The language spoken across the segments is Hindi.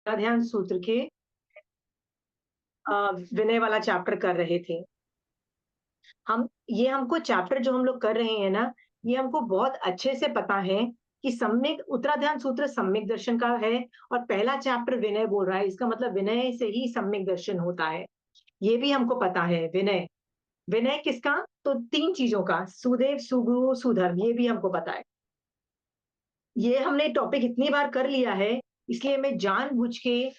ध्यान सूत्र के विनय वाला चैप्टर कर रहे थे। हमको चैप्टर जो हम लोग कर रहे हैं ना, ये हमको बहुत अच्छे से पता है कि सम्यक उत्तराध्यान सूत्र सम्यक दर्शन का है और पहला चैप्टर विनय बोल रहा है। इसका मतलब विनय से ही सम्यक दर्शन होता है। ये भी हमको पता है विनय। विनय किसका? तो 3 चीज़ों का, सुदेव, सुगुरु, सुधर्म, ये भी हमको पता है। ये हमने टॉपिक इतनी बार कर लिया है, इसलिए मैं जानबूझ के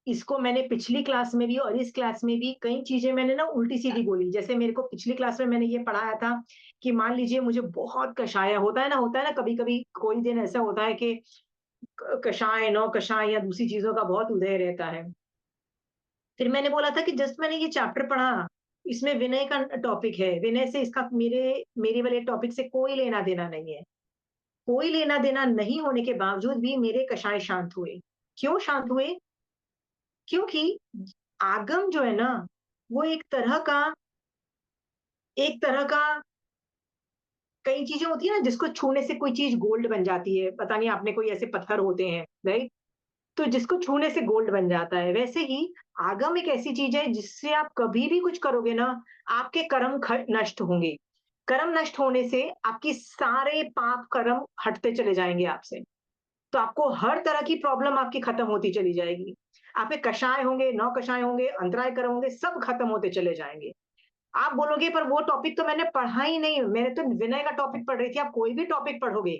इसको मैंने पिछली क्लास में भी और इस क्लास में भी कई चीजें मैंने ना उल्टी-सीधी बोली। जैसे मेरे को पिछली क्लास में मैंने ये पढ़ाया था कि मान लीजिए मुझे बहुत कषाय होता है ना कभी-कभी कोई दिन ऐसा होता है कि कषाय, नौ-कषाय या दूसरी चीज़ों का बहुत उदय रहता है। फिर मैंने बोला था कि जस्ट मैंने ये चैप्टर पढ़ा, इसमें विनय का टॉपिक है। विनय से इसका मेरे वाले टॉपिक से कोई लेना-देना नहीं है। कोई लेना-देना नहीं होने के बावजूद भी मेरे कषाय शांत हुए। क्यों शांत हुए? क्योंकि आगम जो है ना, वो एक तरह का कई चीज़ें होती है ना जिसको छूने से कोई चीज़ गोल्ड बन जाती है। पता नहीं आपने कोई ऐसे पत्थर होते हैं, राइट? तो जिसको छूने से गोल्ड बन जाता है, वैसे ही आगम एक ऐसी चीज़ है जिससे आप कभी भी कुछ करोगे ना, आपके कर्म नष्ट होंगे। कर्म नष्ट होने से आपकी सारे पाप कर्म हटते चले जाएँगे आपसे। तो आपको हर तरह की प्रॉब्लम आपकी खत्म होती चली जाएगी। आपके कषाय होंगे, नौ-कषाय होंगे, अंतराय कर्म होंगे, सब खत्म होते चले जाएँगे। आप बोलोगे पर वो टॉपिक तो मैंने पढ़ा ही नहीं, मैंने तो विनय का टॉपिक पढ़ रही थी। आप कोई भी टॉपिक पढ़ोगे,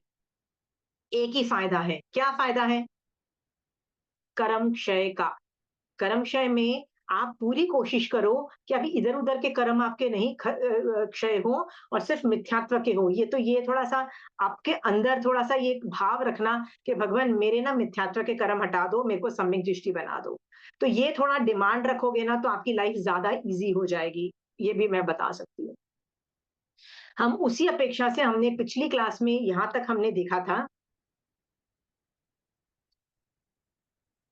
एक ही फायदा है। क्या फायदा है? कर्म क्षय का। कर्म क्षय में आप पूरी कोशिश करो कि अभी इधर-उधर के कर्म आपके नहीं क्षय हो और सिर्फ मिथ्यात्व के हो। ये थोड़ा-सा आपके अंदर थोड़ा-सा ये एक भाव रखना कि भगवान मेरे ना मिथ्यात्व के कर्म हटा दो, मेरे को सम्यक दृष्टि बना दो। तो ये थोड़ा डिमांड रखोगे ना तो आपकी लाइफ ज़्यादा ईज़ी हो जाएगी। ये भी मैं बता सकती हूँ। हम उसी अपेक्षा से हमने पिछली क्लास में यहाँ तक हमने देखा था,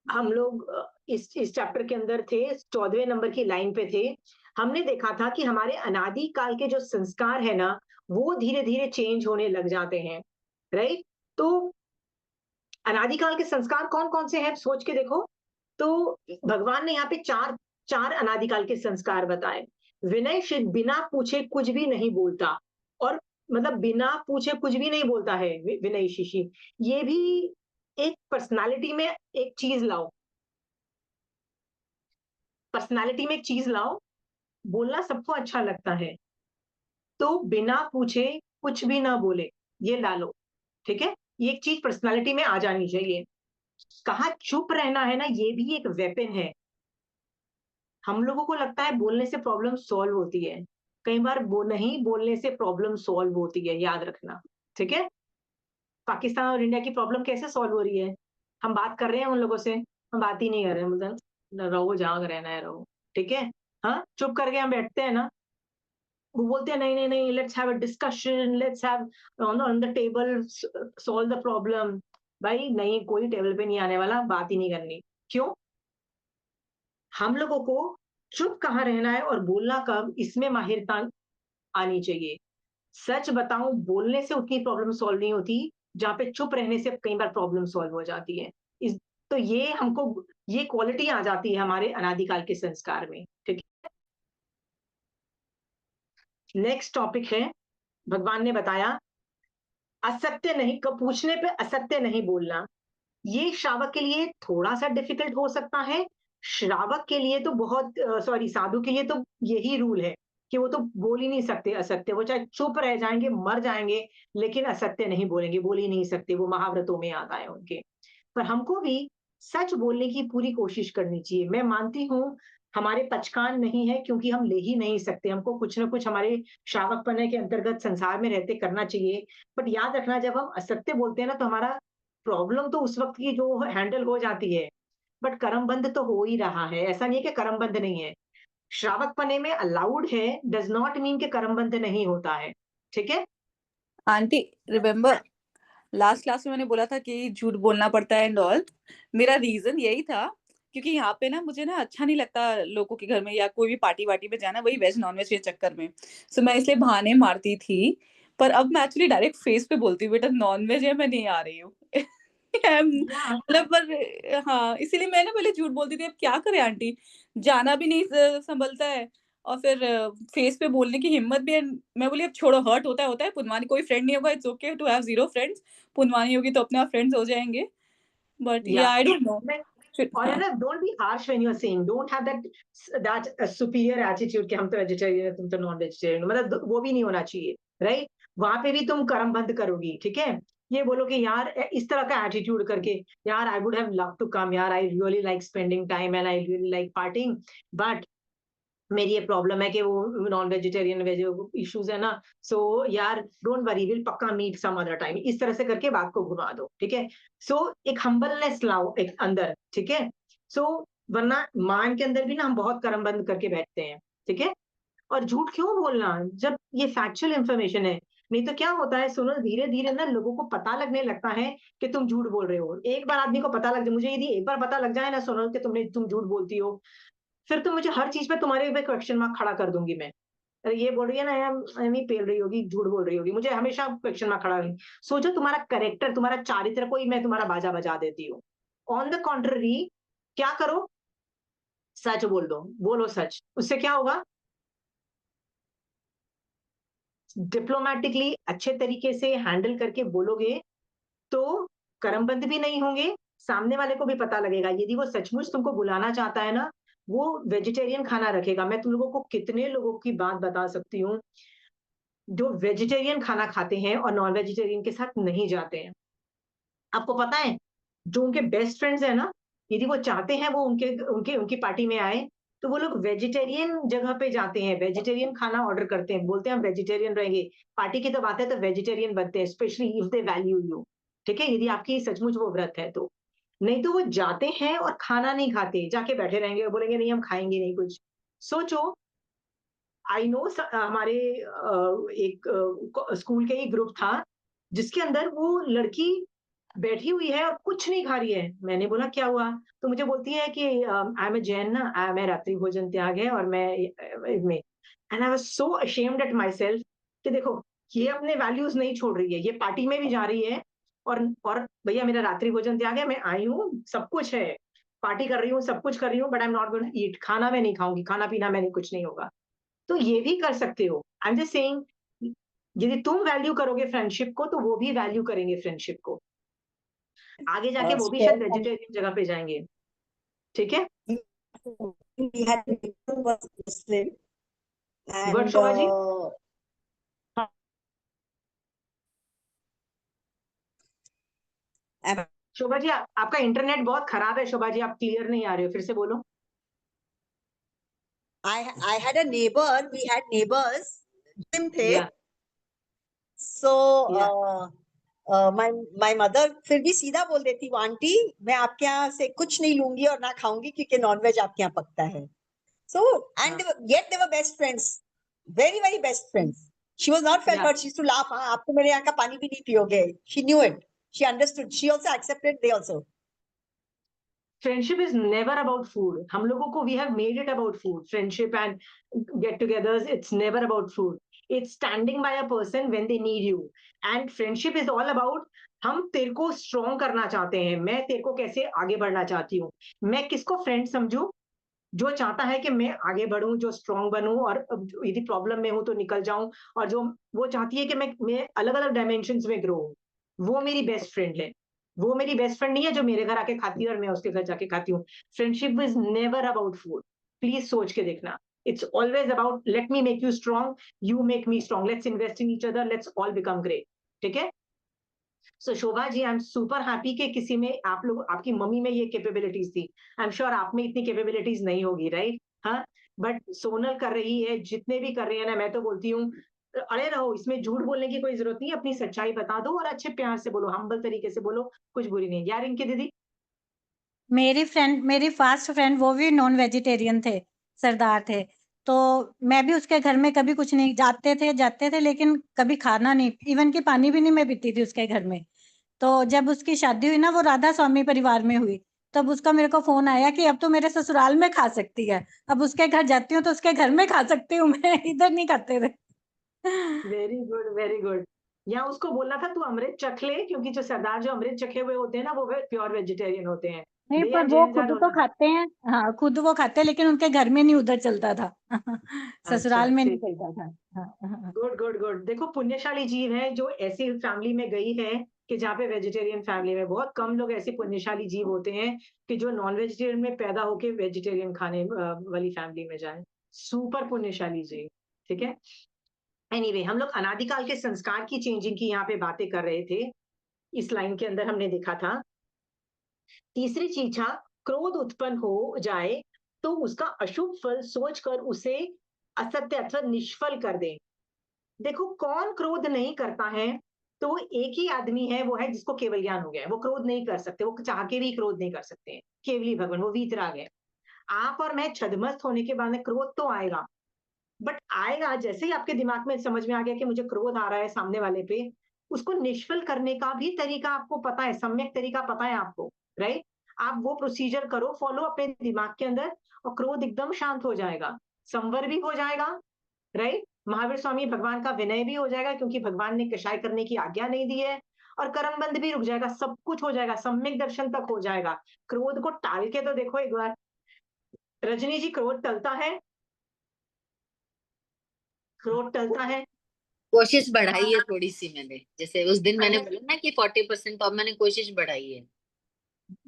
हम लोग इस चैप्टर के अंदर थे, 14वें नंबर की लाइन पे थे। हमने देखा था कि हमारे अनादि काल के जो संस्कार है ना, वो धीरे-धीरे चेंज होने लग जाते हैं, राइट? तो अनादिकाल के संस्कार कौन-कौन से हैं सोच के देखो। तो भगवान ने यहाँ पे 4 अनादिकाल के संस्कार बताए। विनयशील बिना पूछे कुछ भी नहीं बोलता और मतलब बिना पूछे कुछ भी नहीं बोलता है विनयी शिशि। ये भी एक पर्सनैलिटी में एक चीज़ लाओ, पर्सनैलिटी में एक चीज़ लाओ, बोलना सबको अच्छा लगता है, तो बिना पूछे कुछ भी ना बोले, ये ला लो, ठीक है? ये एक चीज़ पर्सनैलिटी में आ जानी चाहिए। कहाँ चुप रहना है ना, ये भी एक वेपन है। हम लोगों को लगता है बोलने से प्रॉब्लम सॉल्व होती है। कई बार नहीं बोलने से प्रॉब्लम सॉल्व होती है, याद रखना, ठीक है? पाकिस्तान और इंडिया की प्रॉब्लम कैसे सॉल्व हो रही है? हम बात कर रहे हैं उन लोगों से, हम बात ही नहीं कर रहे हैं, मतलब रहो जहाँ रहना है रहो, ठीक है? हाँ, चुप करके हम बैठते हैं ना, वो बोलते हैं नहीं, नहीं, नहीं, let's have a discussion, let's have on the table solve the problem. भाई नहीं, कोई टेबल पे नहीं आने वाला, बात ही नहीं करनी। क्यों? हम लोगों को चुप कहाँ रहना है और बोलना कब, इसमें माहिरता आनी चाहिए। सच बताऊँ, बोलने से उतनी प्रॉब्लम सॉल्व नहीं होती, जहाँ पे चुप रहने से कई बार प्रॉब्लम सॉल्व हो जाती है। इस तो ये क्वालिटी आ जाती है हमारे अनादिकाल के संस्कार में, ठीक है? नेक्स्ट टॉपिक है, भगवान ने बताया असत्य नहीं क पूछने पे असत्य नहीं बोलना। ये श्रावक के लिए थोड़ा-सा डिफिकल्ट हो सकता है। श्रावक के लिए तो बहुत सॉरी साधु के लिए तो यही रूल है कि वो तो बोल ही नहीं सकते असत्य। वो चाहे चुप रह जाएँगे, मर जाएँगे, लेकिन असत्य नहीं बोलेंगे, बोल ही नहीं सकते, वो महाव्रतों में आता है उनके। पर हमको भी सच बोलने की पूरी कोशिश करनी चाहिए। मैं मानती हूँ, हमारे पचकान नहीं है क्योंकि हम ले ही नहीं सकते। हमको कुछ न कुछ हमारे श्रावकपने के अंतर्गत संसार में रहते करना चाहिए। बट याद रखना, जब हम असत्य बोलते हैं ना तो हमारा प्रॉब्लम तो उस वक़्त की जो हैंडल हो जाती है, बट कर्मबंध तो हो ही रहा है। ऐसा नहीं है कि कर्मबंध नहीं है। श्रावकपने में अलाउड है, डज़ नॉट मीन कि कर्मबंध नहीं होता है। ठीक है? आंटी, रिमेम्बर लास्ट क्लास में मैंने बोला था कि झूठ बोलना पड़ता है एंड ऑल। मेरा रीजन यही था क्योंकि यहाँ पे ना मुझे ना अच्छा नहीं लगता लोगों के घर में या कोई भी पार्टी वार्टी में जाना, वही वेज नॉन वेज के चक्कर में। सो मैं इसलिए बहाने मारती थी, पर अब मैं एक्चुअली डायरेक्ट फेस पे बोलती हूँ, बेटा नॉन वेज है, मैं नहीं आ रही हूँ। मतलब पर हाँ, इसीलिए मैं ना पहले झूठ बोलती थी, अब क्या करें आंटी? जाना भी नहीं सँभलता है और फिर फेस पे बोलने की हिम्मत भी है। मैं बोली अब छोड़ो, हर्ट होता है, पुनवानी कोई फ्रेंड नहीं होगा, it's okay to have 0 friends, पुनवानी होगी तो अपने आप फ्रेंड्स हो जाएँगे। बट या या आई डोंट नो। मैं फिर और है हाँ, ना, don't be harsh when you are saying, don't have that superior attitude कि हम तो वेजिटेरियन है, तुम तो नॉन वेजिटेरियन हो, मतलब वो भी नहीं होना चाहिए, राइट? वहां पे भी तुम कर्म बंद करोगी, ठीक है? ये बोलो कि यार इस तरह का एटीट्यूड करके, यार I would have love to come, यार I really like spending time and I really like partying, but मेरी ये प्रॉब्लम है कि वो नॉन वेजिटेरियन वेज इश्यूज है ना, सो यार डोंट वरी, विल पक्का मीट सम अदर टाइम, इस तरह से करके बात को घुमा दो, ठीक है? सो एक हम्बलनेस लाओ एक अंदर, ठीक है? सो वरना मान के अंदर भी ना हम बहुत कर्म बंद करके बैठते हैं, ठीक है? और झूठ क्यों बोलना जब ये फैक्चुअल इंफॉर्मेशन है? नहीं तो क्या होता है, सुनो, धीरे धीरे ना लोगों को पता लगने लगता है कि तुम झूठ बोल रहे हो। एक बार आदमी को पता लग जाए, मुझे यदि एक बार पता लग जाए ना सोनल कि तुम झूठ बोलती हो, फिर तो मुझे हर चीज पे तुम्हारे पे क्वेश्चन मार्क खड़ा कर दूंगी मैं। अरे ये बोल रही है ना, नहीं पेल रही होगी, झूठ बोल रही होगी, मुझे हमेशा क्वेश्चन मार्क खड़ा करेंगे। सोचो तुम्हारा करेक्टर, तुम्हारा चारित्र को ही मैं तुम्हारा बाजा बजा देती हूँ। ऑन द कॉन्ट्ररी, क्या करो, सच बोल दो, बोलो सच, उससे क्या होगा? डिप्लोमेटिकली अच्छे तरीके से हैंडल करके बोलोगे तो कर्मबंध भी नहीं होंगे, सामने वाले को भी पता लगेगा। यदि वो सचमुच तुमको बुलाना चाहता है ना, वो वेजिटेरियन खाना रखेगा। मैं तुम लोगों को कितने लोगों की बात बता सकती हूँ जो वेजिटेरियन खाना खाते हैं और नॉन वेजिटेरियन के साथ नहीं जाते हैं। आपको पता है, जो उनके बेस्ट फ्रेंड्स है ना, यदि वो चाहते हैं वो उनके उनके उनकी पार्टी में आए, तो वो लोग वेजिटेरियन जगह पे जाते हैं, वेजिटेरियन खाना ऑर्डर करते हैं, बोलते हैं हम वेजिटेरियन रहेंगे। पार्टी की तो बात है तो वेजिटेरियन बनते हैं, specially if they value you, ठीक है? यदि आपकी सचमुच वो व्रत है तो। नहीं तो वो जाते हैं और खाना नहीं खाते, जाके बैठे रहेंगे और बोलेंगे नहीं हम खाएंगे नहीं कुछ। सोचो, आई नो, हमारे एक स्कूल के ही ग्रुप था जिसके अंदर वो लड़की बैठी हुई है और कुछ नहीं खा रही है। मैंने बोला क्या हुआ? तो मुझे बोलती है कि आई एम अ जैन ना, मैं रात्रि भोजन त्याग है और मैं में, and I was so ashamed at my self कि देखो, ये अपने वैल्यूज नहीं छोड़ रही है, ये पार्टी में भी जा रही है, और भैया मेरा रात्रि भोजन त्याग है, मैं आई हूँ, सब कुछ है, पार्टी कर रही हूँ, सब कुछ कर रही हूँ, but I am not going to eat, खाना मैं नहीं खाऊंगी, खाना पीना मैंने कुछ नहीं होगा। तो ये भी कर सकते हो। आई एम जस्ट सेइंग, यदि तुम वैल्यू करोगे फ्रेंडशिप को तो वो भी वैल्यू करेंगे फ्रेंडशिप को। आगे जाके वो भी शायद share and वेजिटेरियन जगह पे जाएंगे, ठीक है? we had a neighbor who was Muslim word and Shobha ji, am- Shobha ji आपका इंटरनेट बहुत खराब है, शोभा जी आप क्लियर नहीं आ रहे हो, फिर से बोलो। I had a neighbor, we had neighbors Muslim थे, या so या my mother फिर भी सीधा बोल देती वो आंटी मैं आपके यहाँ से कुछ नहीं लूंगी और ना खाऊंगी क्योंकि नॉनवेज आपके यहाँ पकता है. So and yet they were best friends, very best friends. She was not felt या hurt. She used to laugh. हाँ आप तो मेरे यहाँ का पानी भी नहीं पियोगे. She knew it. She understood. She also accepted. They also. Friendship is never about food. हम लोगों को we have made it about food, friendship and get togethers, it's never about food, it's standing by a person when they need you. And friendship is all about, हम तेरे को स्ट्रॉन्ग करना चाहते हैं, मैं तेरे को कैसे आगे बढ़ना चाहती हूँ, मैं किसको फ्रेंड समझू? जो चाहता है कि मैं आगे बढ़ूं, जो स्ट्रांग बनूं और यदि प्रॉब्लम में हूं तो निकल जाऊं, और जो वो चाहती है कि मैं अलग अलग डायमेंशन में ग्रो हूं, वो मेरी बेस्ट फ्रेंड है। वो मेरी बेस्ट फ्रेंड नहीं है जो मेरे घर आके खाती है और मैं उसके घर जाके खाती हूँ। Friendship is never about food, please सोच के देखना। It's always about let me make you strong, you make me strong, let's invest in each other, let's all become great, ठीक है? सो Shobha ji, I am super happy कि किसी में आप लोग, आपकी मम्मी में ये कैपेबिलिटीज थी। आई एम श्योर आप में इतनी कैपेबिलिटीज नहीं होगी, राइट? हाँ, बट सोनल कर रही है, जितने भी कर रहे हैं ना, मैं तो बोलती हूँ अरे रहो, इसमें झूठ बोलने की कोई जरूरत नहीं है, अपनी सच्चाई बता दो और अच्छे प्यार से बोलो, हम्बल तरीके से बोलो, कुछ बुरी नहीं यार। इनकी दीदी, मेरी फास्ट फ्रेंड वो भी नॉन वेजिटेरियन थे, सरदार थे। तो मैं भी उसके घर में कभी कुछ नहीं, जाते थे लेकिन कभी खाना नहीं, इवन कि पानी भी नहीं मैं पीती थी उसके घर में। तो जब उसकी शादी हुई ना, वो राधा स्वामी परिवार में हुई, तब उसका मेरे को फोन आया कि अब तो मेरे ससुराल में खा सकती है, अब उसके घर जाती हूँ तो उसके घर में खा सकती हूँ मैं, इधर नहीं खाते थे। Very good very good. या उसको बोलना था तू अमृत चख ले, क्योंकि जो सरदार जो अमृत चखे हुए होते हैं ना, वो प्योर वेजिटेरियन होते हैं। नहीं, दे पर आर वो जैन खुद आर तो खाते हैं। हाँ, खुद वो खाते हैं, लेकिन उनके घर में नहीं उधर चलता था। अच्छा, ससुराल में नहीं ठीक। चलता था। हाँ, हाँ, गुड गुड गुड। देखो पुण्यशाली जीव है जो ऐसी फैमिली में गई है कि जहाँ पे वेजिटेरियन फैमिली में, बहुत कम लोग ऐसे पुण्यशाली जीव होते हैं कि जो नॉन वेजिटेरियन में पैदा होके वेजिटेरियन खाने वाली फैमिली में जाए। सुपर पुण्यशाली जीव। ठीक है। एनीवे, हम लोग अनादिकाल के संस्कार की चेंजिंग की यहाँ पे बातें कर रहे थे। इस लाइन के अंदर हमने देखा था तीसरी चीज था, क्रोध उत्पन्न हो जाए तो उसका अशुभ फल सोचकर उसे असत्य अथवा निष्फल कर दे। देखो कौन क्रोध नहीं करता है, तो एक ही आदमी है, वो है जिसको केवल ज्ञान हो गया है। वो क्रोध नहीं कर सकते, वो चाह के भी क्रोध नहीं कर सकते हैं, केवली भगवान, वो वीतराग है। आप और मैं छदमस्त होने के बाद में क्रोध तो आएगा, बट आएगा जैसे ही आपके दिमाग में समझ में आ गया कि मुझे क्रोध आ रहा है सामने वाले पे, उसको निष्फल करने का भी तरीका आपको पता है, सम्यक तरीका पता है आपको, राइट। आप वो प्रोसीजर करो, फॉलो अपने दिमाग के अंदर, और क्रोध एकदम शांत हो जाएगा, संवर भी हो जाएगा, राइट। महावीर स्वामी भगवान का विनय भी हो जाएगा, क्योंकि भगवान ने कषाय करने की आज्ञा नहीं दी है, और कर्म बंध भी रुक जाएगा, सब कुछ हो जाएगा, सम्यक दर्शन तक हो जाएगा। क्रोध को टाल के तो देखो एक बार। रजनी जी, क्रोध टलता है? क्रोध टलता है? कोशिश बढ़ाई है थोड़ी सी मैंने, जैसे उस दिन मैंने अच्छा, बोला ना कि 40%, तो अब मैंने कोशिश बढ़ाई है।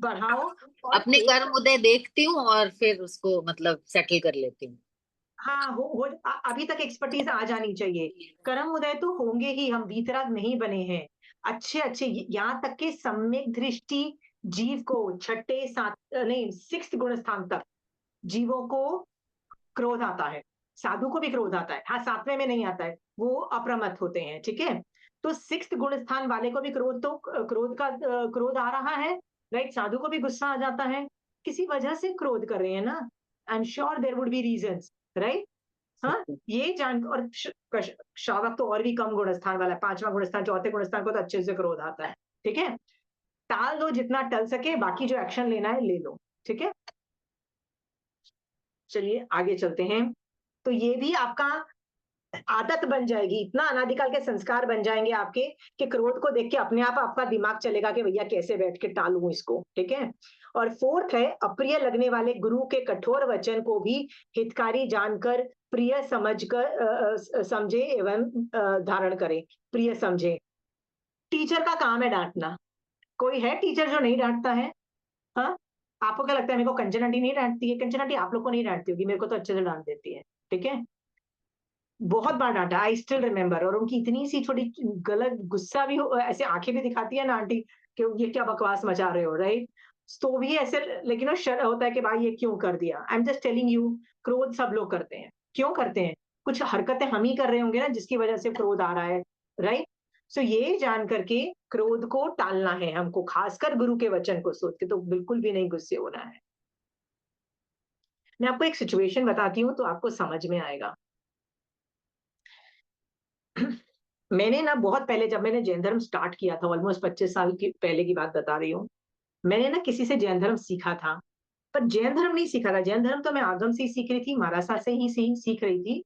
बढ़ाओ। और अपने एक, कर्म उदय देखती हूँ और फिर उसको मतलब सेटल कर लेती हूँ। हाँ अभी तक एक्सपर्टीज आ जानी चाहिए। कर्म उदय तो होंगे ही, हम वीतराग नहीं बने हैं। अच्छे अच्छे, यहाँ तक के सम्यक दृष्टि जीव को छठे सात नहीं 6th गुण स्थान तक जीवों को क्रोध आता है। साधु को भी क्रोध आता है, हाँ 7वें में नहीं आता है, वो अप्रमत्त होते हैं, ठीक है। तो 6th गुण स्थान वाले को भी क्रोध, तो क्रोध आ रहा है, राइट। साधु को भी गुस्सा आ जाता है, किसी वजह से क्रोध कर रहे हैं ना। I am sure there would be reasons, right. हाँ, ये जान, और शावक तो और भी कम गुणस्थान वाला है, 5वां गुणस्थान, 4थे गुणस्थान को तो अच्छे से क्रोध आता है, ठीक है। टाल दो जितना टल सके, बाकी जो एक्शन लेना है ले लो, ठीक है। चलिए आगे चलते हैं। तो ये भी आपका आदत बन जाएगी, इतना अनादिकाल के संस्कार बन जाएंगे आपके कि क्रोध को देख के अपने आप आपका दिमाग चलेगा कि भैया कैसे बैठ के टालूं इसको, ठीक है। और 4th है, अप्रिय लगने वाले गुरु के कठोर वचन को भी हितकारी जानकर प्रिय समझकर समझे एवं धारण करे। प्रिय समझे, टीचर का काम है डांटना। कोई है टीचर जो नहीं डांटता है? हाँ, आपको क्या लगता है मेरे को कंचन आंटी नहीं डांटती है? कंचन आंटी आप लोग को नहीं डांटती होगी, मेरे को तो अच्छे से डांट देती है, ठीक है। बहुत बार डांटा, आई स्टिल रिमेम्बर। और उनकी इतनी सी छोटी गलत गुस्सा भी हो, ऐसे आंखें भी दिखाती है ना आंटी कि ये क्या बकवास मचा रहे हो, राइट। तो भी ऐसे, लेकिन वो शर होता है कि भाई ये क्यों कर दिया। I am just telling you, क्रोध सब लोग करते हैं। क्यों करते हैं? कुछ हरकतें हम ही कर रहे होंगे ना जिसकी वजह से क्रोध आ रहा है, राइट। सो ये जान करके क्रोध को टालना है हमको, खासकर गुरु के वचन को सोच के तो बिल्कुल भी नहीं गुस्से होना है। मैं आपको एक सिचुएशन बताती हूँ तो आपको समझ में आएगा। मैंने ना बहुत पहले, जब मैंने जैन धर्म स्टार्ट किया था, ऑलमोस्ट 25 साल की पहले की बात बता रही हूँ, मैंने ना किसी से जैन धर्म सीखा था। पर जैन धर्म नहीं सीखा था, जैन धर्म तो मैं आगम से ही सीख रही थी, महाराजा से ही सीख रही थी।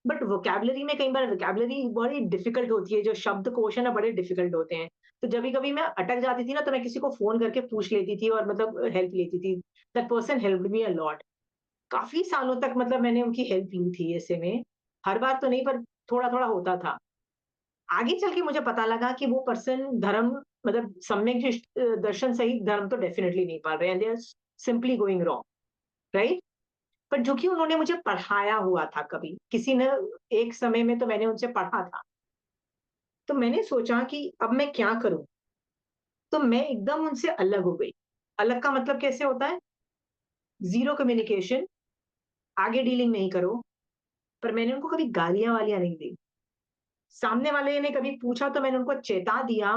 बट वोकैबुलरी में कई बार वोकैबुलरी बड़ी डिफिकल्ट होती है, जो शब्द कोश है ना बड़े डिफिकल्ट होते हैं। तो जब कभी मैं अटक जाती थी ना, तो मैं किसी को फोन करके पूछ लेती थी और मतलब हेल्प लेती थी। That person helped me a lot. काफी सालों तक मतलब मैंने उनकी हेल्प ली थी ऐसे में। हर बार तो नहीं, पर थोड़ा थोड़ा होता था। आगे चल के मुझे पता लगा कि वो पर्सन धर्म, मतलब सम्यक दर्शन सहित धर्म तो डेफिनेटली नहीं पाल रहे हैं, they are simply going wrong, right. पर जो कि उन्होंने मुझे पढ़ाया हुआ था, कभी किसी ने एक समय में तो मैंने उनसे पढ़ा था। तो मैंने सोचा कि अब मैं क्या करूं। तो मैं एकदम उनसे अलग हो गई। अलग का मतलब कैसे होता है? जीरो कम्युनिकेशन, आगे डीलिंग नहीं करो। पर मैंने उनको कभी गालियां वालियां नहीं दी। सामने वाले ने कभी पूछा तो मैंने उनको चेता दिया।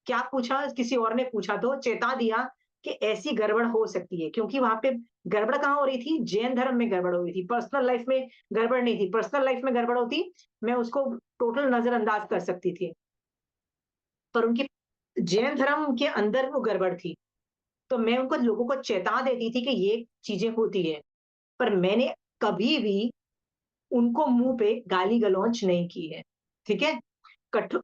क्या पूछा, किसी और ने पूछा तो चेता दिया कि ऐसी गड़बड़ हो सकती है, क्योंकि वहां पे गड़बड़ कहाँ हो रही थी? जैन धर्म में गड़बड़ हो रही थी, पर्सनल लाइफ में गड़बड़ नहीं थी। पर्सनल लाइफ में गड़बड़ होती, मैं उसको टोटल नजरअंदाज कर सकती थी, पर उनकी जैन धर्म के अंदर वो गड़बड़ थी। तो मैं उनको, लोगों को चेता देती थी कि ये चीजें होती है। पर मैंने कभी भी उनको मुंह पे गाली गलौज नहीं की है, ठीक है। कठोर,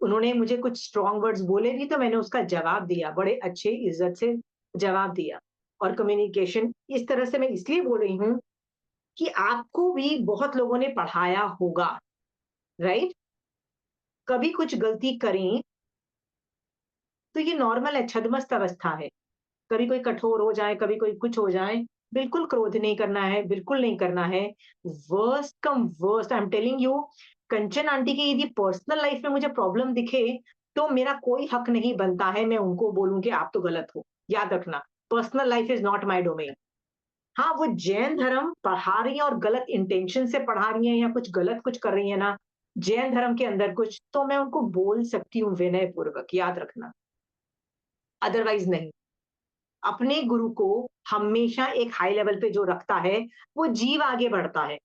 उन्होंने मुझे कुछ स्ट्रॉन्ग वर्ड्स बोले भी तो मैंने उसका जवाब दिया, बड़े अच्छे इज्जत से जवाब दिया। और कम्युनिकेशन इस तरह से मैं इसलिए बोल रही हूँ कि आपको भी बहुत लोगों ने पढ़ाया होगा, राइट? कभी कुछ गलती करें तो ये नॉर्मल है, छद्मस्त अवस्था है। कभी कोई कठोर हो जाए, कभी कोई कुछ हो जाए, बिल्कुल क्रोध नहीं करना है, बिल्कुल नहीं करना है। Worst come worst, I am telling you, Kanchan aunty की यदि पर्सनल लाइफ में मुझे प्रॉब्लम दिखे, तो मेरा कोई हक नहीं बनता है मैं उनको बोलूं कि आप तो गलत हो। याद रखना, personal life is not my domain. हाँ, वो जैन धर्म पढ़ा रही है और गलत इंटेंशन से पढ़ा रही है या कुछ गलत कुछ कर रही है ना, जैन धर्म के अंदर कुछ, तो मैं उनको बोल सकती हूँ विनय पूर्वक, याद रखना, अदरवाइज नहीं। अपने गुरु को हमेशा एक हाई लेवल पे जो रखता है, वो जीव आगे बढ़ता है।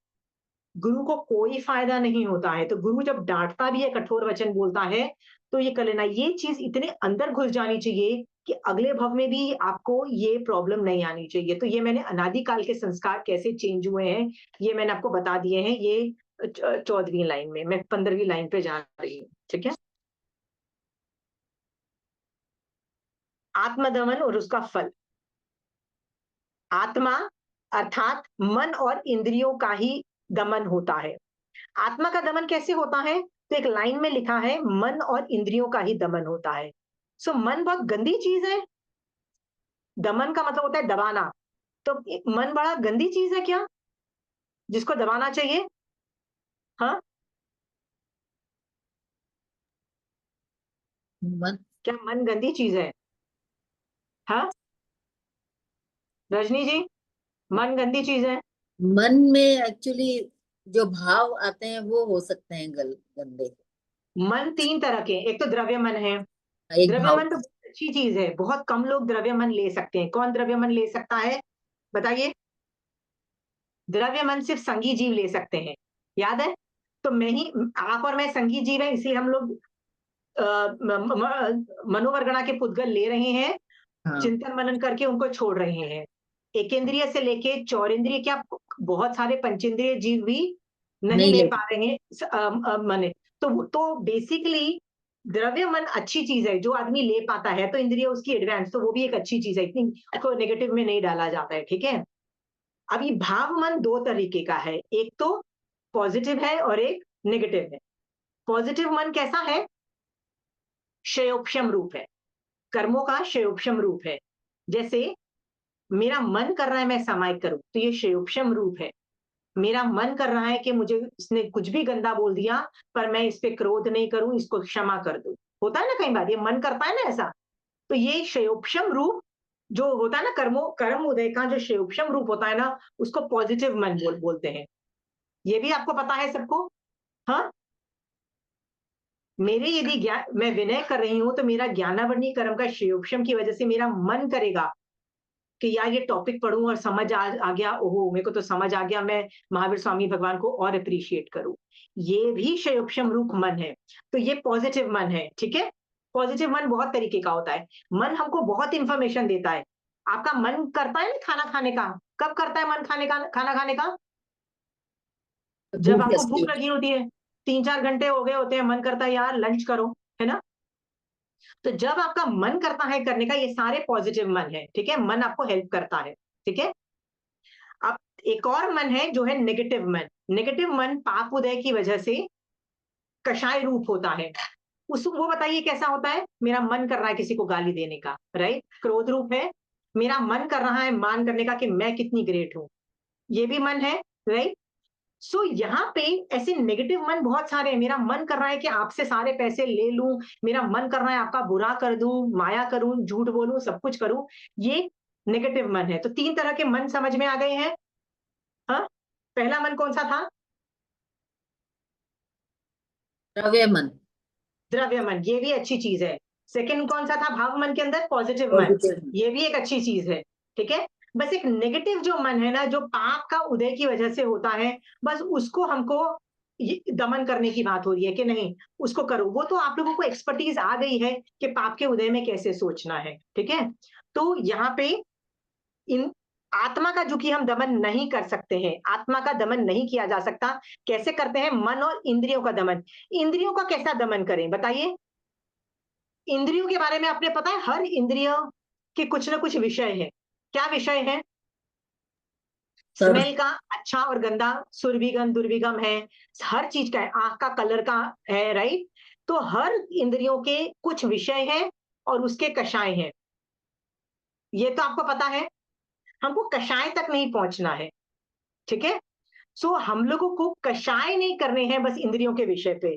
गुरु को कोई फायदा नहीं होता है, तो गुरु जब डांटता भी है, कठोर वचन बोलता है, तो ये कर लेना। ये चीज इतने अंदर घुस जानी चाहिए कि अगले भव में भी आपको ये प्रॉब्लम नहीं आनी चाहिए। तो ये मैंने अनादिकाल के संस्कार कैसे चेंज हुए हैं, ये मैंने आपको बता दिए हैं। ये 14वीं लाइन में, मैं 15वीं लाइन पे जा रही हूँ, ठीक है। आत्मदमन और उसका फल। आत्मा अर्थात मन और इंद्रियों का ही दमन होता है। आत्मा का दमन कैसे होता है? तो एक लाइन में लिखा है, मन और इंद्रियों का ही दमन होता है। सो मन बहुत गंदी चीज है। दमन का मतलब होता है दबाना। तो मन बड़ा गंदी चीज है क्या, जिसको दबाना चाहिए? हाँ, मन क्या मन गंदी चीज है? हाँ, रजनी जी, मन गंदी चीज है? मन में एक्चुअली जो भाव आते हैं वो हो सकते हैं गंदे। मन तीन तरह के, एक तो द्रव्य मन है। एक द्रव्य भाव मन तो बहुत अच्छी चीज है, बहुत कम लोग द्रव्य मन ले सकते हैं। कौन द्रव्य मन ले सकता है, बताइए? द्रव्य मन सिर्फ संगी जीव ले सकते हैं, याद है? तो मैं ही, आप और मैं संगी जीव है, इसलिए हम लोग मनोवरगणा के पुद्गल ले रहे हैं, हाँ चिंतन मनन करके उनको छोड़ रहे हैं। एकेंद्रिय से लेके चौरेंद्रिय, क्या बहुत सारे पंचेंद्रिय जीव भी नहीं नहीं ले ले पा रहे हैं मन। तो बेसिकली द्रव्य मन अच्छी चीज है, जो आदमी ले पाता है, तो इंद्रिय उसकी एडवांस, तो वो भी एक अच्छी चीज है, इतनी उसको नेगेटिव में नहीं डाला जाता है, ठीक है। अभी भाव मन दो तरीके का है, एक तो पॉजिटिव है और एक नेगेटिव है। पॉजिटिव मन कैसा है? क्षयोक्षम रूप है, कर्मों का क्षयोक्षम रूप है। जैसे मेरा मन कर रहा है मैं सामायिक करूं, तो ये क्षयोक्षम रूप है। मेरा मन कर रहा है कि मुझे इसने कुछ भी गंदा बोल दिया, पर मैं इस पे क्रोध नहीं करूं, इसको क्षमा कर दूं। होता है ना कई बार, ये मन करता है ना ऐसा, तो ये क्षयोक्षम रूप जो होता है ना, कर्म उदय का जो क्षयोक्षम रूप होता है ना, उसको पॉजिटिव मन बोलते हैं। ये भी आपको पता है सबको? हाँ, मेरे यदि ज्ञान, मैं विनय कर रही हूं, तो मेरा ज्ञानावर्णी कर्म का क्षयोक्षम की वजह से मेरा मन करेगा कि यार ये टॉपिक पढ़ूं और समझ आ गया, ओहो मेरे को तो समझ आ गया, मैं महावीर स्वामी भगवान को और अप्रिशिएट करूं। ये भी क्षयोक्षम रूप मन है। तो ये पॉजिटिव मन है, ठीक है। पॉजिटिव मन बहुत तरीके का होता है। मन हमको बहुत इंफॉर्मेशन देता है। आपका मन करता है ना खाना खाने का? कब करता है मन खाना खाने का? जब भूख आपको लगती भूख है। लगी होती है, 3-4 घंटे हो गए होते हैं, मन करता है यार लंच करो, है ना। तो जब आपका मन करता है करने का, ये सारे पॉजिटिव मन है, ठीक है। मन आपको हेल्प करता है, ठीक है। अब एक और मन है जो है नेगेटिव मन। नेगेटिव मन पाप उदय की वजह से कषाय रूप होता है। उस वो बताइए कैसा होता है? मेरा मन कर रहा है किसी को गाली देने का, राइट, क्रोध रूप है। मेरा मन कर रहा है मान करने का कि मैं कितनी ग्रेट हूं, ये भी मन है, राइट। सो यहाँ पे ऐसे नेगेटिव मन बहुत सारे हैं। मेरा मन कर रहा है कि आपसे सारे पैसे ले लूं, मेरा मन कर रहा है आपका बुरा कर दूं, माया करूं, झूठ बोलूं, सब कुछ करूं, ये नेगेटिव मन है। तो 3 तरह के मन समझ में आ गए हैं। हाँ, पहला मन कौन सा था? द्रव्य मन द्रव्य मन, ये भी अच्छी चीज है। सेकंड कौन सा था भाव मन के अंदर? पॉजिटिव मन, पॉजिटिव। ये भी एक अच्छी चीज है, ठीक है। बस एक नेगेटिव जो मन है ना, जो पाप का उदय की वजह से होता है, बस उसको हमको दमन करने की बात हो रही है कि नहीं उसको करो। वो तो आप लोगों को एक्सपर्टीज आ गई है कि पाप के उदय में कैसे सोचना है, ठीक है। तो यहाँ पे इन आत्मा का जो कि हम दमन नहीं कर सकते हैं, आत्मा का दमन नहीं किया जा सकता। कैसे करते हैं? मन और इंद्रियों का दमन। इंद्रियों का कैसा दमन करें बताइए? इंद्रियों के बारे में आपने पता है, हर इंद्रिय के कुछ ना कुछ विषय है। क्या विषय है? सर स्मेल का अच्छा और गंदा, सुरभिगम दुर्भिगम है, हर चीज का है, आंख का कलर का है, राइट? तो हर इंद्रियों के कुछ विषय है और उसके कषाय हैं। ये तो आपको पता है। हमको कषाय तक नहीं पहुंचना है, ठीक है? सो हम लोगों को कषाय नहीं करने हैं बस इंद्रियों के विषय पे।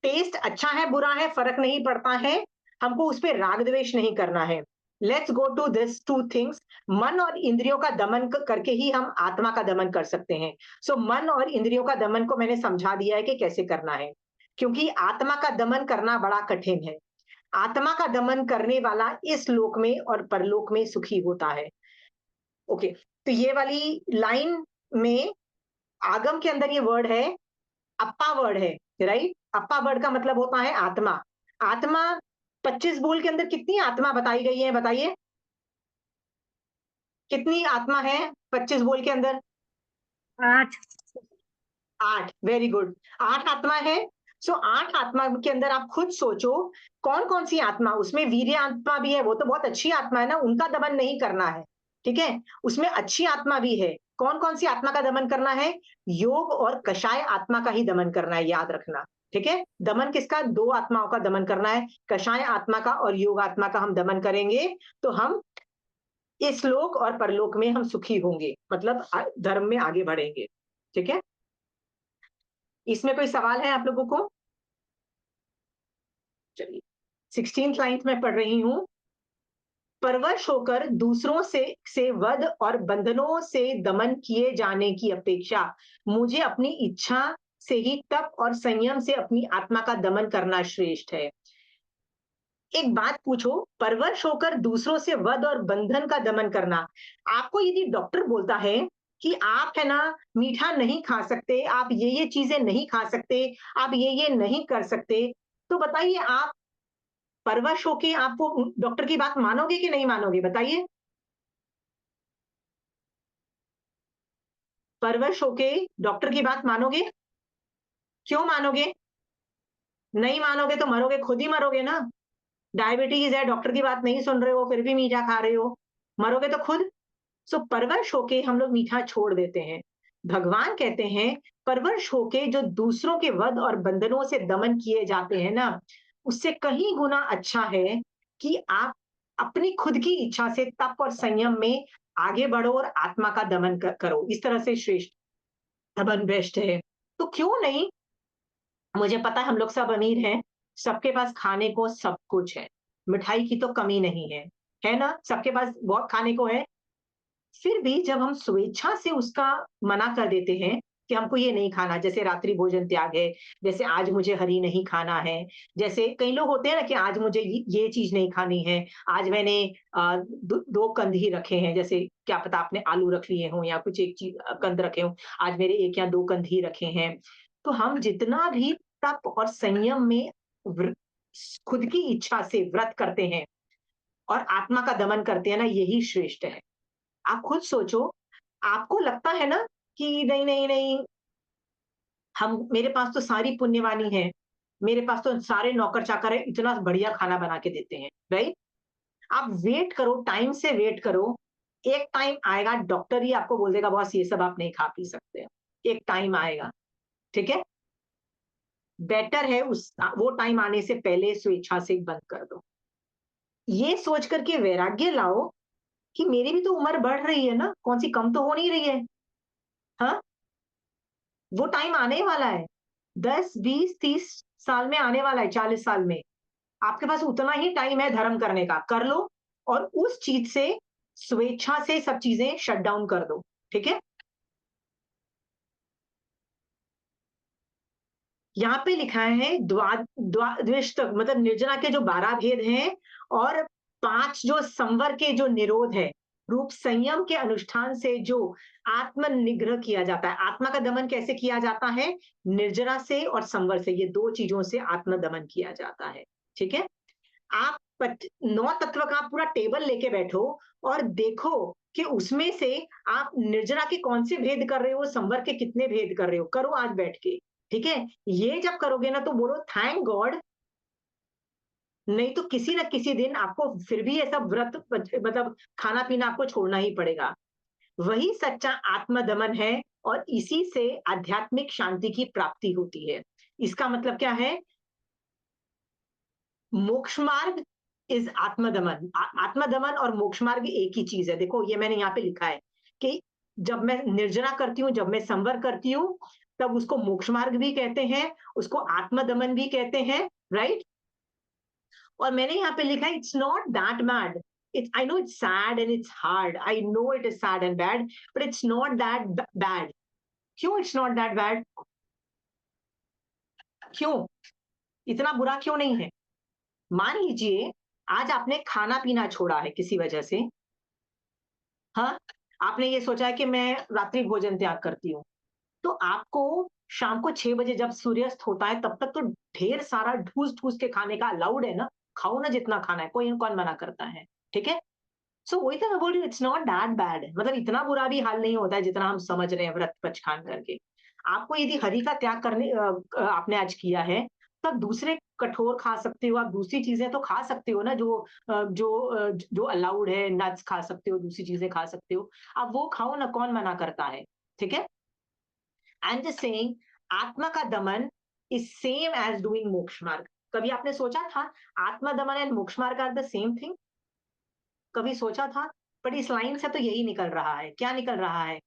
टेस्ट अच्छा है बुरा है फर्क नहीं पड़ता है, हमको उस पर राग द्वेष नहीं करना है। Let's go to this two things. मन और इंद्रियों का दमन करके ही हम आत्मा का दमन कर सकते हैं। सो मन और इंद्रियों का दमन को मैंने समझा दिया है कि कैसे करना है, क्योंकि आत्मा का दमन करना बड़ा कठिन है। आत्मा का दमन करने वाला इस लोक में और परलोक में सुखी होता है। ओके, तो ये वाली लाइन में आगम के अंदर ये वर्ड है, अप्पा वर्ड है, राइट? अप्पा वर्ड का मतलब होता है आत्मा। आत्मा 25 बोल के अंदर कितनी आत्मा बताई गई है, बताइए? कितनी आत्मा है 25 बोल के अंदर? 8। 8। वेरी गुड, 8 आत्मा है। सो 8 आत्मा के अंदर आप खुद सोचो कौन कौन सी आत्मा, उसमें वीर्य आत्मा भी है, वो तो बहुत अच्छी आत्मा है ना, उनका दमन नहीं करना है, ठीक है? उसमें अच्छी आत्मा भी है। कौन कौन सी आत्मा का दमन करना है? योग और कषाय आत्मा का ही दमन करना है, याद रखना, ठीक है? दमन किसका? 2 आत्माओं का दमन करना है, कषाय आत्मा का और योग आत्मा का हम दमन करेंगे तो हम इस लोक और परलोक में हम सुखी होंगे, मतलब धर्म में आगे बढ़ेंगे, ठीक है? इसमें कोई सवाल है आप लोगों को? चलिए 16th लाइन में पढ़ रही हूं। परवश होकर दूसरों से वध और बंधनों से दमन किए जाने की अपेक्षा मुझे अपनी इच्छा से ही तप और संयम से अपनी आत्मा का दमन करना श्रेष्ठ है। एक बात पूछो, परवश होकर दूसरों से वध और बंधन का दमन करना, आपको यदि डॉक्टर बोलता है कि आप है ना मीठा नहीं खा सकते, आप ये चीजें नहीं खा सकते, आप ये नहीं कर सकते, तो बताइए आप परवश होके आपको डॉक्टर की बात मानोगे कि नहीं मानोगे, बताइए? परवश होके डॉक्टर की बात मानोगे? क्यों मानोगे? नहीं मानोगे तो मरोगे, खुद ही मरोगे ना। डायबिटीज है, डॉक्टर की बात नहीं सुन रहे हो, फिर भी मीठा खा रहे हो, मरोगे तो खुद। सो परवश होके हम लोग मीठा छोड़ देते हैं। भगवान कहते हैं परवश होके जो दूसरों के वध और बंधनों से दमन किए जाते हैं ना, उससे कहीं गुना अच्छा है कि आप अपनी खुद की इच्छा से तप और संयम में आगे बढ़ो और आत्मा का दमन करो, इस तरह से श्रेष्ठ दमन बेस्ट है। तो क्यों नहीं? मुझे पता है हम लोग सब अमीर हैं, सबके पास खाने को सब कुछ है, मिठाई की तो कमी नहीं है ना? सबके पास बहुत खाने को है। फिर भी जब हम स्वेच्छा से उसका मना कर देते हैं कि हमको ये नहीं खाना, जैसे रात्रि भोजन त्याग है, जैसे आज मुझे हरी नहीं खाना है, जैसे कई लोग होते हैं ना कि आज मुझे ये चीज नहीं खानी है, आज मैंने 2 कंद ही रखे हैं, जैसे क्या पता आपने आलू रख लिए हों या कुछ एक चीज कंद रखे हों, आज मेरे 1 या 2 कंद ही रखे हैं। तो हम जितना भी तप और संयम में खुद की इच्छा से व्रत करते हैं और आत्मा का दमन करते हैं ना, यही श्रेष्ठ है। आप खुद सोचो, आपको लगता है ना कि नहीं नहीं नहीं, हम मेरे पास तो सारी पुण्यवानी है, मेरे पास तो सारे नौकर चाकर है, इतना बढ़िया खाना बना के देते हैं, राइट? आप वेट करो, टाइम से वेट करो, एक टाइम आएगा डॉक्टर ही आपको बोल देगा बॉस ये सब आप नहीं खा पी सकते, एक टाइम आएगा, ठीक है? बेटर है उस वो टाइम आने से पहले स्वेच्छा से बंद कर दो। ये सोच करके वैराग्य लाओ कि मेरी भी तो उम्र बढ़ रही है ना, कौन सी कम तो हो नहीं रही है। हाँ, वो टाइम आने वाला है, 10 20 30 साल में आने वाला है, 40 साल में। आपके पास उतना ही टाइम है धर्म करने का, कर लो और उस चीज से स्वेच्छा से सब चीजें शट डाउन कर दो, ठीक है? यहाँ पे लिखा है द्वादश मतलब निर्जना के जो 12 भेद हैं और 5 जो संवर के जो निरोध है, रूप संयम के अनुष्ठान से जो आत्म निग्रह किया जाता है। आत्मा का दमन कैसे किया जाता है? निर्जरा से और संवर से, ये 2 चीजों से आत्म दमन किया जाता है, ठीक है? आप 9 तत्व का पूरा टेबल लेके बैठो और देखो कि उसमें से आप निर्जरा के कौन से भेद कर रहे हो, संवर के कितने भेद कर रहे हो, करो आज बैठ के, ठीक है? ये जब करोगे ना तो बोलो थैंक गॉड नहीं तो किसी न किसी दिन आपको फिर भी ऐसा व्रत मतलब खाना पीना आपको छोड़ना ही पड़ेगा। वही सच्चा आत्मदमन है और इसी से आध्यात्मिक शांति की प्राप्ति होती है। इसका मतलब क्या है? मोक्ष मार्ग इज आत्मदमन। आत्मदमन और मोक्ष मार्ग एक ही चीज है। देखो ये मैंने यहाँ पे लिखा है कि जब मैं निर्जरा करती हूँ, जब मैं संवर करती हूँ, तब उसको मोक्ष मार्ग भी कहते हैं, उसको आत्मदमन भी कहते हैं, राइट? और मैंने यहाँ पे लिखा है it's not that bad. It's, I know it's sad and it's hard. I know it is sad and bad, but it's not that bad. क्यों it's not that bad? क्यों? इतना बुरा क्यों नहीं है? मान लीजिए आज आपने खाना पीना छोड़ा है किसी वजह से, हाँ? आपने ये सोचा है कि मैं रात्रि भोजन त्याग करती हूँ। तो आपको शाम को 6 बजे जब सूर्यास्त होता है तब तक तो ढेर सारा ठूस-ठूस के खाने का अलाउड है ना, खाओ ना जितना खाना है, कोई कौन मना करता है, ठीक है? सो वही तो मैं बोल रही हूँ इट्स नॉट दैट बैड, मतलब इतना बुरा भी हाल नहीं होता है जितना हम समझ रहे हैं व्रत पचखान करके। आपको यदि हरि का त्याग करने आपने आज किया है, तो आप दूसरे कठोर खा सकते हो, आप दूसरी चीजें तो खा सकते हो ना जो अलाउड है, नट्स खा सकते हो, दूसरी चीजें खा सकते हो, आप वो खाओ ना, कौन मना करता है, ठीक है? आई एम जस्ट सेइंग आत्मा का दमन इज सेम एज डूइंग मोक्ष मार्ग। कभी आपने सोचा था आत्मा दमन एंड मोक्ष मार्ग आर द सेम थिंग? कभी सोचा था? पर इस लाइन से तो यही निकल रहा है। क्या निकल रहा है?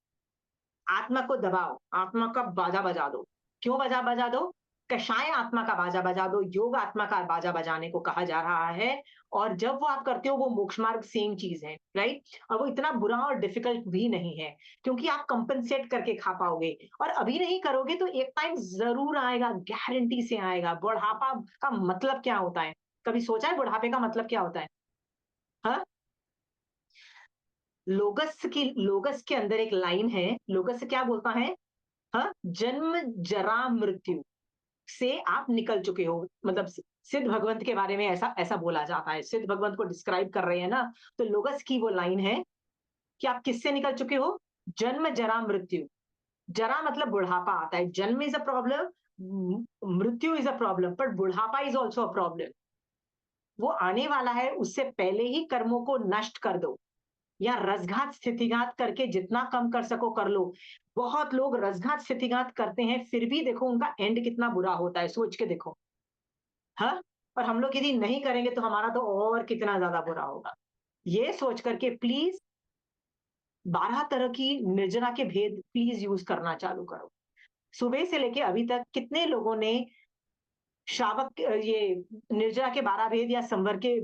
आत्मा को दबाओ, आत्मा का बाजा बजा दो। क्यों बाजा बजा दो? कषाय आत्मा का बाजा बजा दो, योग आत्मा का बाजा बजाने को कहा जा रहा है। और जब वो आप करते हो वो मोक्ष मार्ग सेम चीज है, राइट? और वो इतना बुरा और डिफिकल्ट भी नहीं है, क्योंकि आप कंपनसेट करके खा पाओगे। और अभी नहीं करोगे तो एक टाइम जरूर आएगा, गारंटी से आएगा। बुढ़ापा का मतलब क्या होता है? कभी सोचा है बुढ़ापे का मतलब क्या होता है? हाँ, लोगस के अंदर एक लाइन है। लोगस क्या बोलता है? हाँ, जन्म जरा मृत्यु से आप निकल चुके हो। मतलब सिद्ध भगवंत के बारे में ऐसा ऐसा बोला जाता है, सिद्ध भगवंत को डिस्क्राइब कर रहे हैं ना, तो लोगस की वो लाइन है कि आप किससे निकल चुके हो? जन्म जरा मृत्यु। जरा मतलब बुढ़ापा आता है, जन्म इज अ प्रॉब्लम, मृत्यु इज अ प्रॉब्लम, बट बुढ़ापा इज ऑल्सो अ प्रॉब्लम। वो आने वाला है, उससे पहले ही कर्मों को नष्ट कर दो, या रसघात स्थितिघात करके जितना कम कर सको कर लो। बहुत लोग रसघात स्थितिघात करते हैं, फिर भी देखो उनका एंड कितना बुरा होता है, सोच के देखो। हाँ, और हम लोग यदि नहीं करेंगे तो हमारा तो और कितना ज्यादा बुरा होगा। ये सोच करके प्लीज 12 तरह की निर्जरा के भेद प्लीज यूज करना चालू करो। सुबह से लेके अभी तक कितने लोगों ने श्रावक ये निर्जरा के 12 भेद या संवर के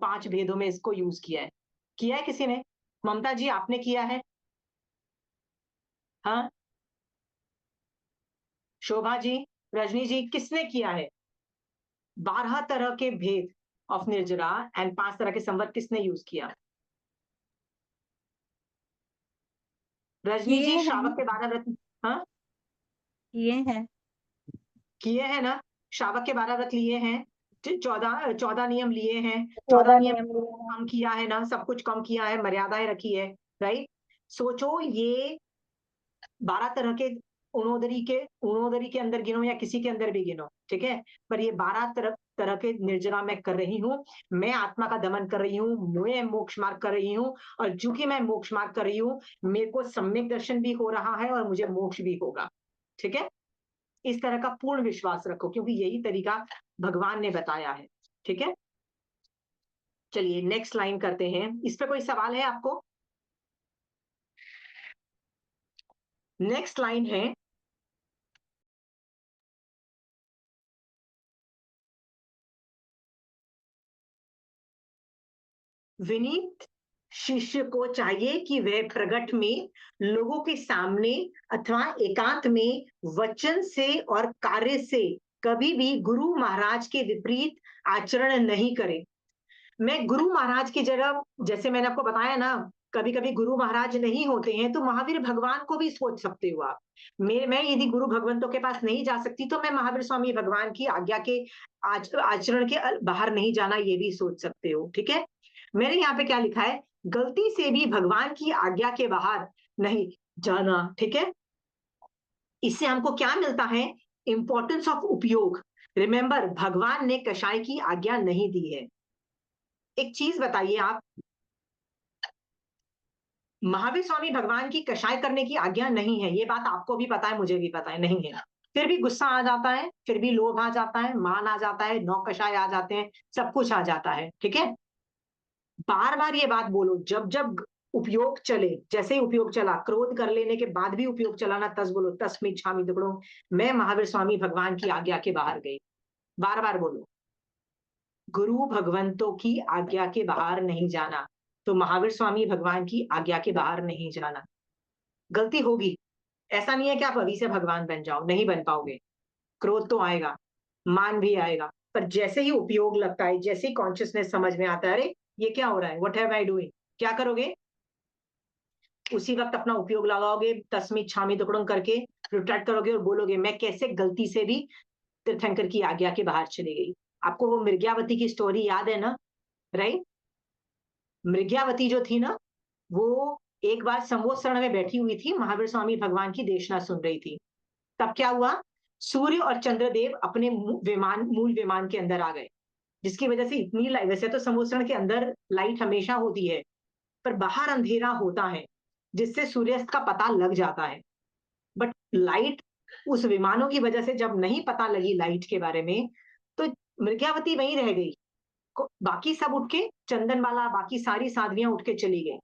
5 भेदों में इसको यूज किया है किसी ने? ममता जी आपने किया है? हाँ, शोभा जी, रजनी जी, किसने किया है? 12 तरह के भेद ऑफ निर्जरा एंड 5 तरह के संवर किसने यूज किया? रजनी किए जी, हैं श्रावक के 12 व्रत, हाँ किए हैं किए हैं ना? श्रावक के 12 व्रत लिए हैं, 14 नियम लिए हैं, 14 14 नियम नियम लिए हैं। कम किया है ना, सब कुछ कम किया है, मर्यादाएं रखी है, राइट? सोचो ये 12 तरह के उणोदरी के अंदर गिनो या किसी के अंदर भी गिनो, ठीक है? पर ये 12 तरह के निर्जरा मैं कर रही हूँ, मैं आत्मा का दमन कर रही हूँ, मैं मोक्ष मार्ग कर रही हूँ, और चूंकि मैं मोक्ष मार्ग कर रही हूँ, मेरे को सम्यक दर्शन भी हो रहा है और मुझे मोक्ष भी होगा, ठीक है? इस तरह का पूर्ण विश्वास रखो, क्योंकि यही तरीका भगवान ने बताया है, ठीक है? चलिए नेक्स्ट लाइन करते हैं। इस पे कोई सवाल है आपको? नेक्स्ट लाइन है, विनीत शिष्य को चाहिए कि वह प्रगट में लोगों के सामने अथवा एकांत में वचन से और कार्य से कभी भी गुरु महाराज के विपरीत आचरण नहीं करे। मैं गुरु महाराज की जगह, जैसे मैंने आपको बताया ना, कभी कभी गुरु महाराज नहीं होते हैं तो महावीर भगवान को भी सोच सकते हो आप। मैं यदि गुरु भगवंतों के पास नहीं जा सकती तो मैं महावीर स्वामी भगवान की आज्ञा के आचरण के बाहर नहीं जाना, ये भी सोच सकते हो, ठीक है? मैंने यहाँ पे क्या लिखा है? गलती से भी भगवान की आज्ञा के बाहर नहीं जाना, ठीक है? इससे हमको क्या मिलता है? इंपॉर्टेंस ऑफ उपयोग। रिमेंबर, भगवान ने कषाय की आज्ञा नहीं दी है। एक चीज बताइए आप, महावीर स्वामी भगवान की कषाय करने की आज्ञा नहीं है, ये बात आपको भी पता है, मुझे भी पता है, नहीं है। फिर भी गुस्सा आ जाता है, फिर भी लोभ आ जाता है, मान आ जाता है, नौ कषाय आ जाते हैं, सब कुछ आ जाता है, ठीक है। बार बार ये बात बोलो, जब जब उपयोग चले, जैसे ही उपयोग चला, क्रोध कर लेने के बाद भी उपयोग चला ना, तस बोलो, तस्मिं छामि दुक्कडम, मैं महावीर स्वामी भगवान की आज्ञा के बाहर गई। बार बार बोलो, गुरु भगवंतों की आज्ञा के बाहर नहीं जाना, तो महावीर स्वामी भगवान की आज्ञा के बाहर नहीं जाना। गलती होगी, ऐसा नहीं है कि आप अभी से भगवान बन जाओ, नहीं बन पाओगे। क्रोध तो आएगा, मान भी आएगा, पर जैसे ही उपयोग लगता है, जैसे ही कॉन्शियसनेस समझ में आता है, अरे ये क्या हो रहा है, व्हाट हैव आई डूइंग, क्या करोगे? उसी वक्त अपना उपयोग लगाओगे, तस्मिं छामि दुक्कडम करके रिट्रैक्ट करोगे और बोलोगे, मैं कैसे गलती से भी तीर्थंकर की आज्ञा के बाहर चली गई। आपको वो मृग्यावती की स्टोरी याद है ना, राइट? मृग्यावती जो थी ना, वो एक बार संवत्सरण में बैठी हुई थी, महावीर स्वामी भगवान की देशना सुन रही थी। तब क्या हुआ? सूर्य और चंद्रदेव अपने मूल विमान के अंदर आ गए, जिसकी वजह से इतनी लाइट, वैसे तो संवत्सरण के अंदर लाइट हमेशा होती है, पर बाहर अंधेरा होता है, जिससे सूर्यास्त का पता लग जाता है। बट लाइट, उस विमानों की वजह से जब नहीं पता लगी लाइट के बारे में, तो मृग्यावती वहीं रह गई। बाकी सब उठ के, चंदनबाला, बाकी सारी साध्वियां उठ के चली गई।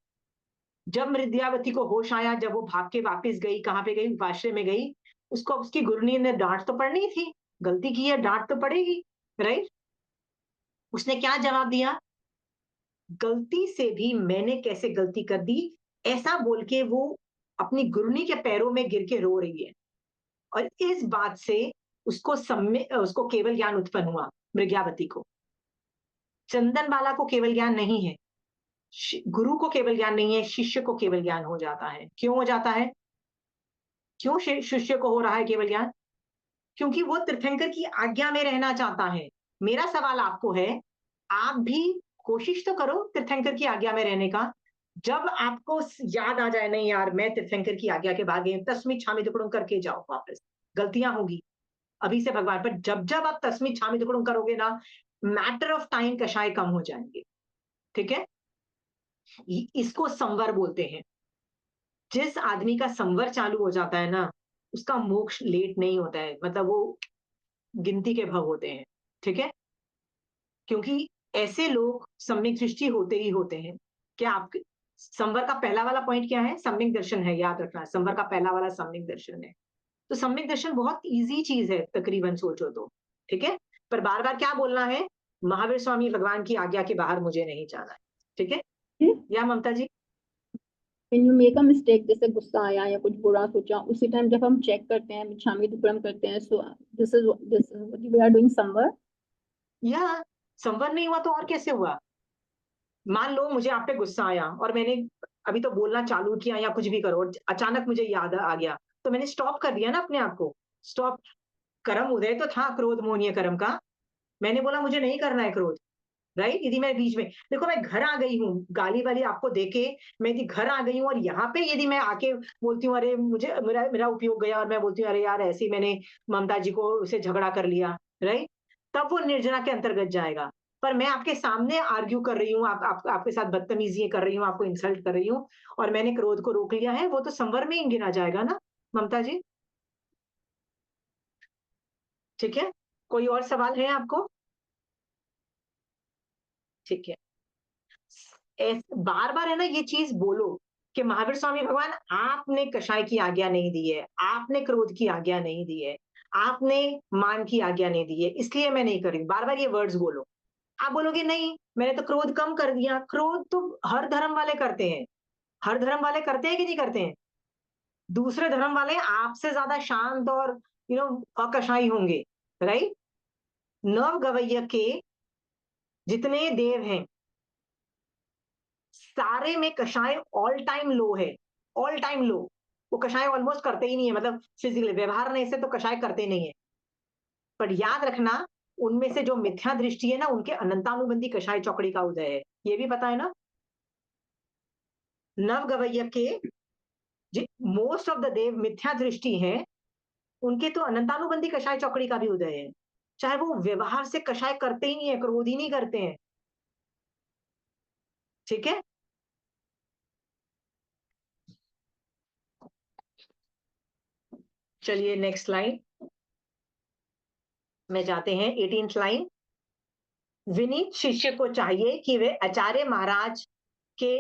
जब मृग्यावती को होश आया, जब वो भाग के वापस गई, कहाँ पे गई? आश्रम में गई। उसको उसकी गुरुनी ने डांट तो पड़नी थी, गलती की है, डांट तो पड़ेगी, राइट? उसने क्या जवाब दिया? गलती से भी मैंने कैसे गलती कर दी, ऐसा बोल के वो अपनी गुरुनी के पैरों में गिर के रो रही है। और इस बात से उसको केवल ज्ञान उत्पन्न हुआ, मृग्यावती को। चंदनबाला को केवल ज्ञान नहीं है, गुरु को केवल ज्ञान नहीं है, शिष्य को केवल ज्ञान हो जाता है। क्यों हो जाता है? क्यों शिष्य को हो रहा है केवल ज्ञान? क्योंकि वो तीर्थंकर की आज्ञा में रहना चाहता है। मेरा सवाल आपको है, आप भी कोशिश तो करो तीर्थंकर की आज्ञा में रहने का। जब आपको याद आ जाए, नहीं यार मैं तीर्थंकर की आज्ञा के भाग गई, तस्मिं छामि दुक्कडम करके जाओ वापस। गलतियां होगी अभी से भगवान, पर जब जब आप तस्मिं छामि दुक्कडम करोगे ना, मैटर ऑफ टाइम कषाय कम हो जाएंगे, ठीक है। इसको संवर बोलते हैं। जिस आदमी का संवर चालू हो जाता है ना, उसका मोक्ष लेट नहीं होता है, मतलब वो गिनती के भव होते हैं, ठीक है। क्योंकि ऐसे लोग सम्यक दृष्टि होते ही होते हैं। क्या आप, संवर का पहला वाला पॉइंट क्या है? सम्यक दर्शन है, याद रखना। संवर का पहला वाला सम्यक दर्शन है। तो सम्यक दर्शन बहुत इजी चीज है तकरीबन, सोचो तो, ठीक है। पर बार बार क्या बोलना है? महावीर स्वामी भगवान की आज्ञा के बाहर मुझे नहीं जाना है, ठीक है। या ममता जी? When you make a mistake, जैसे गुस्सा आया या कुछ बुरा सोचा, उसी टाइम जब हम चेक करते हैं, छामी दुक्कडम करते हैं, so this is what we are doing somewhere. या संवर नहीं हुआ तो और कैसे हुआ? मान लो मुझे आप पे गुस्सा आया और मैंने अभी तो बोलना चालू किया या कुछ भी करो, और अचानक मुझे याद आ गया, तो मैंने स्टॉप कर दिया ना अपने आप को। स्टॉप, कर्म उदय तो था क्रोध मोहनीय कर्म का, मैंने बोला मुझे नहीं करना है क्रोध, राइट। यदि मैं बीच में, देखो मैं घर आ गई हूँ, गाली वाली आपको देके मैं यदि घर आ गई हूँ, और यहाँ पे यदि मैं आके बोलती हूँ, अरे मुझे मेरा उपयोग गया, और मैं बोलती हूँ अरे यार ऐसे ही मैंने ममता जी को उसे झगड़ा कर लिया, राइट, तब वो निर्जना के अंतर्गत जाएगा। पर मैं आपके सामने आर्ग्यू कर रही हूँ, आपके साथ बदतमीजी कर रही हूँ, आपको इंसल्ट कर रही हूँ, और मैंने क्रोध को रोक लिया है, वो तो संवर में ही गिना जाएगा ना ममता जी, ठीक है। कोई और सवाल है आपको? ठीक है। बार बार है ना ये चीज बोलो कि महावीर स्वामी भगवान, आपने कषाय की आज्ञा नहीं दी है, आपने क्रोध की आज्ञा नहीं दी है, आपने मान की आज्ञा नहीं दी है, इसलिए मैं नहीं कर रही। बार बार ये वर्ड्स बोलो। आप बोलोगे नहीं मैंने तो क्रोध कम कर दिया, क्रोध तो हर धर्म वाले करते हैं। हर धर्म वाले करते हैं कि नहीं करते हैं? दूसरे धर्म वाले आपसे ज्यादा शांत और अकषाई होंगे, राइट। नव गवैया के जितने देव हैं, सारे में कषाय ऑल टाइम लो है, ऑल टाइम लो। वो कषाय ऑलमोस्ट करते ही नहीं है, मतलब फिजिकली व्यवहार नहीं से तो कषाय करते नहीं है। पर याद रखना, उनमें से जो मिथ्या दृष्टि है ना, उनके अनंतानुबंधी कषाय चौकड़ी का उदय है, ये भी पता है ना। नव गवैया के मोस्ट ऑफ द देव मिथ्या दृष्टि है, उनके तो अनंतानुबंधी कषाय चौकड़ी का भी उदय है। चाहे वो व्यवहार से कषाय करते ही नहीं है, क्रोध ही नहीं करते हैं। ठीक है, चलिए नेक्स्ट लाइन में जाते हैं। 18th line. विनीत शिष्य को चाहिए कि वे आचार्य महाराज के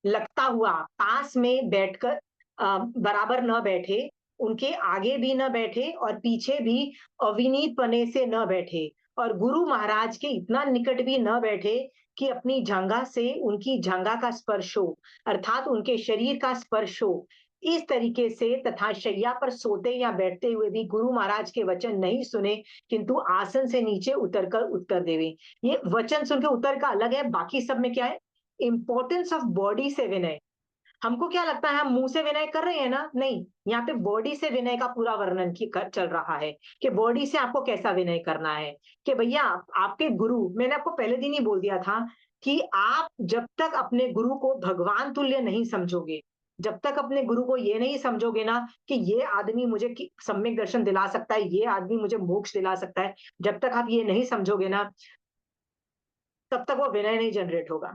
लगता हुआ पास में बैठकर बराबर न बैठे, उनके आगे भी न बैठे और पीछे भी अविनीत पने से न बैठे, और गुरु महाराज के इतना निकट भी न बैठे कि अपनी जंघा से उनकी जंघा का स्पर्श हो, अर्थात उनके शरीर का स्पर्श हो। इस तरीके से तथा शैया पर सोते या बैठते हुए भी गुरु महाराज के वचन नहीं सुने, किंतु आसन से नीचे उतरकर उत्तर देवे। ये वचन सुन के उतर का अलग है, बाकी सब में क्या है? इंपॉर्टेंस ऑफ बॉडी से विनय। हमको क्या लगता है हम मुंह से विनय कर रहे हैं ना? नहीं, यहाँ पे बॉडी से विनय का पूरा वर्णन चल रहा है कि बॉडी से आपको कैसा विनय करना है। कि भैया आपके गुरु, मैंने आपको पहले दिन ही बोल दिया था कि आप जब तक अपने गुरु को भगवान तुल्य नहीं समझोगे, जब तक अपने गुरु को ये नहीं समझोगे ना कि ये आदमी मुझे सम्यक दर्शन दिला सकता है, ये आदमी मुझे मोक्ष दिला सकता है, जब तक आप ये नहीं समझोगे ना, तब तक वो विनय नहीं जनरेट होगा।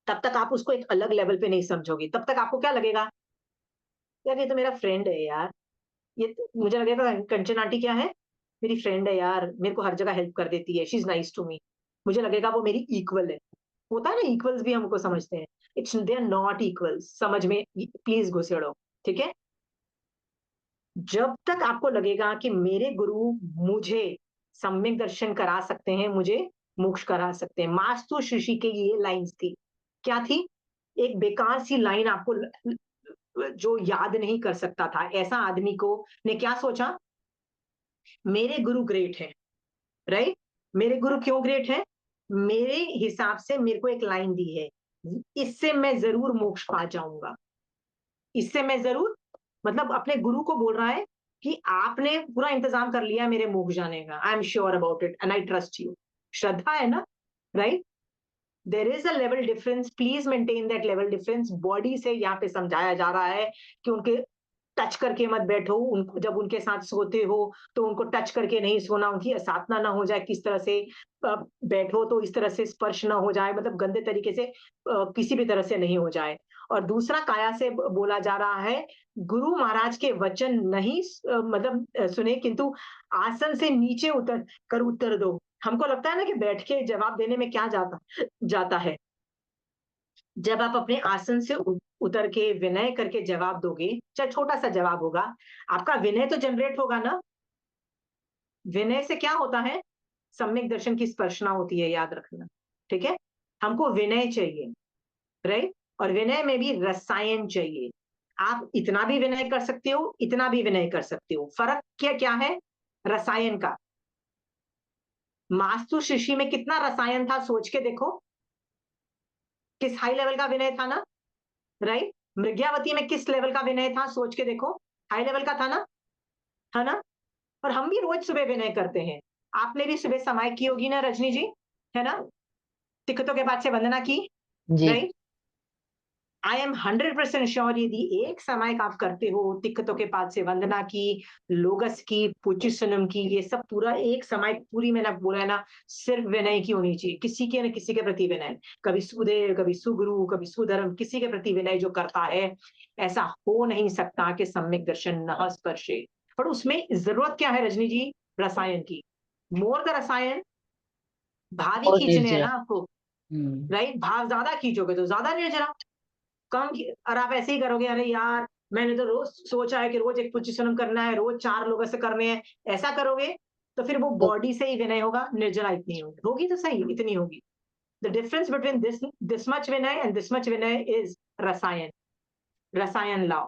तब तक आप उसको एक अलग लेवल पे नहीं समझोगे। तब तक आपको क्या लगेगा, यार ये तो मेरा फ्रेंड है यार, ये तो मुझे लगेगा कंचन आंटी क्या है, मेरी फ्रेंड है यार, मेरे को हर जगह हेल्प कर देती है, she is nice to me, मुझे लगेगा वो मेरी इक्वल है। होता है ना, इक्वल्स भी हमको समझते हैं, it's they are not equals, समझ में प्लीज घुसेड़ो। ठीक है, जब तक आपको लगेगा कि मेरे गुरु मुझे सम्यक दर्शन करा सकते हैं, मुझे मोक्ष करा सकते हैं। मास्तु ऋषि के ये लाइंस थी, क्या थी? एक बेकार सी लाइन आपको जो याद नहीं कर सकता था, ऐसा आदमी को ने क्या सोचा, मेरे गुरु ग्रेट है, राइट? मेरे गुरु क्यों ग्रेट है? मेरे हिसाब से मेरे को एक लाइन दी है, इससे मैं जरूर मोक्ष पा जाऊंगा, इससे मैं जरूर, मतलब अपने गुरु को बोल रहा है कि आपने पूरा इंतजाम कर लिया मेरे मोक्ष जाने का, I am sure about it and I trust you. श्रद्धा है ना, right? There is a level difference, please maintain that level difference. Body से यहाँ पे समझाया जा रहा है कि उनके टच करके मत बैठो, उनको जब उनके साथ सोते हो तो उनको टच करके नहीं सोना, उनकी असाधना ना हो जाए, किस तरह से बैठो तो इस तरह से स्पर्श ना हो जाए, मतलब गंदे तरीके से किसी भी तरह से नहीं हो जाए। और दूसरा काया से बोला जा रहा है, गुरु महाराज के वचन नहीं मतलब सुने, किंतु आसन से नीचे उतर कर उत्तर दो। हमको लगता है ना कि बैठ के जवाब देने में क्या जाता है, जब आप अपने आसन से उतर के विनय करके जवाब दोगे, चाहे छोटा सा जवाब होगा, आपका विनय तो जनरेट होगा ना। विनय से क्या होता है? सम्यक दर्शन की स्पर्शना होती है, याद रखना। ठीक है, हमको विनय चाहिए, राइट? और विनय में भी रसायन चाहिए। आप इतना भी विनय कर सकते हो, इतना भी विनय कर सकते हो, फर्क क्या क्या है रसायन का। मास्तु ऋषि में कितना रसायन था, सोच के देखो, किस हाई लेवल का विनय था ना, राइट? मृग्यावती में किस लेवल का विनय था, सोच के देखो, हाई लेवल का था ना, है ना? और हम भी रोज सुबह विनय करते हैं। आपने भी सुबह समाय की होगी ना रजनी जी, है ना? तिक्कतों के बाद से वंदना की, जी राइट? आई एम 100% श्योर, यदि एक समय का आप करते हो, तिक्कतों के पाद से वंदना की, लोगस की, पूज्यसनम की, ये सब पूरा एक समय, पूरी मैंने बोला है ना, सिर्फ विनय की होनी चाहिए, किसी के न किसी के प्रति विनय, कभी सुदेव, कभी सुगुरु, कभी सुधर्म, किसी के प्रति विनय जो करता है, ऐसा हो नहीं सकता कि सम्यक दर्शन न स्पर्शे। पर उसमें जरूरत क्या है रजनी जी? रसायन की। मोर द रसायन, भाव ही और खींचने हैं निर्जरा। ना आपको, राइट? भाव ज्यादा खींचोगे तो ज्यादा निर्जरा, कम और आप ऐसे ही करोगे, अरे यार मैंने तो रोज सोचा है कि रोज एक पुचिसनम करना है, रोज 4 लोगों से करने हैं, ऐसा करोगे तो फिर वो तो बॉडी से ही विनय होगा, निर्जरा इतनी होगी, होगी तो सही, इतनी होगी। The difference between this much Vinay and this much Vinay is रसायन। रसायन लाओ।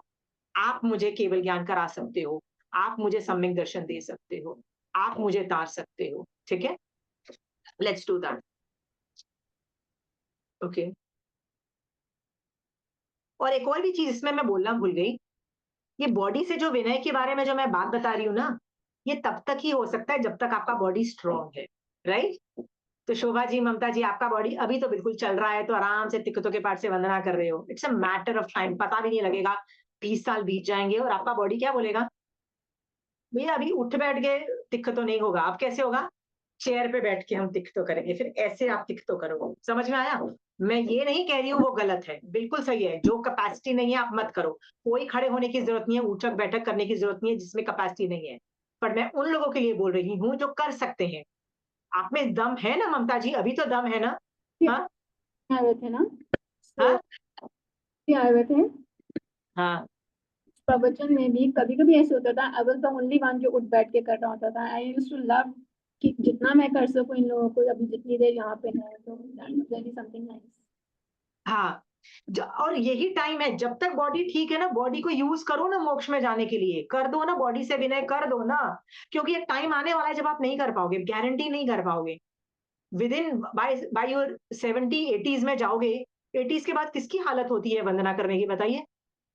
आप मुझे केवल ज्ञान करा सकते हो, आप मुझे सम्यक दर्शन दे सकते हो, आप मुझे तार सकते हो। ठीक है, लेट्स डू दैट। ओके, और एक और भी चीज इसमें मैं बोलना भूल गई, ये बॉडी से जो विनय के बारे में जो मैं बात बता रही हूँ ना, ये तब तक ही हो सकता है जब तक आपका बॉडी स्ट्रांग है, राइट? तो शोभा जी, ममता जी, आपका बॉडी अभी तो बिल्कुल चल रहा है, तो आराम से तिक्कतों के पाठ से वंदना कर रहे हो, it's a matter of time, पता भी नहीं लगेगा, 20 साल बीत जाएंगे और आपका बॉडी क्या बोलेगा, भैया अभी उठ बैठ के तिख तो नहीं होगा, अब कैसे होगा, चेयर पे बैठ के हम तिख तो करेंगे, फिर ऐसे आप तिख तो करोगे। समझ में आया? मैं ये नहीं कह रही हूँ वो गलत है, बिल्कुल सही है, जो कैपेसिटी नहीं है आप मत करो, कोई खड़े होने की जरूरत नहीं है, उठक बैठक करने की जरूरत नहीं है जिसमें कैपेसिटी नहीं है, पर मैं उन लोगों के लिए बोल रही हूँ जो कर सकते हैं। आप में दम है ना ममता जी, अभी तो दम है ना? हाँ आए हुए थे ना, तो हाँ आए हुए थे हाँ प्रवचन में भी कभी कभी ऐसे होता था, I was the only one जो उठ बैठ के कर रहा होता था। आई यूज्ड टू लव कि जितना मैं कर सकूं इन लोगों को, अभी जितनी देर यहाँ पे है, तो दैट वाज समथिंग नाइस। हाँ। और यही टाइम है, जब तक बॉडी ठीक है ना, बॉडी को यूज करो ना मोक्ष में जाने के लिए, कर दो ना, बॉडी से विनय कर दो ना, क्योंकि एक टाइम आने वाला है जब आप नहीं कर पाओगे, गारंटी नहीं कर पाओगे। With in by your 70-80s में जाओगे, 80s के बाद किसकी हालत होती है वंदना करने की, बताइए?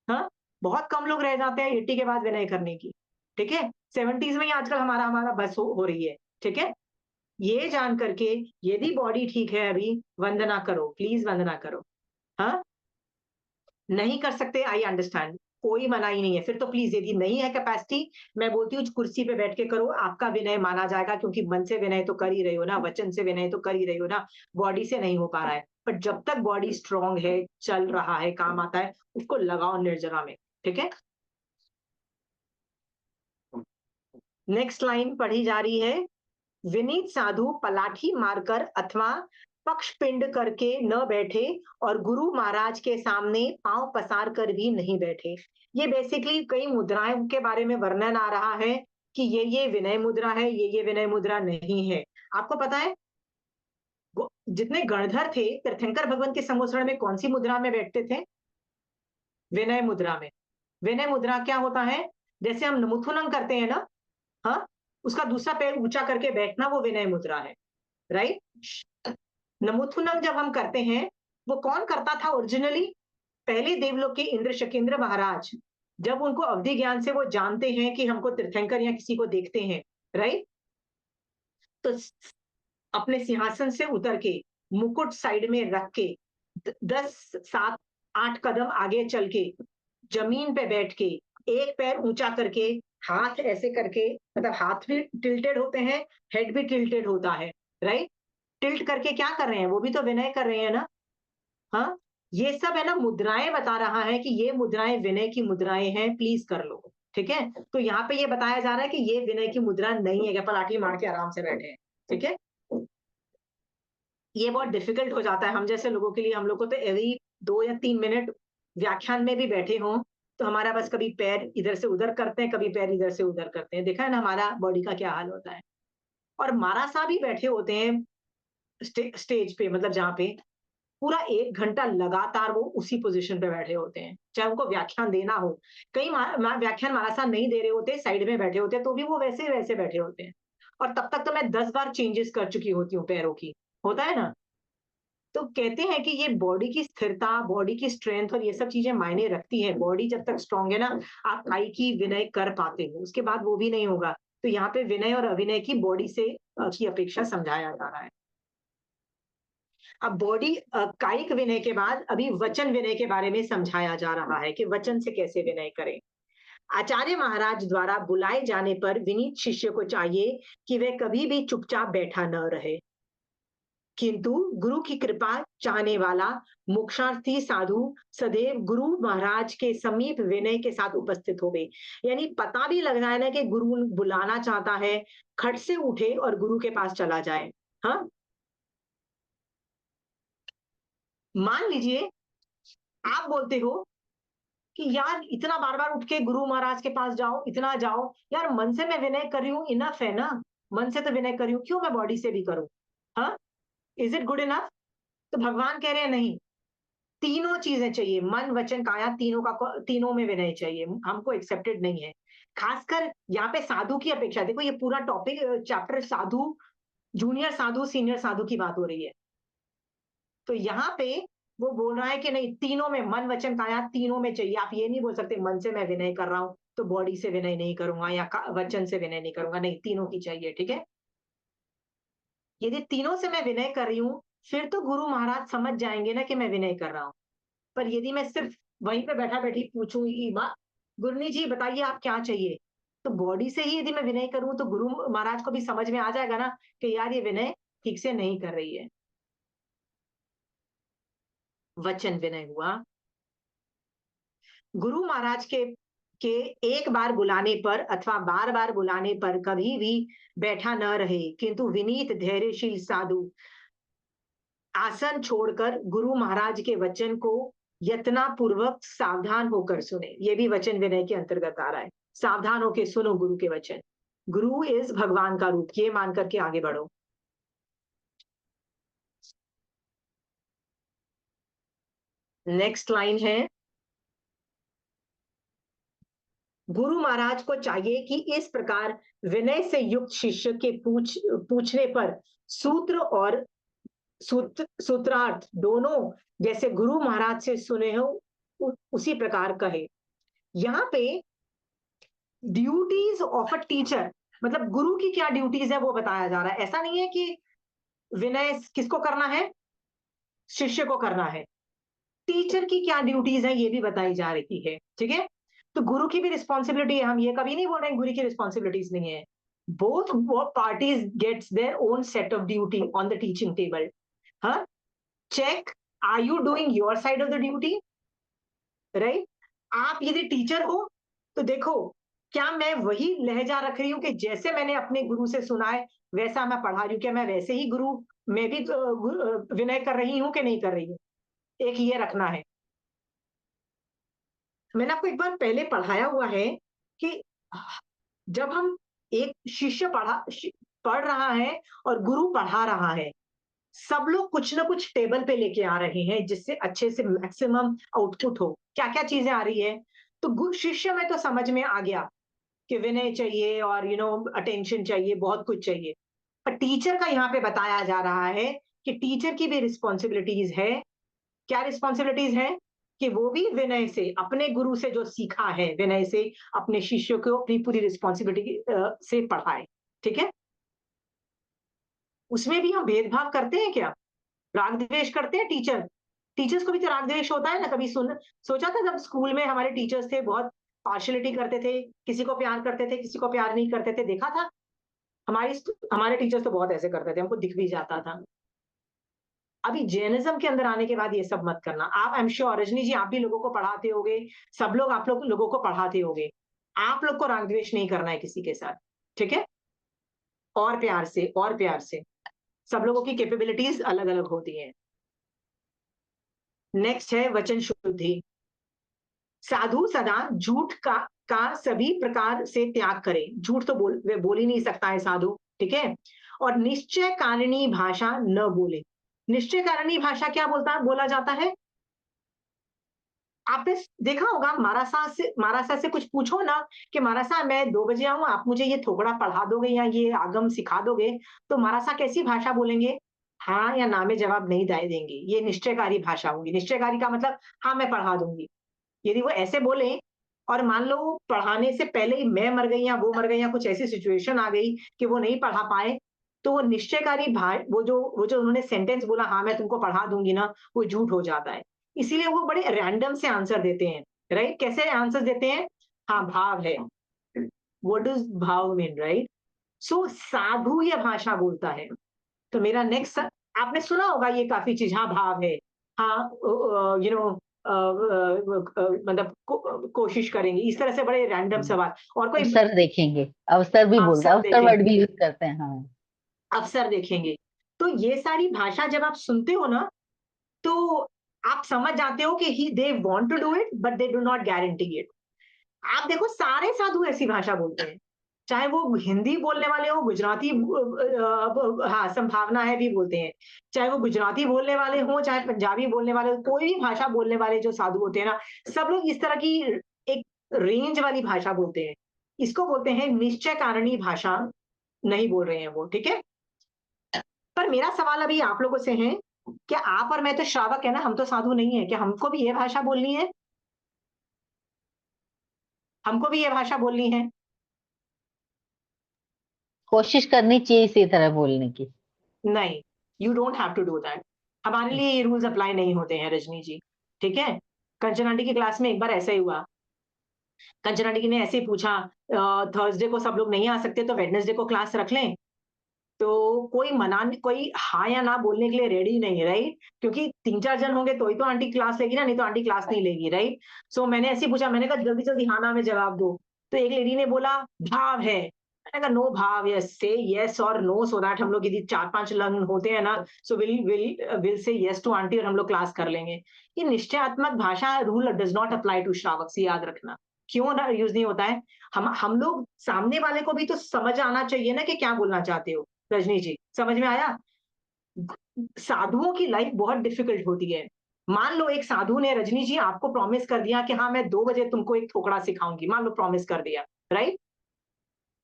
हाँ, बहुत कम लोग रह जाते हैं 80 के बाद विनय करने की। ठीक है, 70s में ही आजकल हमारा हमारा बस हो रही है। ठीक है, ये जान करके यदि बॉडी ठीक है अभी, वंदना करो, प्लीज वंदना करो। हाँ, नहीं कर सकते, आई अंडरस्टैंड, कोई मनाही नहीं है, फिर तो प्लीज, यदि नहीं है कैपेसिटी, मैं बोलती हूँ कुर्सी पे बैठ के करो, आपका विनय माना जाएगा, क्योंकि मन से विनय तो कर ही रही हो ना, वचन से विनय तो कर ही रही हो ना, बॉडी से नहीं हो पा रहा है। पर जब तक बॉडी स्ट्रांग है, चल रहा है, काम आता है, उसको लगाओ निर्जरा में। ठीक है, नेक्स्ट लाइन पढ़ी जा रही है, विनीत साधु पलाठी मारकर अथवा पक्षपिंड करके न बैठे और गुरु महाराज के सामने पांव पसार कर भी नहीं बैठे। ये बेसिकली कई मुद्राएं के बारे में वर्णन आ रहा है कि ये विनय मुद्रा है, ये विनय मुद्रा नहीं है। आपको पता है जितने गणधर थे तीर्थंकर भगवान के संगोचरण में कौन सी मुद्रा में बैठते थे? विनय मुद्रा में। विनय मुद्रा क्या होता है? जैसे हम नमुथुनम करते हैं ना, हाँ, उसका दूसरा पैर ऊंचा करके बैठना वो विनय मुद्रा है, राइट? नमुथुनम जब हम करते हैं, वो कौन करता था ओरिजिनली? पहले देवलोक के इंद्र शकेंद्र महाराज, जब उनको अवधि ज्ञान से वो जानते हैं कि हमको तीर्थंकर या किसी को देखते हैं, राइट, तो अपने सिंहासन से उतर के मुकुट साइड में रख के 10, 7, 8 कदम आगे चल के जमीन पे बैठ के एक पैर ऊंचा करके, हाथ ऐसे करके, मतलब हाथ भी टिल्टेड होते हैं, हेड भी टिल्टेड होता है, राइट? टिल्ट करके क्या कर रहे हैं? वो भी तो विनय कर रहे हैं ना। हाँ, ये सब है ना, मुद्राएं बता रहा है कि ये मुद्राएं विनय की मुद्राएं हैं, प्लीज कर लो। ठीक है, तो यहाँ पे ये बताया जा रहा है कि ये विनय की मुद्रा नहीं है कि पलाठी मार के आराम से बैठे हैं। ठीक है, ये बहुत डिफिकल्ट हो जाता है हम जैसे लोगों के लिए। हम लोग को तो एवरी 2 या 3 मिनट व्याख्यान में भी बैठे हों तो हमारा बस कभी पैर इधर से उधर करते हैं, कभी पैर इधर से उधर करते हैं। देखा है ना हमारा बॉडी का क्या हाल होता है। और मारा सा भी बैठे होते हैं स्टेज पे, मतलब जहाँ पे पूरा 1 घंटा लगातार वो उसी पोजीशन पे बैठे होते हैं, चाहे उनको व्याख्यान देना हो। कई व्याख्यान महाराज साहब नहीं दे रहे होते, साइड में बैठे होते हैं, तो भी वो वैसे वैसे बैठे होते हैं। और तब तक तो मैं 10 बार चेंजेस कर चुकी होती हूँ पैरों की, होता है ना। तो कहते हैं कि ये बॉडी की स्थिरता, बॉडी की स्ट्रेंथ और ये सब चीजें मायने रखती है। बॉडी जब तक स्ट्रांग है ना, आप काई की विनय कर पाते हो, उसके बाद वो भी नहीं होगा। तो यहाँ पे विनय और अभिनय की बॉडी से की अपेक्षा समझाया जा रहा है। अब बॉडी कायिक विनय के बाद अभी वचन विनय के बारे में समझाया जा रहा है कि वचन से कैसे विनय करें। आचार्य महाराज द्वारा बुलाए जाने पर विनीत शिष्य को चाहिए कि वह कभी भी चुपचाप बैठा न रहे, किंतु गुरु की कृपा चाहने वाला मोक्षार्थी साधु सदैव गुरु महाराज के समीप विनय के साथ उपस्थित हो गए। यानी पता भी लग जाए ना कि गुरु बुलाना चाहता है, खट से उठे और गुरु के पास चला जाए। हाँ, मान लीजिए आप बोलते हो कि यार इतना बार बार उठ के गुरु महाराज के पास जाओ, इतना जाओ, यार मन से मैं विनय कर रही हूँ, इनफ है ना, मन से तो विनय कर रही हूँ, क्यों मैं बॉडी से भी करूं? हाँ, इज इट गुड इनफ? तो भगवान कह रहे हैं नहीं, तीनों चीजें चाहिए, मन वचन काया, तीनों में विनय चाहिए, हमको एक्सेप्टेड नहीं है। खासकर यहाँ पे साधु की अपेक्षा, देखो ये पूरा टॉपिक चैप्टर साधु, जूनियर साधु, सीनियर साधु की बात हो रही है। तो यहाँ पे वो बोल रहा है कि नहीं, तीनों में मन वचन काया, तीनों में चाहिए। आप ये नहीं बोल सकते मन से मैं विनय कर रहा हूं तो बॉडी से विनय नहीं करूंगा या वचन से विनय नहीं करूंगा, नहीं, तीनों की चाहिए। ठीक है, यदि तीनों से मैं विनय कर रही हूँ फिर तो गुरु महाराज समझ जाएंगे ना कि मैं विनय कर रहा हूँ। पर यदि मैं सिर्फ वहीं पे बैठा बैठी पूछूंगी, माँ गुरनी जी बताइए आप क्या चाहिए, तो बॉडी से ही यदि मैं विनय करूं तो गुरु महाराज को भी समझ में आ जाएगा ना कि यार ये विनय ठीक से नहीं कर रही है। वचन विनय हुआ। गुरु महाराज के एक बार बुलाने पर अथवा बार बार बुलाने पर कभी भी बैठा न रहे, किंतु विनीत धैर्यशील साधु आसन छोड़कर गुरु महाराज के वचन को यत्नापूर्वक सावधान होकर सुने। ये भी वचन विनय के अंतर्गत आ रहा है। सावधान होकर सुनो गुरु के वचन। गुरु इज भगवान का रूप, ये मान करके आगे बढ़ो। नेक्स्ट लाइन है, गुरु महाराज को चाहिए कि इस प्रकार विनय से युक्त शिष्य के पूछने पर सूत्र और सूत्रार्थ दोनों जैसे गुरु महाराज से सुने हो उसी प्रकार कहे। यहाँ पे ड्यूटीज ऑफ अ टीचर, मतलब गुरु की क्या ड्यूटीज है वो बताया जा रहा है। ऐसा नहीं है कि विनय किसको करना है, शिष्य को करना है। टीचर की क्या ड्यूटीज है ये भी बताई जा रही है। ठीक है, तो गुरु की भी रिस्पॉन्सिबिलिटी है। हम ये कभी नहीं बोल रहे हैं गुरु की रिस्पॉन्सिबिलिटीज नहीं है। Both parties gets their own set of duty on the teaching table. हाँ, check, are you doing your side of the duty, right. आप यदि टीचर हो तो देखो क्या मैं वही लहजा रख रही हूँ कि जैसे मैंने अपने गुरु से सुना है वैसा मैं पढ़ा रही हूँ, क्या मैं वैसे ही गुरु मैं भी विनय कर रही हूँ कि नहीं कर रही हूँ। एक ये रखना है। मैंने आपको एक बार पहले पढ़ाया हुआ है कि जब हम एक शिष्य पढ़ रहा है और गुरु पढ़ा रहा है, सब लोग कुछ ना कुछ टेबल पे लेके आ रहे हैं जिससे अच्छे से मैक्सिमम आउटपुट हो। क्या क्या चीजें आ रही है, तो शिष्य में तो समझ में आ गया कि विनय चाहिए और अटेंशन चाहिए, बहुत कुछ चाहिए। पर टीचर का यहाँ पे बताया जा रहा है कि टीचर की भी रिस्पॉन्सिबिलिटीज है। क्या रिस्पॉन्सिबिलिटीज है कि वो भी विनय से, अपने गुरु से जो सीखा है विनय से, अपने शिष्यों को अपनी पूरी रिस्पॉन्सिबिलिटी से पढ़ाए। ठीक है, उसमें भी हम भेदभाव करते हैं क्या, राग द्वेष करते हैं टीचर्स को भी तो राग द्वेष होता है ना। कभी सोचा था जब स्कूल में हमारे टीचर्स थे बहुत पार्शियलिटी करते थे, किसी को प्यार करते थे किसी को प्यार नहीं करते थे, देखा था। हमारे टीचर्स तो बहुत ऐसे करते थे, हमको दिख भी जाता था। अभी जैनिज्म के अंदर आने के बाद ये सब मत करना। आप, आई एम श्योर रजनी जी, आप भी लोगों को पढ़ाते होगे, सब लोग आप लोगों को पढ़ाते होगे। आप लोग को राग द्वेष नहीं करना है किसी के साथ। ठीक है, और प्यार से सब लोगों की कैपेबिलिटीज अलग अलग होती हैं। नेक्स्ट है वचन शुद्धि। साधु सदा झूठ का सभी प्रकार से त्याग करे। झूठ तो बोल ही नहीं सकता है साधु। ठीक है, और निश्चय कारिणी भाषा न बोले। निश्चय कारिणी भाषा क्या बोला जाता है, आपने देखा होगा महाराज से कुछ पूछो ना कि महाराज साहब मैं 2 बजे आऊं, आप मुझे ये थोड़ा पढ़ा दोगे या ये आगम सिखा दोगे, तो महाराज साहब कैसी भाषा बोलेंगे, हाँ या ना में जवाब नहीं देंगे। ये निश्चयकारी भाषा होगी। निश्चयकारी का मतलब हाँ मैं पढ़ा दूंगी। यदि वो ऐसे बोले और मान लो पढ़ाने से पहले ही मैं मर गई या वो मर गई या कुछ ऐसी सिचुएशन आ गई कि वो नहीं पढ़ा पाए, तो वो निश्चयकारी वो जो उन्होंने सेंटेंस बोला हाँ मैं तुमको पढ़ा दूंगी ना, वो झूठ हो जाता है। इसीलिए वो बड़े रैंडम से आंसर देते हैं, राइट। कैसे आंसर देते हैं, हाँ भाव है, व्हाट डज भाव मीन, राइट। सो साधु ये भाषा बोलता है। तो मेरा नेक्स्ट, आपने सुना होगा ये काफी चीज, हाँ भाव है, हाँ मतलब कोशिश करेंगे, इस तरह से बड़े रैंडम सवाल। और कोई अवसर देखेंगे, अवसर भी बोलता है, अवसर वर्ड भी यूज करते हैं। हाँ, अवसर देखेंगे। तो ये सारी भाषा जब आप सुनते हो ना, तो आप समझ जाते हो कि they want to do it but they do not guarantee it. आप देखो सारे साधु ऐसी भाषा बोलते हैं, चाहे वो हिंदी बोलने वाले हो, गुजराती, हाँ संभावना है भी बोलते हैं, चाहे वो गुजराती बोलने वाले हो, चाहे पंजाबी बोलने वाले हो, कोई भी भाषा बोलने वाले जो साधु होते हैं ना, सब लोग इस तरह की एक रेंज वाली भाषा बोलते हैं। इसको बोलते हैं निश्चय कारिणी भाषा नहीं बोल रहे हैं वो। ठीक है, पर मेरा सवाल अभी आप लोगों से है, क्या आप और मैं तो श्रावक है ना, हम तो साधु नहीं है, क्या हमको भी ये भाषा बोलनी है, हमको भी ये भाषा बोलनी है? कोशिश करनी चाहिए इसी तरह बोलने की। नहीं, you don't have to do that. हमारे लिए ये रूल्स अप्लाई नहीं होते हैं रजनी जी। ठीक है, कंचन आंटी की क्लास में एक बार ऐसा ही हुआ, कंचना आंटी ने ऐसे ही पूछा, थर्सडे को सब लोग नहीं आ सकते तो वेडनेसडे को क्लास रख लें? तो कोई हाँ या ना बोलने के लिए रेडी नहीं है, राइट? क्योंकि 3-4 जन होंगे तो ही तो आंटी क्लास लेगी ना, नहीं तो आंटी क्लास नहीं लेगी, राइट? सो मैंने ऐसे ही पूछा, मैंने कहा जल्दी-जल्दी हाँ ना में जवाब दो। तो एक लेडी ने बोला भाव है। मैंने कहा नो भाव, यस से यस और नो सो दैट हम लोग यदि 4-5 लन होते हैं ना, so will say yes to aunty और हम लोग क्लास कर लेंगे। ये निश्चयात्मक भाषा rule does not apply to श्रावक, से याद रखना। क्यों ना यूज़ नहीं होता है? हम लोग सामने वाले को भी तो समझ आना चाहिए ना कि क्या बोलना चाहते हो। रजनी जी, समझ में आया? साधुओं की लाइफ बहुत डिफिकल्ट होती है। मान लो एक साधु ने रजनी जी आपको प्रॉमिस कर दिया कि हाँ, मैं 2 बजे तुमको एक थोकड़ा सिखाऊँगी, मान लो प्रॉमिस कर दिया, राइट?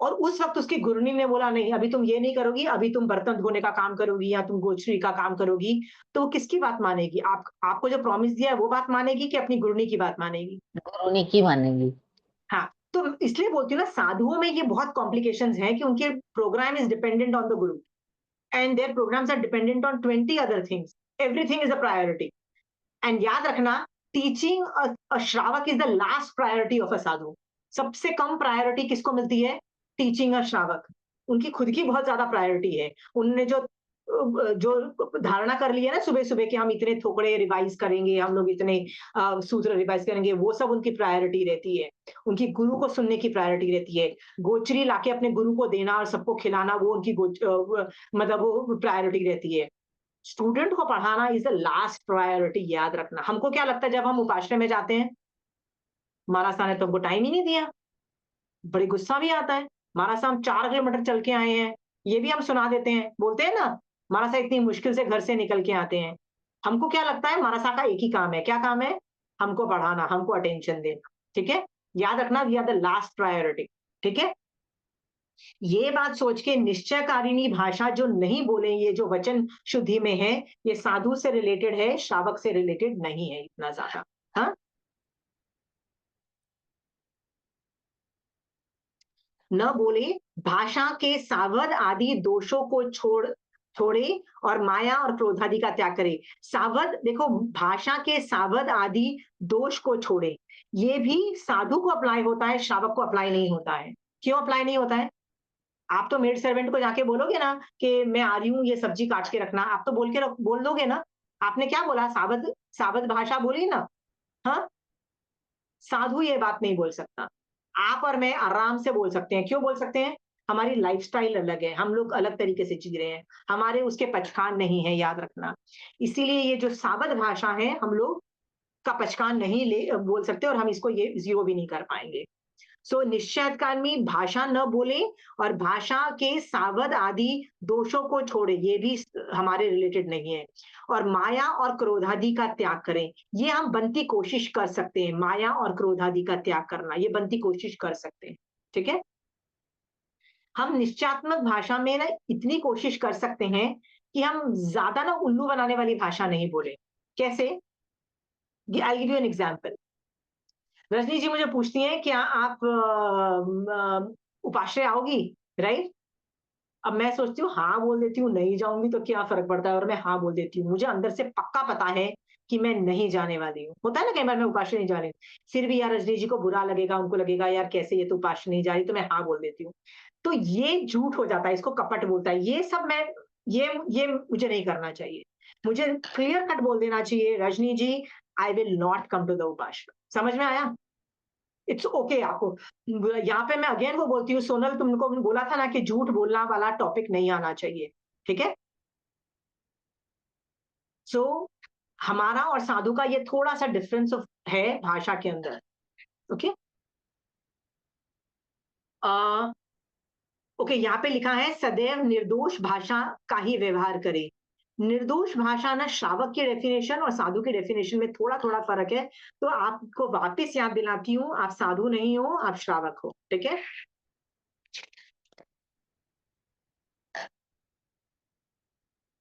और उस वक़्त उसकी गुरुनी ने बोला नहीं, अभी तुम ये नहीं करोगी, अभी तुम बर्तन धोने का काम करोगी या तुम गोचरी का काम करोगी, तो वो किसकी बात मानेगी? आपको जो प्रॉमिस दिया है वो बात मानेगी कि अपनी गुरुनी की बात मानेगी? गुरुनी की मानेगी। हाँ, तो इसलिए बोलती हूँ ना, साधुओं में ये बहुत कॉम्प्लिकेशंस हैं कि उनके program is dependent on the guru. And their programs are dependent on 20 other things. Everything is a priority. And याद रखना, teaching a श्रावक is the last priority of a sadhu. सबसे कम प्रायोरिटी किसको मिलती है? टीचिंग अ श्रावक। उनकी खुद की बहुत ज्यादा प्रायोरिटी है। उन्होंने जो धारणा कर ली है ना सुबह सुबह कि हम इतने थोकड़े रिवाइज करेंगे, हम लोग इतने सूत्र रिवाइज करेंगे, वो सब उनकी प्रायोरिटी रहती है। उनकी गुरु को सुनने की प्रायोरिटी रहती है। गोचरी लाके अपने गुरु को देना और सबको खिलाना, वो उनकी मतलब वो प्रायोरिटी रहती है। स्टूडेंट को पढ़ाना इज द लास्ट प्रायोरिटी, याद रखना। हमको क्या लगता है जब हम उपाश्रय में जाते हैं, महाराज साहब ने तुमको टाइम ही नहीं दिया, बड़ी गुस्सा भी आता है। महाराज साहब 4 किलोमीटर चल के आए हैं, ये भी हम सुना देते हैं, बोलते हैं ना, महाराज साहब इतनी मुश्किल से घर से निकल के आते हैं। हमको क्या लगता है महाराज साहब का एक ही काम है, क्या काम है? हमको पढ़ाना, हमको अटेंशन देना, ठीक है? याद रखना, we are the last priority, ठीक है? ये बात सोच के निश्चयकारिणी भाषा जो नहीं बोले, ये जो वचन शुद्धि में है, ये साधु से रिलेटेड है, श्रावक से रिलेटेड नहीं है इतना ज्यादा। हाँ, न बोले, भाषा के सावध आदि दोषों को छोड़े और माया और क्रोध आदि का त्याग करे। सावध, देखो, भाषा के सावध आदि दोष को छोड़े, ये भी साधु को अप्लाई होता है, श्रावक को अप्लाई नहीं होता है। क्यों अप्लाई नहीं होता है? आप तो मेड सर्वेंट को जाके बोलोगे ना कि मैं आ रही हूँ, ये सब्जी काट के रखना, आप तो बोल दोगे ना। आपने क्या बोला? सावध सावध भाषा बोली ना। हाँ, साधु ये बात नहीं बोल सकता। आप और मैं आराम से बोल सकते हैं। क्यों बोल सकते हैं? हमारी लाइफस्टाइल अलग है, हम लोग अलग तरीके से जी रहे हैं, हमारे उसके पचकान नहीं है, याद रखना। इसीलिए ये जो सावध भाषा है, हम लोग का पचकान नहीं बोल सकते, और हम इसको ये जीरो भी नहीं कर पाएंगे। सो निश्चयात्कामी भाषा न बोले और भाषा के सावध आदि दोषों को छोड़े, ये भी हमारे रिलेटेड नहीं है। और माया और क्रोधादि का त्याग करें, ये हम बनती कोशिश कर सकते हैं। माया और क्रोधादि का त्याग करना, ये बनती कोशिश कर सकते हैं, ठीक है? हम निश्चयात्मक भाषा में ना इतनी कोशिश कर सकते हैं कि हम ज्यादा ना उल्लू बनाने वाली भाषा नहीं बोले। कैसे? I give you an example. Rajni ji मुझे पूछती हैं क्या आप उपाश्रय आओगी, राइट? अब मैं सोचती हूँ हाँ बोल देती हूँ, नहीं जाऊंगी तो क्या फर्क पड़ता है, और मैं हाँ बोल देती हूँ। मुझे अंदर से पक्का पता है कि मैं नहीं जाने वाली हूँ। होता है ना कई बार मैं उपाश्रय नहीं जा रही, फिर भी यार रजनी जी को बुरा लगेगा, उनको लगेगा यार कैसे ये तो उपाश्रय नहीं जा रही, तो मैं हाँ बोल देती हूँ। तो ये झूठ हो जाता है, इसको कपट बोलता है। ये सब मैं ये मुझे नहीं करना चाहिए। मुझे क्लियर कट बोल देना चाहिए, Rajni ji I will not come to the upashraya. समझ में आया? इट्स ओके आपको। यहाँ पे मैं अगेन वो बोलती हूँ, सोनल तुमको बोला था ना कि झूठ बोलना वाला टॉपिक नहीं आना चाहिए, ठीक है? सो हमारा और साधु का ये थोड़ा सा डिफरेंस है भाषा के अंदर, ओके? ओके, यहाँ पे लिखा है सदैव निर्दोष भाषा का ही व्यवहार करे। निर्दोष भाषा ना श्रावक की डेफिनेशन और साधु की डेफिनेशन में थोड़ा थोड़ा फर्क है। तो आपको वापस याद दिलाती हूँ, आप साधु नहीं हो, आप श्रावक हो, ठीक है?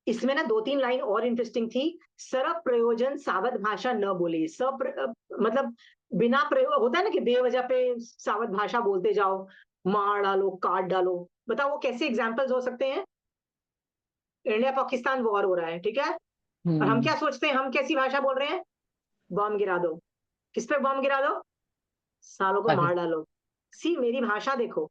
इसमें ना 2-3 लाइन और इंटरेस्टिंग थी। सर्व प्रयोजन सावध भाषा न बोले। मतलब बिना प्रयोग, होता है ना कि बेवजह पे सावध भाषा बोलते जाओ, मार डालो, काट डालो। बताओ वो कैसे एग्जाम्पल्स हो सकते हैं? इंडिया पाकिस्तान वॉर हो रहा है, ठीक है? और हम क्या सोचते हैं, हम कैसी भाषा बोल रहे हैं? बम गिरा दो। किस पे बम गिरा दो? सालों को आगे। मार डालो। सी मेरी भाषा देखो,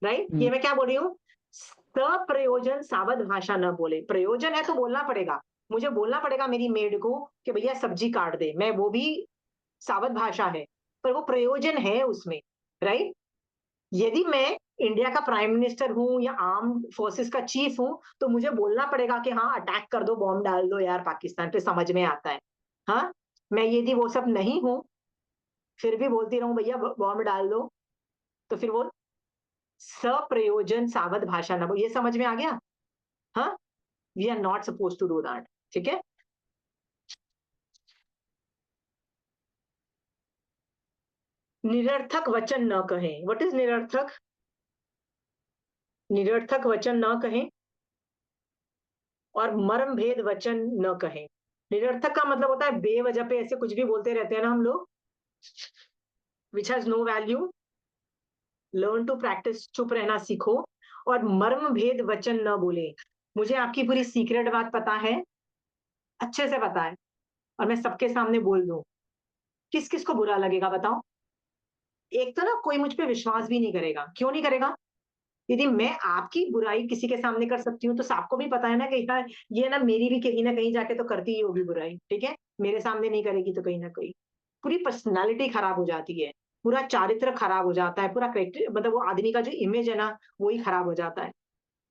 राइट? हम्म। ये मैं क्या बोल रही हूँ? सप्रयोजन सावध भाषा न बोले। प्रयोजन है तो बोलना पड़ेगा, मुझे बोलना पड़ेगा मेरी मेड को कि भैया सब्जी काट दे, मैं वो भी सावध भाषा है, पर वो प्रयोजन है उसमें, राइट? यदि मैं इंडिया का प्राइम मिनिस्टर हूं या आर्म फोर्सेस का चीफ हूं, तो मुझे बोलना पड़ेगा कि हाँ अटैक कर दो, बॉम्ब डाल दो यार पाकिस्तान पे, समझ में आता है। हाँ, मैं यदि वो सब नहीं हूं, फिर भी बोलती रहूं भैया बॉम्ब डाल दो, तो फिर वो सप्रयोजन सावध भाषा ना, ये समझ में आ गया? हाँ, we are not suppose to do that, ठीक है? निरर्थक वचन न कहें। व्हाट इज निरर्थक? निरर्थक वचन न कहें और मर्म भेद वचन न कहें। निरर्थक का मतलब होता है बेवजह पे ऐसे कुछ भी बोलते रहते हैं ना हम लोग, which has no value. Learn to practise, चुप रहना सीखो और मर्म भेद वचन न बोले। मुझे आपकी पूरी सीक्रेट बात पता है, अच्छे से पता है, और मैं सबके सामने बोल दूं, किस किस को बुरा लगेगा बताओ? एक तो ना कोई मुझ पे विश्वास भी नहीं करेगा। क्यों नहीं करेगा? यदि मैं आपकी बुराई किसी के सामने कर सकती हूँ, तो सबको भी पता है ना कि यार ये ना मेरी भी कहीं ना कहीं जाके तो करती ही होगी बुराई, ठीक है? मेरे सामने नहीं करेगी तो कहीं ना कहीं पूरी पर्सनालिटी खराब हो जाती है, पूरा चारित्र खराब हो जाता है, पूरा करेक्टर, मतलब वो आदमी का जो इमेज है ना, वो ही खराब हो जाता है।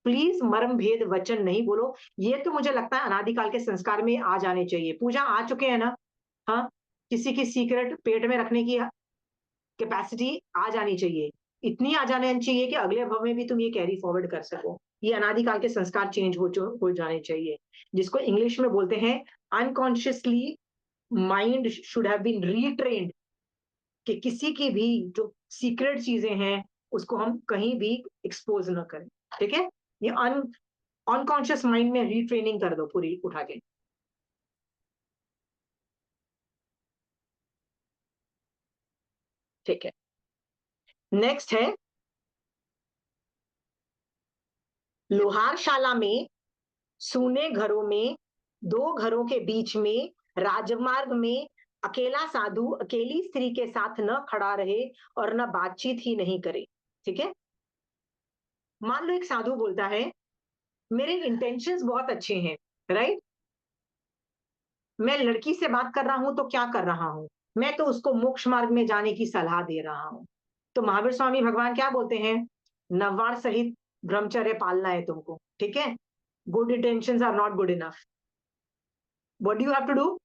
प्लीज मर्म भेद वचन नहीं बोलो। ये तो मुझे लगता है अनादिकाल के संस्कार में आ जाने चाहिए। पूजा आ चुके हैं ना? हाँ, किसी की सीक्रेट पेट में रखने की कैपेसिटी आ जानी चाहिए, इतनी आ जानी चाहिए कि अगले भव में भी तुम ये कैरी फॉरवर्ड कर सको। ये अनादिकाल के संस्कार चेंज हो जाने चाहिए, जिसको इंग्लिश में बोलते हैं unconsciously mind should have been retrained, कि किसी की भी जो सीक्रेट चीजें हैं उसको हम कहीं भी एक्सपोज न करें, ठीक है? ये अनकॉन्शियस माइंड में रीट्रेनिंग कर दो पूरी उठा के, ठीक है? नेक्स्ट है लोहारशाला में, सूने घरों में, दो घरों के बीच में, राजमार्ग में अकेला साधु अकेली स्त्री के साथ न खड़ा रहे और न बातचीत ही नहीं करे, ठीक है? मान लो एक साधु बोलता है मेरे इंटेंशंस बहुत अच्छे हैं, राइट? मैं लड़की से बात कर रहा हूं तो क्या कर रहा हूं, मैं तो उसको मोक्ष मार्ग में जाने की सलाह दे रहा हूं। तो महावीर स्वामी भगवान क्या बोलते हैं? नववार सहित ब्रह्मचर्य पालना है तुमको, ठीक है? Good intentions are not good enough. What do you have to do?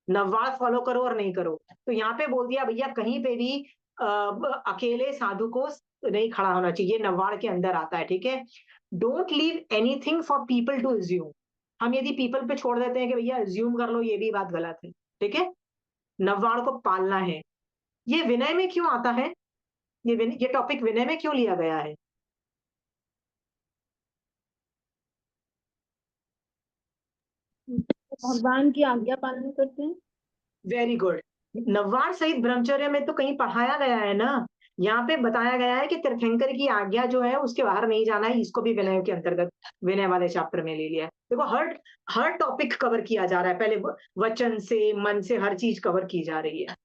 नववार फॉलो करो और नहीं करो। तो यहाँ पे बोल दिया भैया कहीं पे भी अकेले साधु को नहीं खड़ा होना चाहिए, नववार के अंदर आता है, ठीक है? Don't leave anything for people to assume. हम यदि पीपल पे छोड़ देते हैं कि भैया अज्यूम कर लो, ये भी बात गलत है, ठीक है? नववार को पालना है। ये विनय में क्यों आता है? ये टॉपिक विनय में क्यों लिया गया है? भगवान की आज्ञा पालन करते हैं। Very good. नववार सहित ब्रह्मचर्य में तो कहीं पढ़ाया गया है ना, यहाँ पे बताया गया है कि तीर्थंकर की आज्ञा जो है उसके बाहर नहीं जाना है। इसको भी विनय के अंतर्गत, विनय वाले चैप्टर में ले लिया है। देखो हर हर टॉपिक कवर किया जा रहा है, पहले वचन से मन से हर चीज कवर की जा रही है।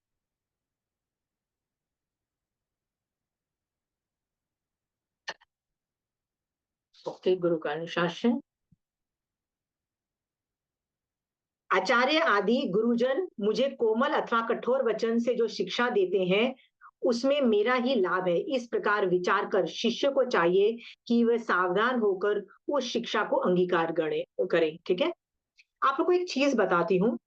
ओके, गुरु का अनुशासन। आचार्य आदि गुरुजन मुझे कोमल अथवा कठोर वचन से जो शिक्षा देते हैं उसमें मेरा ही लाभ है, इस प्रकार विचार कर शिष्य को चाहिए कि वह सावधान होकर उस शिक्षा को अंगीकार करे, ठीक है? आप लोग को एक चीज बताती हूँ,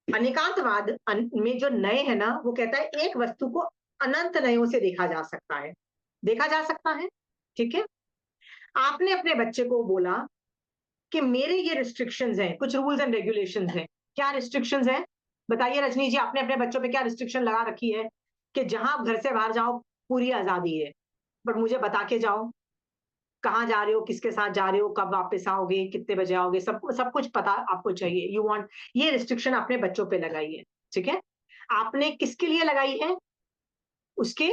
अनेकांतवाद में जो नए है ना, वो कहता है एक वस्तु को अनंत नयों से देखा जा सकता है, देखा जा सकता है, ठीक है? आपने अपने बच्चे को बोला कि मेरे ये रिस्ट्रिक्शंस हैं, कुछ रूल्स एंड रेगुलेशंस हैं। क्या रिस्ट्रिक्शंस हैं? बताइए रजनी जी, आपने अपने बच्चों पे क्या रिस्ट्रिक्शन लगा रखी है कि जहां घर से बाहर जाओ पूरी आजादी है, बट मुझे बता के जाओ कहाँ जा रहे हो, किसके साथ जा रहे हो, कब वापस आओगे, कितने बजे आओगे, सब कुछ पता आपको चाहिए। यू वांट, ये रिस्ट्रिक्शन आपने बच्चों पे लगाई है, ठीक है? आपने किसके लिए लगाई है? उसके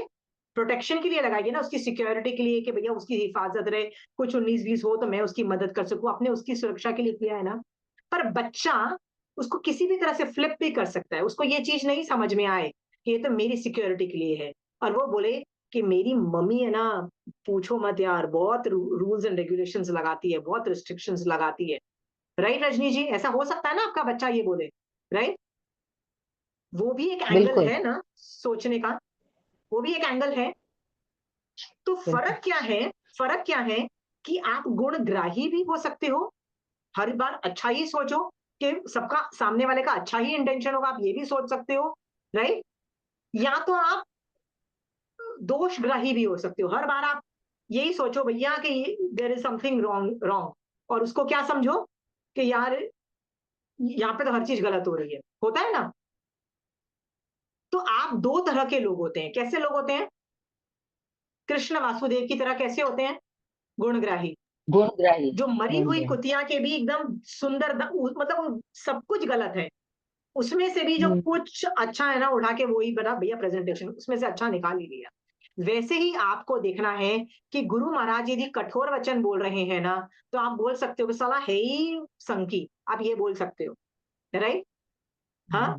प्रोटेक्शन के लिए लगाई है ना, उसकी सिक्योरिटी के लिए कि भैया उसकी हिफाजत रहे, कुछ 19-20 हो तो मैं उसकी मदद कर सकूं, अपने उसकी सुरक्षा के लिए किया है ना। पर बच्चा उसको किसी भी तरह से फ्लिप भी कर सकता है। उसको ये चीज नहीं समझ में आए कि ये तो मेरी सिक्योरिटी के लिए है, और वो बोले कि मेरी मम्मी है ना, पूछो मत यार, बहुत रूल्स एंड रेगुलेशंस लगाती है, बहुत रिस्ट्रिक्शंस लगाती है। राइट रजनी जी, ऐसा हो सकता है ना आपका बच्चा ये बोले, राइट? वो भी एक एंगल बिल्कुल है ना सोचने का, वो भी एक एंगल है। तो फर्क क्या है? फर्क क्या है कि आप गुणग्राही भी हो सकते हो, हर बार अच्छा ही सोचो कि सबका सामने वाले का अच्छा ही इंटेंशन होगा, आप ये भी सोच सकते हो, राइट? या तो आप दोषग्राही भी हो सकते हो, हर बार आप यही सोचो भैया कि there is something wrong wrong, और उसको क्या समझो कि यार यहाँ पे तो हर चीज गलत हो रही है, होता है ना? तो आप दो तरह के लोग होते हैं। कैसे लोग होते हैं? कृष्ण वासुदेव की तरह कैसे होते हैं? गुणग्राही। गुणग्राही। जो मरी हुई गुणग्राही। कुतिया के भी एकदम सुंदर मतलब सब कुछ गलत है, उसमें से भी जो कुछ अच्छा है ना, उठा के वही बना भैया प्रेजेंटेशन, उसमें से अच्छा निकाल ही लिया। वैसे ही आपको देखना है कि गुरु महाराज यदि कठोर वचन बोल रहे हैं ना, तो आप बोल सकते हो कि साला है ही संकी, आप ये बोल सकते हो, राइट? हाँ,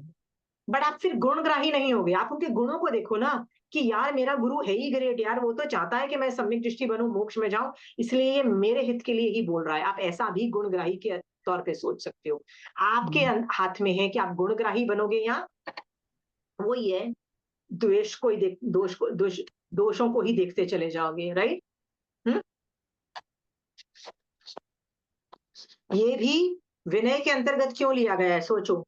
बट आप फिर गुणग्राही नहीं होगे, आप उनके गुणों को देखो ना कि यार मेरा गुरु है ही ग्रेट यार, वो तो चाहता है कि मैं सम्यक दृष्टि बनूं, मोक्ष में जाऊं, इसलिए ये मेरे हित के लिए ही बोल रहा है। आप ऐसा भी गुणग्राही के तौर पे सोच सकते हो। आपके हाथ में है कि आप गुणग्राही बनोगे या वही है, द्वेष को ही देख दोषों को ही देखते चले जाओगे, राइट? ये भी विनय के अंतर्गत क्यों लिया गया है, सोचो।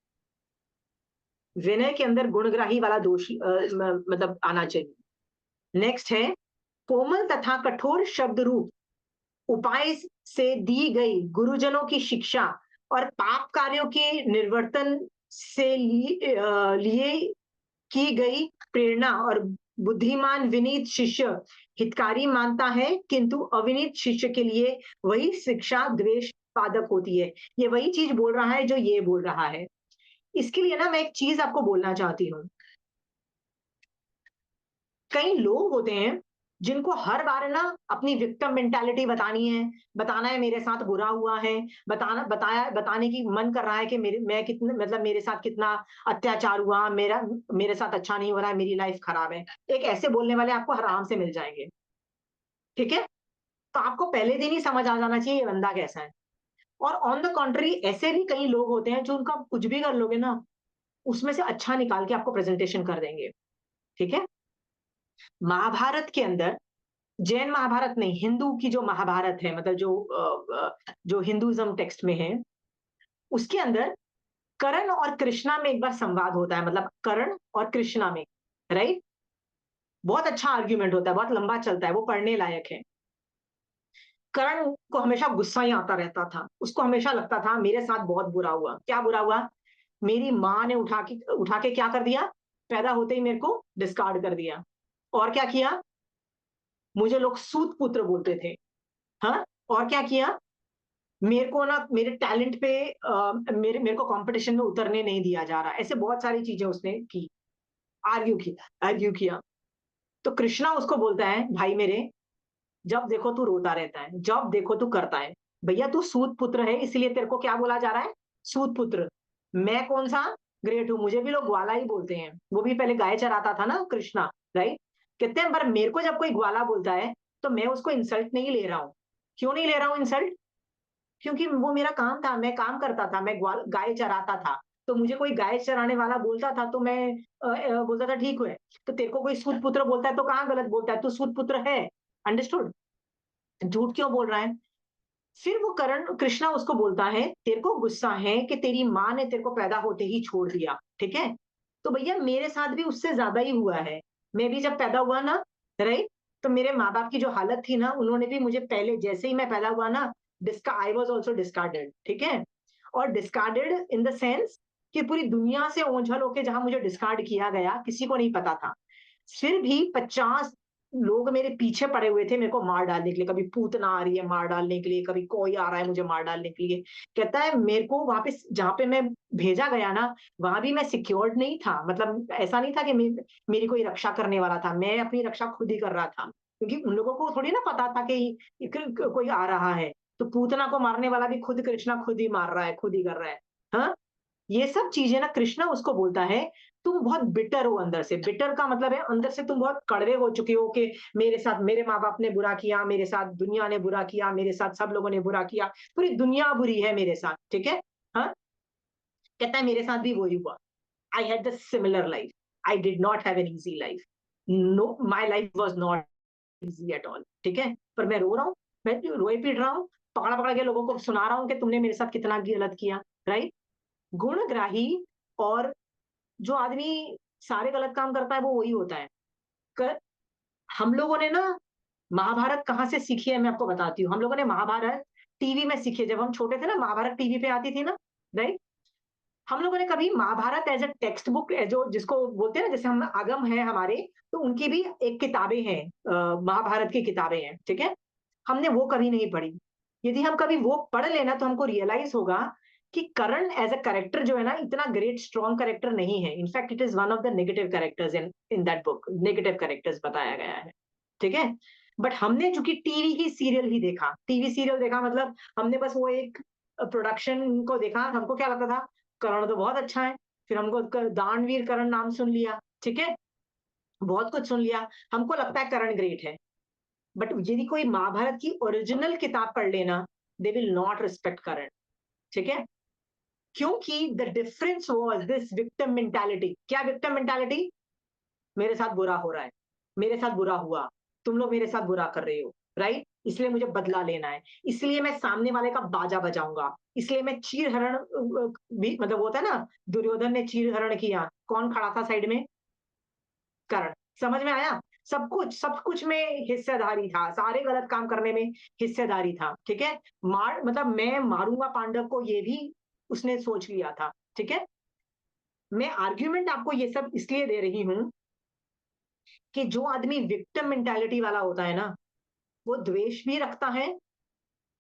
विनय के अंदर गुणग्राही वाला दोष मतलब आना चाहिए। नेक्स्ट है, कोमल तथा कठोर शब्द रूप उपाय से दी गई गुरुजनों की शिक्षा और पाप कार्यों के निर्वर्तन से लिए की गई प्रेरणा और बुद्धिमान विनीत शिष्य हितकारी मानता है, किंतु अविनीत शिष्य के लिए वही शिक्षा द्वेष पादक होती है। ये वही चीज बोल रहा है जो ये बोल रहा है। इसके लिए ना मैं एक चीज आपको बोलना चाहती हूँ। कई लोग होते हैं जिनको हर बार ना अपनी विक्टिम मेंटालिटी बताना है मेरे साथ बुरा हुआ है, बताने की मन कर रहा है कि मैं कितने मतलब मेरे साथ कितना अत्याचार हुआ, मेरे साथ अच्छा नहीं हो रहा है, मेरी लाइफ खराब है। एक ऐसे बोलने वाले आपको आराम से मिल जाएंगे, ठीक है? तो आपको पहले दिन ही समझ आ जाना चाहिए ये बंदा कैसा है। और ऑन द कॉन्ट्री ऐसे भी कई लोग होते हैं जो उनका कुछ भी कर लोगे ना, उसमें से अच्छा निकाल के आपको प्रेजेंटेशन कर देंगे, ठीक है? महाभारत के अंदर, जैन महाभारत नहीं, हिंदू की जो महाभारत है, मतलब जो हिंदुइज्म टेक्स्ट में है, उसके अंदर कर्ण और कृष्णा में एक बार संवाद होता है, मतलब कर्ण और कृष्णा में, राइट? बहुत अच्छा आर्ग्यूमेंट होता है, बहुत लंबा चलता है, वो पढ़ने लायक है। कर्ण को हमेशा गुस्सा ही आता रहता था, उसको हमेशा लगता था मेरे साथ बहुत बुरा हुआ। क्या बुरा हुआ? मेरी माँ ने उठा के क्या कर दिया, पैदा होते ही मेरे को डिस्कार्ड कर दिया। और क्या किया? मुझे लोग सूत पुत्र बोलते थे। हाँ, और क्या किया? मेरे को ना मेरे टैलेंट पे मेरे को कंपटीशन में उतरने नहीं दिया जा रहा। ऐसे बहुत सारी चीजें उसने की, आर्ग्यू किया। तो कृष्णा उसको बोलता है, भाई मेरे, जब देखो तू रोता रहता है, जब देखो तू करता है। भैया तू सूत पुत्र है, इसलिए तेरे को क्या बोला जा रहा है? सूत पुत्र। मैं कौन सा ग्रेट हूं? मुझे भी लोग ग्वाला ही बोलते हैं। वो भी पहले गाय चराता था ना कृष्णा, राइट? कहते हैं पर मेरे को जब कोई ग्वाला बोलता है तो मैं उसको इंसल्ट नहीं ले रहा हूं। क्यों नहीं ले रहा हूं इंसल्ट? क्योंकि वो मेरा काम था, मैं काम करता था, मैं गाय चराता था। तो मुझे कोई गाय चराने वाला बोलता था तो मैं बोलता था ठीक है। तो तेरे को कोई सूत पुत्र बोलता है तो कहाँ गलत बोलता है? तू सूत पुत्र है। अंडरस्टूड? झूठ क्यों बोल रहा है? फिर वो करण कृष्णा उसको बोलता है, तेरे को गुस्सा है कि तेरी माँ ने तेरे को पैदा होते ही छोड़ दिया, ठीक है? तो भैया मेरे साथ भी उससे ज्यादा ही हुआ है। मैं भी जब पैदा हुआ ना, राइट, तो मेरे माँ बाप की जो हालत थी ना, उन्होंने भी मुझे पहले जैसे ही मैं पैदा हुआ ना, आई वॉज ऑल्सो डिस्कार्डेड, ठीक है? और डिस्कार्डेड इन द सेंस कि पूरी दुनिया से ओंझल होके जहां मुझे डिस्कार्ड किया गया, किसी को नहीं पता था। फिर भी 50 लोग मेरे पीछे पड़े हुए थे मेरे को मार डालने के लिए। कभी पूतना आ रही है मार डालने के लिए, कभी कोई आ रहा है मुझे मार डालने के लिए। कहता है मेरे को वहां पे जहां पे मैं भेजा गया ना, वहां भी मैं सिक्योर्ड नहीं था। मतलब ऐसा नहीं था कि मेरी कोई रक्षा करने वाला था, मैं अपनी रक्षा खुद ही कर रहा था, क्योंकि उन लोगों को थोड़ी ना पता था कि कोई आ रहा है। तो पूतना को मारने वाला भी खुद कृष्णा खुद ही मार रहा है, खुद ही कर रहा है। हाँ, ये सब चीजें ना कृष्णा उसको बोलता है तुम बहुत बिटर हो अंदर से। बिटर का मतलब है अंदर से तुम बहुत कड़वे हो चुके हो कि मेरे साथ मेरे माँ बाप ने बुरा किया, मेरे साथ दुनिया ने बुरा किया, मेरे साथ सब लोगों ने बुरा किया, पूरी दुनिया बुरी है मेरे साथ, ठीक है। हाँ, कहता है मेरे साथ भी वही हुआ। I had the similar life, I did not have an easy life, know my life was not easy at all, ठीक है। पर मैं रो रहा हूँ, मैं रोए पीट रहा हूँ, पकड़ा पकड़ा के लोगों को सुना रहा हूँ कि तुमने मेरे साथ कितना गलत किया, राइट। गुणग्राही और जो आदमी सारे गलत काम करता है वो वही होता है। हम लोगों ने ना महाभारत कहाँ से सीखी है मैं आपको बताती हूँ। हम लोगों ने महाभारत टीवी में सीखी है। जब हम छोटे थे ना महाभारत टीवी पे आती थी ना, राइट। हम लोगों ने कभी Mahabharata as a text book, जो जिसको बोलते हैं ना, जैसे हम आगम है हमारे, तो उनकी भी एक किताबें हैं, महाभारत की किताबें हैं, ठीक है। हमने वो कभी नहीं पढ़ी। यदि हम कभी वो पढ़ लेना तो हमको रियलाइज होगा कि कर्ण एज अ कैरेक्टर जो है ना इतना ग्रेट स्ट्रॉन्ग कैरेक्टर नहीं है। In fact it is one of the negative characters in in that book, negative characters बताया गया है, ठीक है। बट हमने चूंकि टीवी की सीरियल ही देखा, टीवी सीरियल देखा मतलब हमने बस वो एक प्रोडक्शन को देखा, हमको क्या लगता था कर्ण तो बहुत अच्छा है। फिर हमको दानवीर कर्ण नाम सुन लिया, ठीक है, बहुत कुछ सुन लिया, हमको लगता है कर्ण ग्रेट है। बट यदि कोई महाभारत की ओरिजिनल किताब पढ़ लेना, दे विल नॉट रिस्पेक्ट करण, ठीक है। क्योंकि the difference was this victim mentality. क्या विक्टिम मेंटालिटी? मेरे साथ बुरा हो रहा है, मेरे साथ बुरा हुआ, तुम लोग मेरे साथ बुरा कर रहे हो, राइट। इसलिए मुझे बदला लेना है, इसलिए मैं सामने वाले का बाजा बजाऊंगा, इसलिए मैं चीर हरण भी, मतलब होता है ना, दुर्योधन ने चीर हरण किया, कौन खड़ा था साइड में? करण। समझ में आया? सब कुछ में हिस्सेदारी था, सारे गलत काम करने में हिस्सेदारी था, ठीक है। मतलब मैं मारूंगा पांडव को, ये भी उसने सोच लिया था, ठीक है। मैं आर्ग्यूमेंट आपको ये सब इसलिए दे रही हूं कि जो आदमी विक्टिम मेंटालिटी वाला होता है ना, वो द्वेष भी रखता है,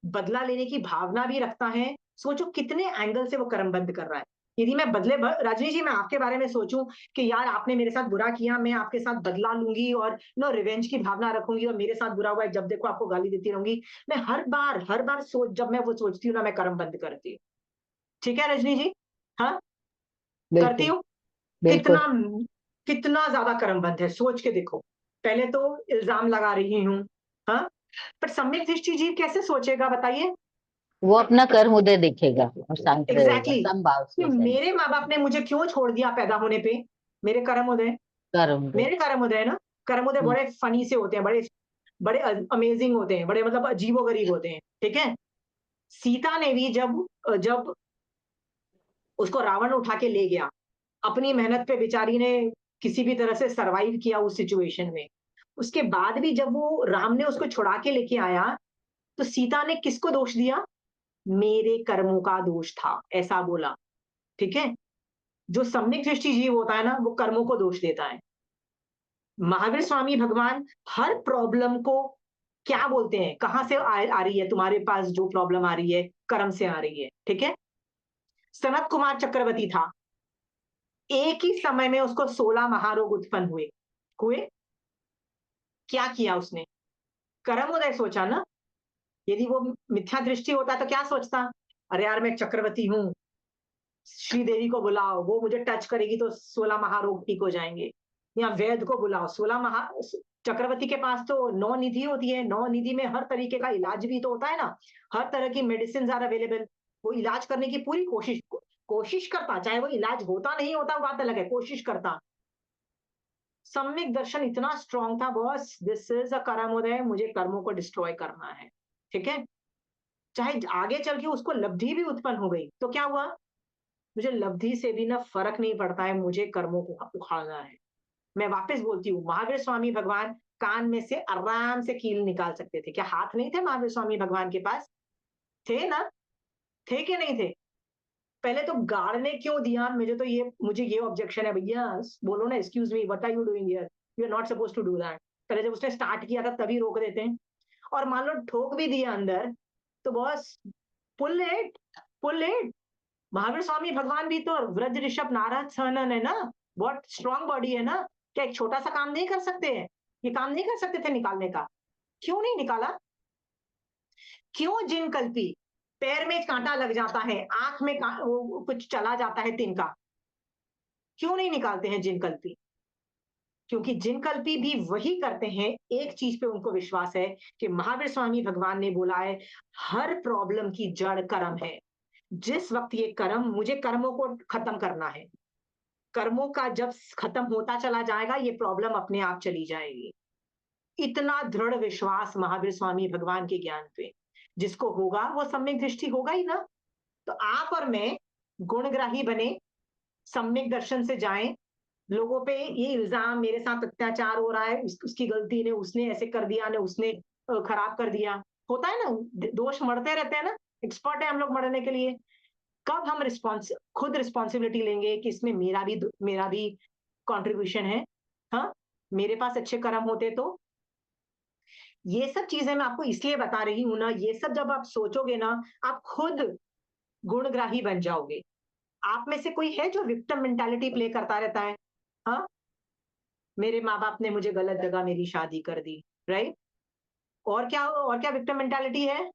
बदला लेने की भावना भी रखता है। सोचो कितने एंगल से वो कर्मबद्ध कर रहा है। यदि मैं रजनी जी, मैं आपके बारे में सोचूं कि यार आपने मेरे साथ बुरा किया, मैं आपके साथ बदला लूंगी और रिवेंज की भावना रखूंगी, और मेरे साथ बुरा हुआ है, जब देखो आपको गाली देती रहूंगी, मैं हर बार सोच, जब मैं वो सोचती हूँ ना, मैं कर्मबद्ध करती हूँ, ठीक है रजनी जी। हाँ, करती बिल्कुल हूँ। बिल्कुल। कितना कितना ज्यादा कर्मबद्ध है, सोच के देखो। पहले तो इल्जाम लगा रही हूँ, हाँ, पर सम्यक दृष्टि जीव कैसे सोचेगा बताइए? वो अपना कर्म उदय देखेगा और शांत रहेगा, एग्जैक्टली समभाव कि से चले। मेरे माँ बाप ने मुझे क्यों छोड़ दिया पैदा होने पे? मेरे कर्म उदय, कर्म उदय। मेरे कर्म उदय ना। कर्म उदय हम्म, बड़े फनी से होते हैं, बड़े बड़े अमेजिंग होते हैं, बड़े मतलब अजीबो गरीब होते हैं, ठीक है। सीता ने भी जब जब उसको रावण उठा के ले गया, अपनी मेहनत पे बेचारी ने किसी भी तरह से सरवाइव किया उस सिचुएशन में। उसके बाद भी जब वो राम ने उसको छुड़ा के लेके आया, तो सीता ने किसको दोष दिया? मेरे कर्मों का दोष था, ऐसा बोला, ठीक है। जो सम्यक दृष्टि जीव होता है ना, वो कर्मों को दोष देता है। महावीर स्वामी भगवान हर प्रॉब्लम को क्या बोलते हैं, कहां से आ रही है तुम्हारे पास, जो प्रॉब्लम आ रही है कर्म से आ रही है, ठीक है। सनत कुमार चक्रवर्ती था, एक ही समय में उसको 16 महारोग उत्पन्न हुए हुए। क्या किया उसने? कर्मोदय सोचा ना। यदि वो मिथ्या दृष्टि होता तो क्या सोचता? अरे यार मैं चक्रवर्ती हूँ, श्रीदेवी को बुलाओ, वो मुझे टच करेगी तो 16 महारोग ठीक हो जाएंगे। या वैद को बुलाओ, 16 महा, चक्रवर्ती के पास तो 9 निधि होती है, 9 निधि में हर तरीके का इलाज भी तो होता है ना, हर तरह की मेडिसिन आर अवेलेबल। वो इलाज करने की पूरी कोशिश करता, चाहे वो इलाज होता नहीं होता वो बात अलग है, कोशिश करता। सम्यक दर्शन इतना स्ट्रांग था, बॉस दिस इज अ कर्मोदय, मुझे कर्मों को डिस्ट्रॉय करना है, ठीक है। चाहे आगे चल के उसको लब्धि भी उत्पन्न हो गई तो क्या हुआ? मुझे लब्धि से भी ना फर्क नहीं पड़ता है, मुझे कर्मों को उखाड़ना है। मैं वापस बोलती हूँ, महावीर स्वामी भगवान कान में से आराम से कील निकाल सकते थे। क्या हाथ नहीं थे महावीर स्वामी भगवान के पास? थे ना? थे कि नहीं थे? पहले तो गाड़ ने क्यों दिया? मुझे ये ऑब्जेक्शन है भैया, बोलो ना excuse me, what are you doing here, you are not suppose to do that. पहले जब उसने स्टार्ट किया था तभी रोक देते हैं। और मान लो ठोक भी दिया अंदर, तो boss pull it, pull it. Mahavir Swami भगवान भी तो व्रज ऋषभ नारद सहनन है ना, बहुत स्ट्रॉन्ग बॉडी है ना। क्या एक छोटा सा काम नहीं कर सकते हैं? ये काम नहीं कर सकते थे निकालने का? क्यों नहीं निकाला? क्यों जिन कल्पी पैर में कांटा लग जाता है, आंख में वो कुछ चला जाता है तिनका, क्यों नहीं निकालते हैं जिनकल्पी? क्योंकि जिनकल्पी भी वही करते हैं, एक चीज पे उनको विश्वास है कि महावीर स्वामी भगवान ने बोला है, हर प्रॉब्लम की जड़ कर्म है। जिस वक्त ये कर्म, मुझे कर्मों को खत्म करना है, कर्मों का जब खत्म होता चला जाएगा, ये प्रॉब्लम अपने आप चली जाएगी। इतना दृढ़ विश्वास महावीर स्वामी भगवान के ज्ञान पे, जिसको होगा वो सम्यक दृष्टि होगा ही ना। तो आप और मैं गुणग्राही बने, सम्यक दर्शन से जाएं, लोगों पे ये इल्जाम मेरे साथ अत्याचार हो रहा है, उसकी गलती ने, उसने ऐसे कर दिया, ने उसने खराब कर दिया, होता है ना, दोष मरते रहते हैं ना, एक्सपर्ट है हम लोग मरने के लिए। कब हम खुद रिस्पॉन्सिबिलिटी लेंगे कि इसमें मेरा भी कंट्रीब्यूशन है? हाँ, मेरे पास अच्छे कर्म होते तो। ये सब चीजें मैं आपको इसलिए बता रही हूं ना, ये सब जब आप सोचोगे ना, आप खुद गुणग्राही बन जाओगे। आप में से कोई है जो विक्टिम मेंटालिटी प्ले करता रहता है? हाँ, मेरे माँ बाप ने मुझे गलत जगह मेरी शादी कर दी, राइट? और क्या विक्टिम मेंटालिटी है?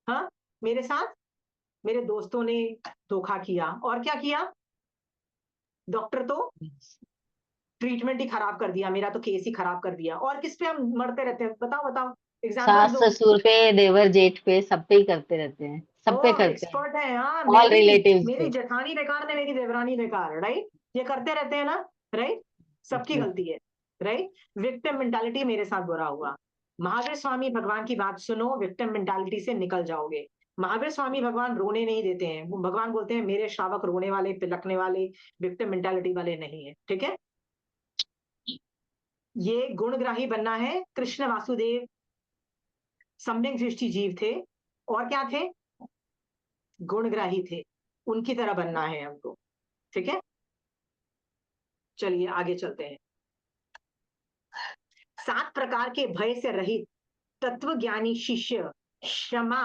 हाँ, मेरे साथ मेरे दोस्तों ने धोखा किया, और क्या किया? डॉक्टर तो ट्रीटमेंट ही खराब कर दिया, मेरा तो केस ही खराब कर दिया। और किस पे हम मरते रहते हैं? बताओ एग्जाम्पल सास दो। ससुर पे, देवर जेठ पे, सब पे ही करते रहते हैं, सब पे करते हैं, एक्सपर्ट है। हाँ, ऑल रिलेटिव्स मेरी पे। जेठानी बेकार ने मेरी देवरानी बेकार, राइट? ये करते रहते हैं ना, राइट? सबकी गलती है, राइट? विक्टिम मेंटालिटी मेरे साथ बुरा हुआ। महावीर स्वामी भगवान की बात सुनो, विक्टिम मेंटालिटी से निकल जाओगे। महावीर स्वामी भगवान रोने नहीं देते हैं, वो भगवान बोलते हैं मेरे श्रावक रोने वाले, पिलकने वाले, विक्टिम मेंटालिटी वाले नहीं है, ठीक है? ये गुणग्राही बनना है। कृष्ण वासुदेव सम्यक दृष्टि जीव थे, और क्या थे? गुणग्राही थे। उनकी तरह बनना है हमको, ठीक है? चलिए आगे चलते हैं। 7 प्रकार के भय से रहित तत्वज्ञानी शिष्य क्षमा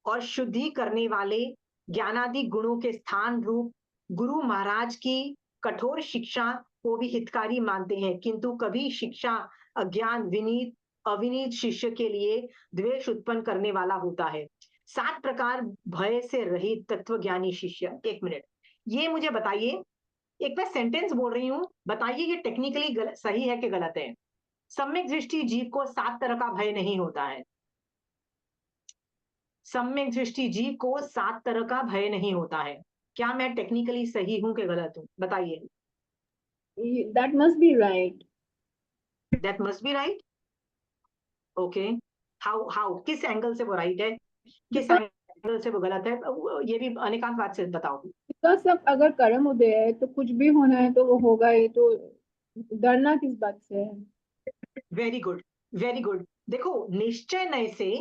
और शुद्धि करने वाले ज्ञानादि गुणों के स्थान रूप गुरु महाराज की कठोर शिक्षा को भी हितकारी मानते हैं, किंतु कभी शिक्षा अज्ञान विनीत अविनीत शिष्य के लिए द्वेष उत्पन्न करने वाला होता है। 7 प्रकार भय से रहित तत्वज्ञानी शिष्य। एक मिनट, ये मुझे बताइए, एक मैं सेंटेंस बोल रही हूं, बताइए ये टेक्निकली सही है कि गलत है? सम्यक दृष्टि जीव को 7 तरह का भय नहीं होता है। सम्यक दृष्टि जीव को 7 तरह का भय नहीं होता है। क्या मैं टेक्निकली सही हूं कि गलत हूं? बताइए। That must be right. That must be right. Okay, how किस एंगल से वो राइट है, किस Because एंगल से वो गलत है? ये भी अनेकांत बात से बताओ। सब अगर कर्म उदय है तो कुछ भी होना है तो वो होगा ही, तो डरना किस बात से है? Very good, very good. देखो, निश्चय नय से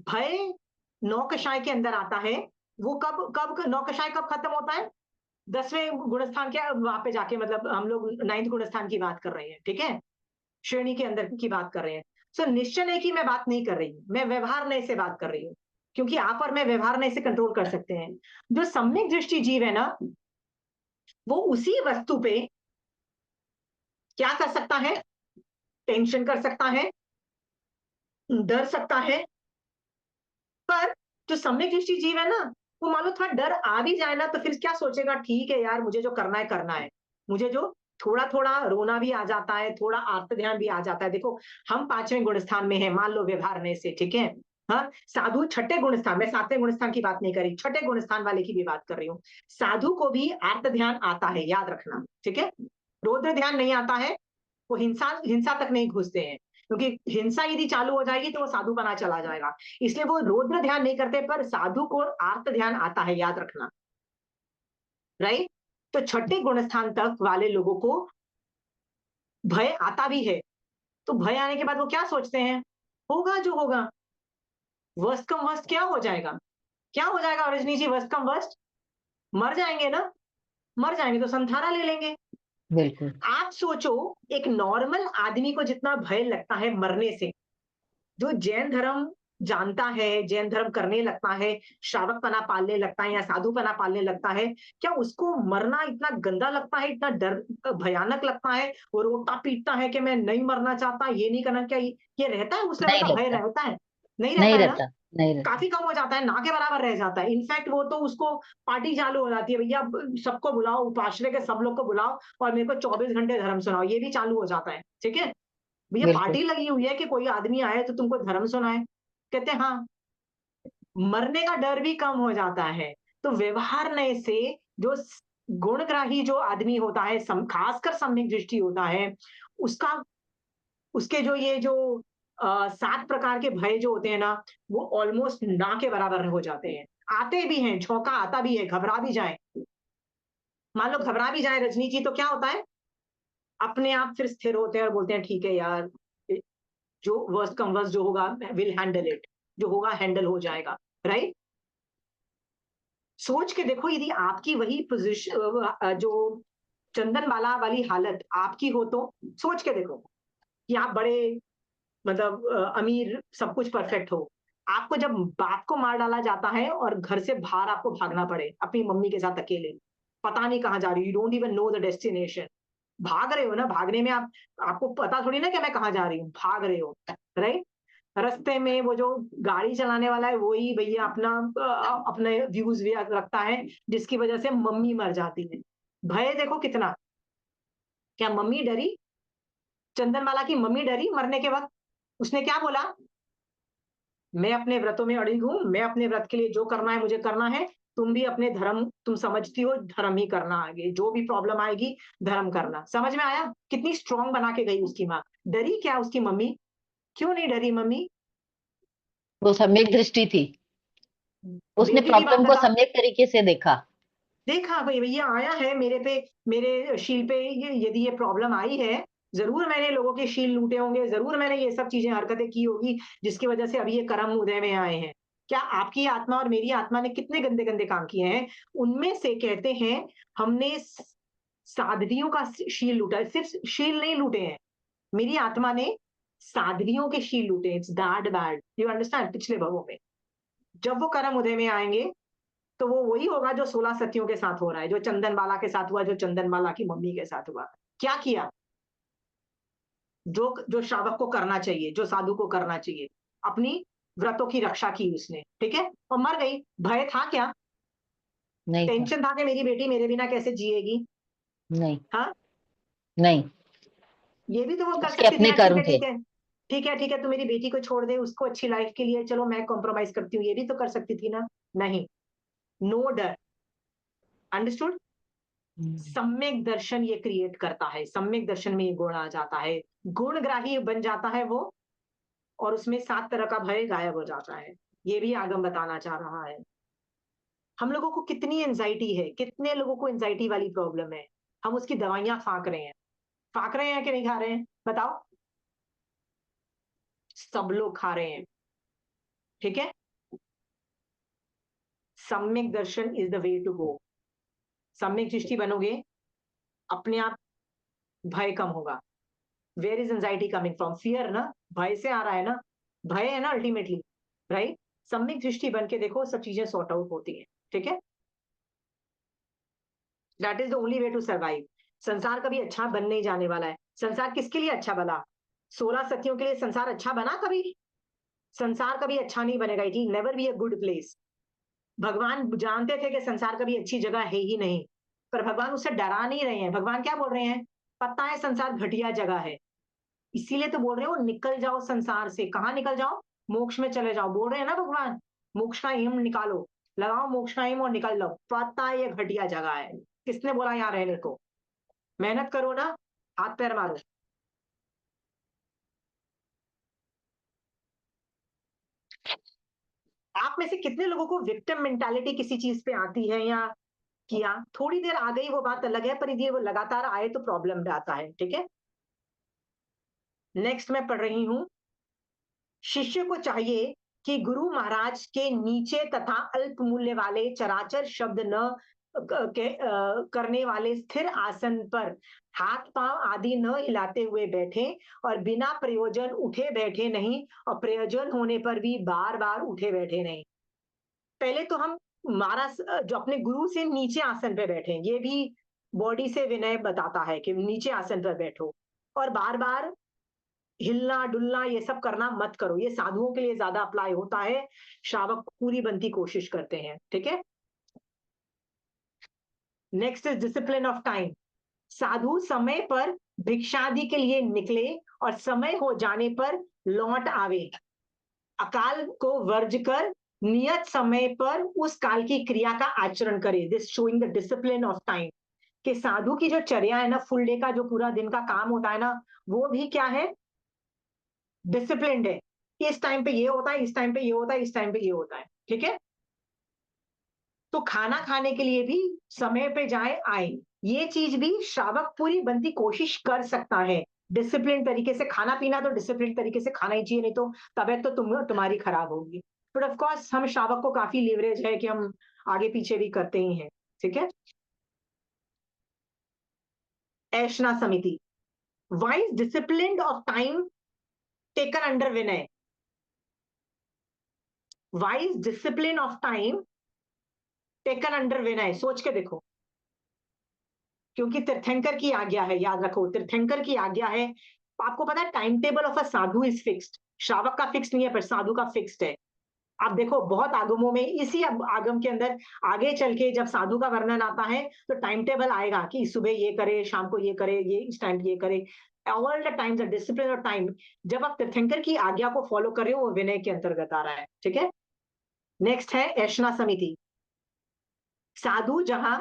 भय नौकशाय के अंदर आता है। वो कब नौकशाय कब खत्म होता है? 10वें गुणस्थान के वहां पे जाके, मतलब हम लोग 9th गुणस्थान की बात कर रहे हैं, ठीक है? श्रेणी के अंदर की बात कर रहे हैं। सो निश्चय नय की मैं बात नहीं कर रही हूँ, मैं व्यवहार नय से बात कर रही हूँ, क्योंकि आप और मैं व्यवहार नय से कंट्रोल कर सकते हैं। जो सम्यक दृष्टि जीव है ना, वो उसी वस्तु पे क्या कर सकता है? टेंशन कर सकता है, डर सकता है। पर जो सम्यक दृष्टि जीव है ना, वो मान लो थोड़ा डर आ भी जाए ना, तो फिर क्या सोचेगा, ठीक है यार, मुझे जो करना है। मुझे जो थोड़ा थोड़ा रोना भी आ जाता है, थोड़ा आत्म ध्यान भी आ जाता है। देखो, हम 5वें गुणस्थान में है, मान लो व्यवहार में से, ठीक है? हाँ, साधु 6ठे गुणस्थान, मैं 7वें गुणस्थान की बात नहीं करी, 6ठे गुणस्थान वाले की भी बात कर रही हूँ। साधु को भी आत्म ध्यान आता है, याद रखना, ठीक है? रौद्र ध्यान नहीं आता है, वो हिंसा तक नहीं घुसते हैं, क्योंकि हिंसा यदि चालू हो जाएगी तो वो साधुपना चला जाएगा। इसलिए वो रौद्र ध्यान नहीं करते, पर साधु को आर्त ध्यान आता है, याद रखना, राइट? तो 6ठे गुणस्थान तक वाले लोगों को भय आता भी है। तो भय आने के बाद वो क्या सोचते हैं? होगा जो होगा, वर्स्ट कम वर्स्ट क्या हो जाएगा? क्या हो जाएगा रजनी जी? वर्स्ट कम वर्स्ट मर जाएंगे ना, मर जाएंगे तो संथारा ले लेंगे। बिल्कुल। आप सोचो, एक नॉर्मल आदमी को जितना भय लगता है मरने से, जो जैन धर्म जानता है, जैन धर्म करने लगता है, श्रावकपना पालने लगता है या साधुपना पालने लगता है, क्या उसको मरना इतना गंदा लगता है, इतना डर भयानक लगता है? वो रोता पीटता है कि मैं नहीं मरना चाहता, ये नहीं करना, क्या ये रहता है? उस लेवल नहीं का भय लगता, रहता है? नहीं नहीं रहता है ना? रहता। नहीं रहता। काफी कम हो जाता है, ना के बराबर रह जाता है। इनफैक्ट वो तो उसको पार्टी चालू हो जाती है, भैया सबको बुलाओ, उपाश्रय के सब लोग को बुलाओ और मेरे को 24 घंटे धर्म सुनाओ, ये भी चालू हो जाता है। ठीक है भैया, बिल्कुल। पार्टी लगी हुई है कि कोई आदमी आए तो तुमको धर्म सुनाए। कहते हैं हाँ, मरने का डर भी कम हो जाता है। तो व्यवहार नए से जो गुणग्राही जो आदमी होता है, खासकर सम्यक दृष्टि होता है, उसका उसके जो ये जो 7 प्रकार के भय जो होते हैं ना, वो ऑलमोस्ट ना के बराबर हो जाते हैं। आते भी हैं, झोंका आता भी है, घबरा भी जाए, मान लो घबरा भी जाए रजनी जी, तो क्या होता है, अपने आप फिर स्थिर होते हैं और बोलते हैं ठीक है यार, जो वर्स्ट कम वर्स्ट जो होगा विल हैंडल इट, जो होगा हैंडल हो जाएगा। राइट? सोच के देखो, यदि आपकी वही पोजीशन जो चंदनबाला वाली हालत आपकी हो, तो सोच के देखो कि आप बड़े मतलब अमीर, सब कुछ परफेक्ट हो, आपको जब बाप को मार डाला जाता है और घर से बाहर आपको भागना पड़े अपनी मम्मी के साथ अकेले, पता नहीं कहाँ जा रही, you don't even know the destination, भाग रहे हो ना, भागने में आपको पता थोड़ी ना कि मैं कहाँ जा रही हूँ, भाग रहे हो। राइट? रास्ते में वो जो गाड़ी चलाने वाला है वही भैया अपने व्यूज भी रखता है, जिसकी वजह से मम्मी मर जाती है। भय देखो कितना, क्या मम्मी डरी? चंदनबाला की मम्मी डरी मरने के वक्त? उसने क्या बोला, मैं अपने व्रतों में अड़ी हूं, मैं अपने व्रत के लिए जो करना है मुझे करना है, तुम भी अपने धर्म, तुम समझती हो धर्म ही करना, आगे जो भी प्रॉब्लम आएगी धर्म करना। समझ में आया कितनी स्ट्रांग बना के गई उसकी माँ? डरी क्या उसकी मम्मी? क्यों नहीं डरी मम्मी? वो सम्यक दृष्टि थी, उसने बेटी की बात प्रॉब्लम को बताओ, सम्यक तरीके से देखा। देखा भाई भैया आया है मेरे पे, मेरे शील पे, यदि ये प्रॉब्लम आई है, जरूर मैंने लोगों के शील लूटे होंगे, जरूर मैंने ये सब चीजें हरकतें की होगी, जिसकी वजह से अभी ये कर्म उदय में आए हैं। क्या आपकी आत्मा और मेरी आत्मा ने कितने गंदे गंदे काम किए हैं? उनमें से कहते हैं हमने साध्वियों का शील लूटा है, सिर्फ शील नहीं लूटे हैं, मेरी आत्मा ने साध्वियों के शील लूटे। It's that bad, you understand? पिछले भवों में जब वो कर्म उदय में आएंगे, तो वो वही होगा जो 16 सतियों के साथ हो रहा है, जो चंदनबाला के साथ हुआ, जो चंदनबाला की मम्मी के साथ हुआ। क्या किया? जो जो श्रावक को करना चाहिए, जो साधु को करना चाहिए, अपनी व्रतों की रक्षा की उसने। ठीक है? और मर गई। भय था क्या? नहीं था। टेंशन था कि मेरी बेटी मेरे बिना कैसे जिएगी? नहीं। हाँ, नहीं, ये भी तो वो कर उसके सकती थी अपने ना, ठीक कर्म है थे। ठीक है, ठीक है ठीक है, तू मेरी बेटी को छोड़ दे, उसको अच्छी लाइफ के लिए चलो मैं कॉम्प्रोमाइज करती हूँ, ये भी तो कर सकती थी ना। नहीं, नो डर। अंडरस्टूड? सम्यक दर्शन ये क्रिएट करता है, सम्यक दर्शन में ये गुण आ जाता है, गुणग्राही बन जाता है वो, और उसमें 7 तरह का भय गायब हो जाता है। ये भी आगम बताना चाह रहा है। हम लोगों को कितनी एंजाइटी है, कितने लोगों को एंजाइटी वाली प्रॉब्लम है, हम उसकी दवाइयां फाक रहे हैं कि नहीं खा रहे हैं बताओ? सब लोग खा रहे हैं। ठीक है? Samyak darshan is the way to go. सम्यक दृष्टि बनोगे, अपने आप भय कम होगा। Where is anxiety coming from? Fear ना, भय से आ रहा है ना, भय है ना अल्टीमेटली। राइट? सम्यक दृष्टि बन के देखो, सब चीजें सॉर्ट आउट होती है। ठीक है? That is the only way to survive. संसार कभी अच्छा बन नहीं जाने वाला है। संसार किसके लिए अच्छा बना? 16 सतियों के लिए संसार अच्छा बना कभी? संसार कभी अच्छा नहीं बनेगा, it will never be a good place. भगवान जानते थे कि संसार कभी अच्छी जगह है ही नहीं, पर भगवान उससे डरा नहीं रहे हैं। भगवान क्या बोल रहे हैं? पता है संसार घटिया जगह है, इसीलिए तो बोल रहे हो निकल जाओ संसार से। कहाँ निकल जाओ? मोक्ष में चले जाओ। बोल रहे हैं ना भगवान, मोक्ष का एम निकालो, लगाओ मोक्ष का एम और निकल लो। पता है ये घटिया जगह है, किसने बोला यहाँ रहने को? मेहनत करो ना, हाथ पैर मारो। आप में से कितने लोगों को विक्टिम मेंटालिटी किसी चीज पे आती है, या किया? थोड़ी देर आ गई वो बात अलग है, पर यदि वो लगातार आए तो प्रॉब्लम आता है। ठीक है? नेक्स्ट मैं पढ़ रही हूं, शिष्य को चाहिए कि गुरु महाराज के नीचे तथा अल्प मूल्य वाले चराचर शब्द न करने वाले स्थिर आसन पर हाथ पांव आदि न हिलाते हुए बैठे, और बिना प्रयोजन उठे बैठे नहीं, और प्रयोजन होने पर भी बार बार उठे बैठे नहीं। पहले तो हम महाराज जो अपने गुरु से नीचे आसन पे बैठे, ये भी बॉडी से विनय बताता है कि नीचे आसन पर बैठो, और बार बार हिलना डुलना ये सब करना मत करो, ये साधुओं के लिए ज्यादा अप्लाई होता है, श्रावक पूरी बनती कोशिश करते हैं, ठीक है। Next is discipline of time. साधु समय पर भिक्षादि के लिए निकले और समय हो जाने पर लौट आवे, अकाल को वर्ज कर नियत समय पर उस काल की क्रिया का आचरण करे। This showing the discipline of time, कि साधु की जो चर्या है ना, फुल डे का जो पूरा दिन का काम होता है ना, वो भी क्या है, डिसिप्लिन्ड है। इस टाइम पे ये होता है, इस टाइम पे ये होता है, इस टाइम पे ये होता है, ठीक है। तो खाना खाने के लिए भी समय पे जाए आए, ये चीज भी श्रावक पूरी बनती कोशिश कर सकता है। डिसिप्लिन तरीके से खाना पीना तो डिसिप्लिन तरीके से खाना ही चाहिए, नहीं तो तबीयत तो तुम्हारी खराब होगी। बट ऑफ कोर्स हम श्रावक को काफी लेवरेज है कि हम आगे पीछे भी करते ही हैं, ठीक है। Eshana samiti, wise discipline of time taken under vinay. Wise discipline of time taken under vinay, सोच के देखो, क्योंकि तीर्थंकर की आज्ञा है, याद रखो तीर्थंकर की आज्ञा है। आपको पता है time table of a Sadhu is fixed, श्रावक का फिक्स नहीं है पर साधु का फिक्स्ड है। आप देखो बहुत आगमों में, इसी आगम के अंदर आगे चल के जब साधु का वर्णन आता है तो टाइम टेबल आएगा कि सुबह ये करे, शाम को ये करे, ये इस टाइम ये करे, ऑल द टाइम्स डिसिप्लिन और टाइम। जब आप तीर्थंकर की आज्ञा को फॉलो कर रहे हो वो विनय के अंतर्गत आ रहा है, ठीक है। नेक्स्ट है ऐशना समिति। साधु जहां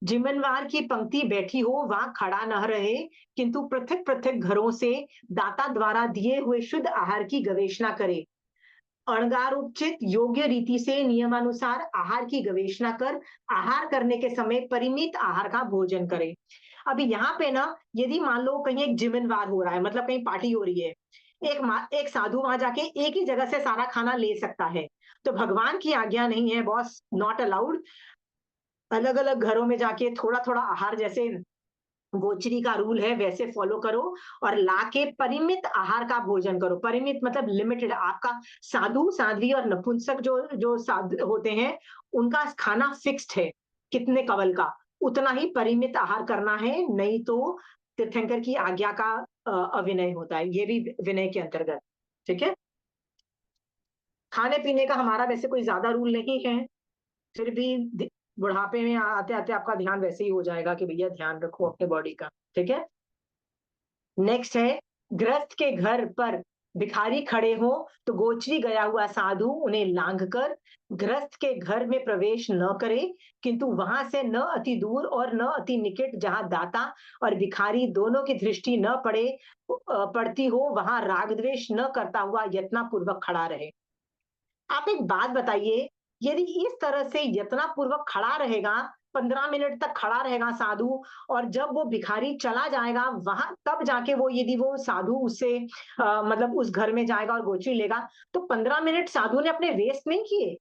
जिमनवार की पंक्ति बैठी हो वहां खड़ा न रहे, किंतु पृथक पृथक घरों से दाता द्वारा दिए हुए शुद्ध आहार की गवेषणा करे। अणगारोचित योग्य रीति से नियमानुसार आहार की गवेषणा कर आहार करने के समय परिमित आहार का भोजन करे। अभी यहाँ पे ना, यदि मान लो कहीं एक जिमनवार हो रहा है, मतलब कहीं पार्टी हो रही है, एक साधु वहां जाके एक ही जगह से सारा खाना ले सकता है, तो भगवान की आज्ञा नहीं है, बॉस, नॉट अलाउड। अलग अलग घरों में जाके थोड़ा थोड़ा आहार, जैसे गोचरी का रूल है वैसे फॉलो करो, और लाके परिमित आहार का भोजन करो। परिमित मतलब लिमिटेड। आपका साधु साध्वी और नपुंसक जो जो साधु होते हैं, उनका खाना फिक्स्ड है, कितने कवल का, उतना ही परिमित आहार करना है, नहीं तो तीर्थंकर की आज्ञा का अविनय होता है, ये भी विनय के अंतर्गत, ठीक है। खाने पीने का हमारा वैसे कोई ज्यादा रूल नहीं है, फिर भी बुढ़ापे में आते आते आपका ध्यान वैसे ही हो जाएगा कि भैया ध्यान रखो अपने बॉडी का, ठीक है। नेक्स्ट है, गृहस्थ के घर पर भिखारी खड़े हो तो गोचरी गया हुआ साधु उन्हें लांघ कर गृहस्थ के घर में प्रवेश न करे, किंतु वहां से न अति दूर और न अति निकट, जहां दाता और भिखारी दोनों की दृष्टि न पड़ती हो, वहां राग द्वेष न करता हुआ यत्ना पूर्वक खड़ा रहे। आप एक बात बताइए, यदि इस तरह से यत्ना पूर्वक खड़ा रहेगा, 15 मिनट तक खड़ा रहेगा साधु, और जब वो भिखारी चला जाएगा वहां, तब जाके वो, यदि वो साधु उससे मतलब उस घर में जाएगा और गोचरी लेगा, तो 15 मिनट साधु ने अपने वेस्ट नहीं किए?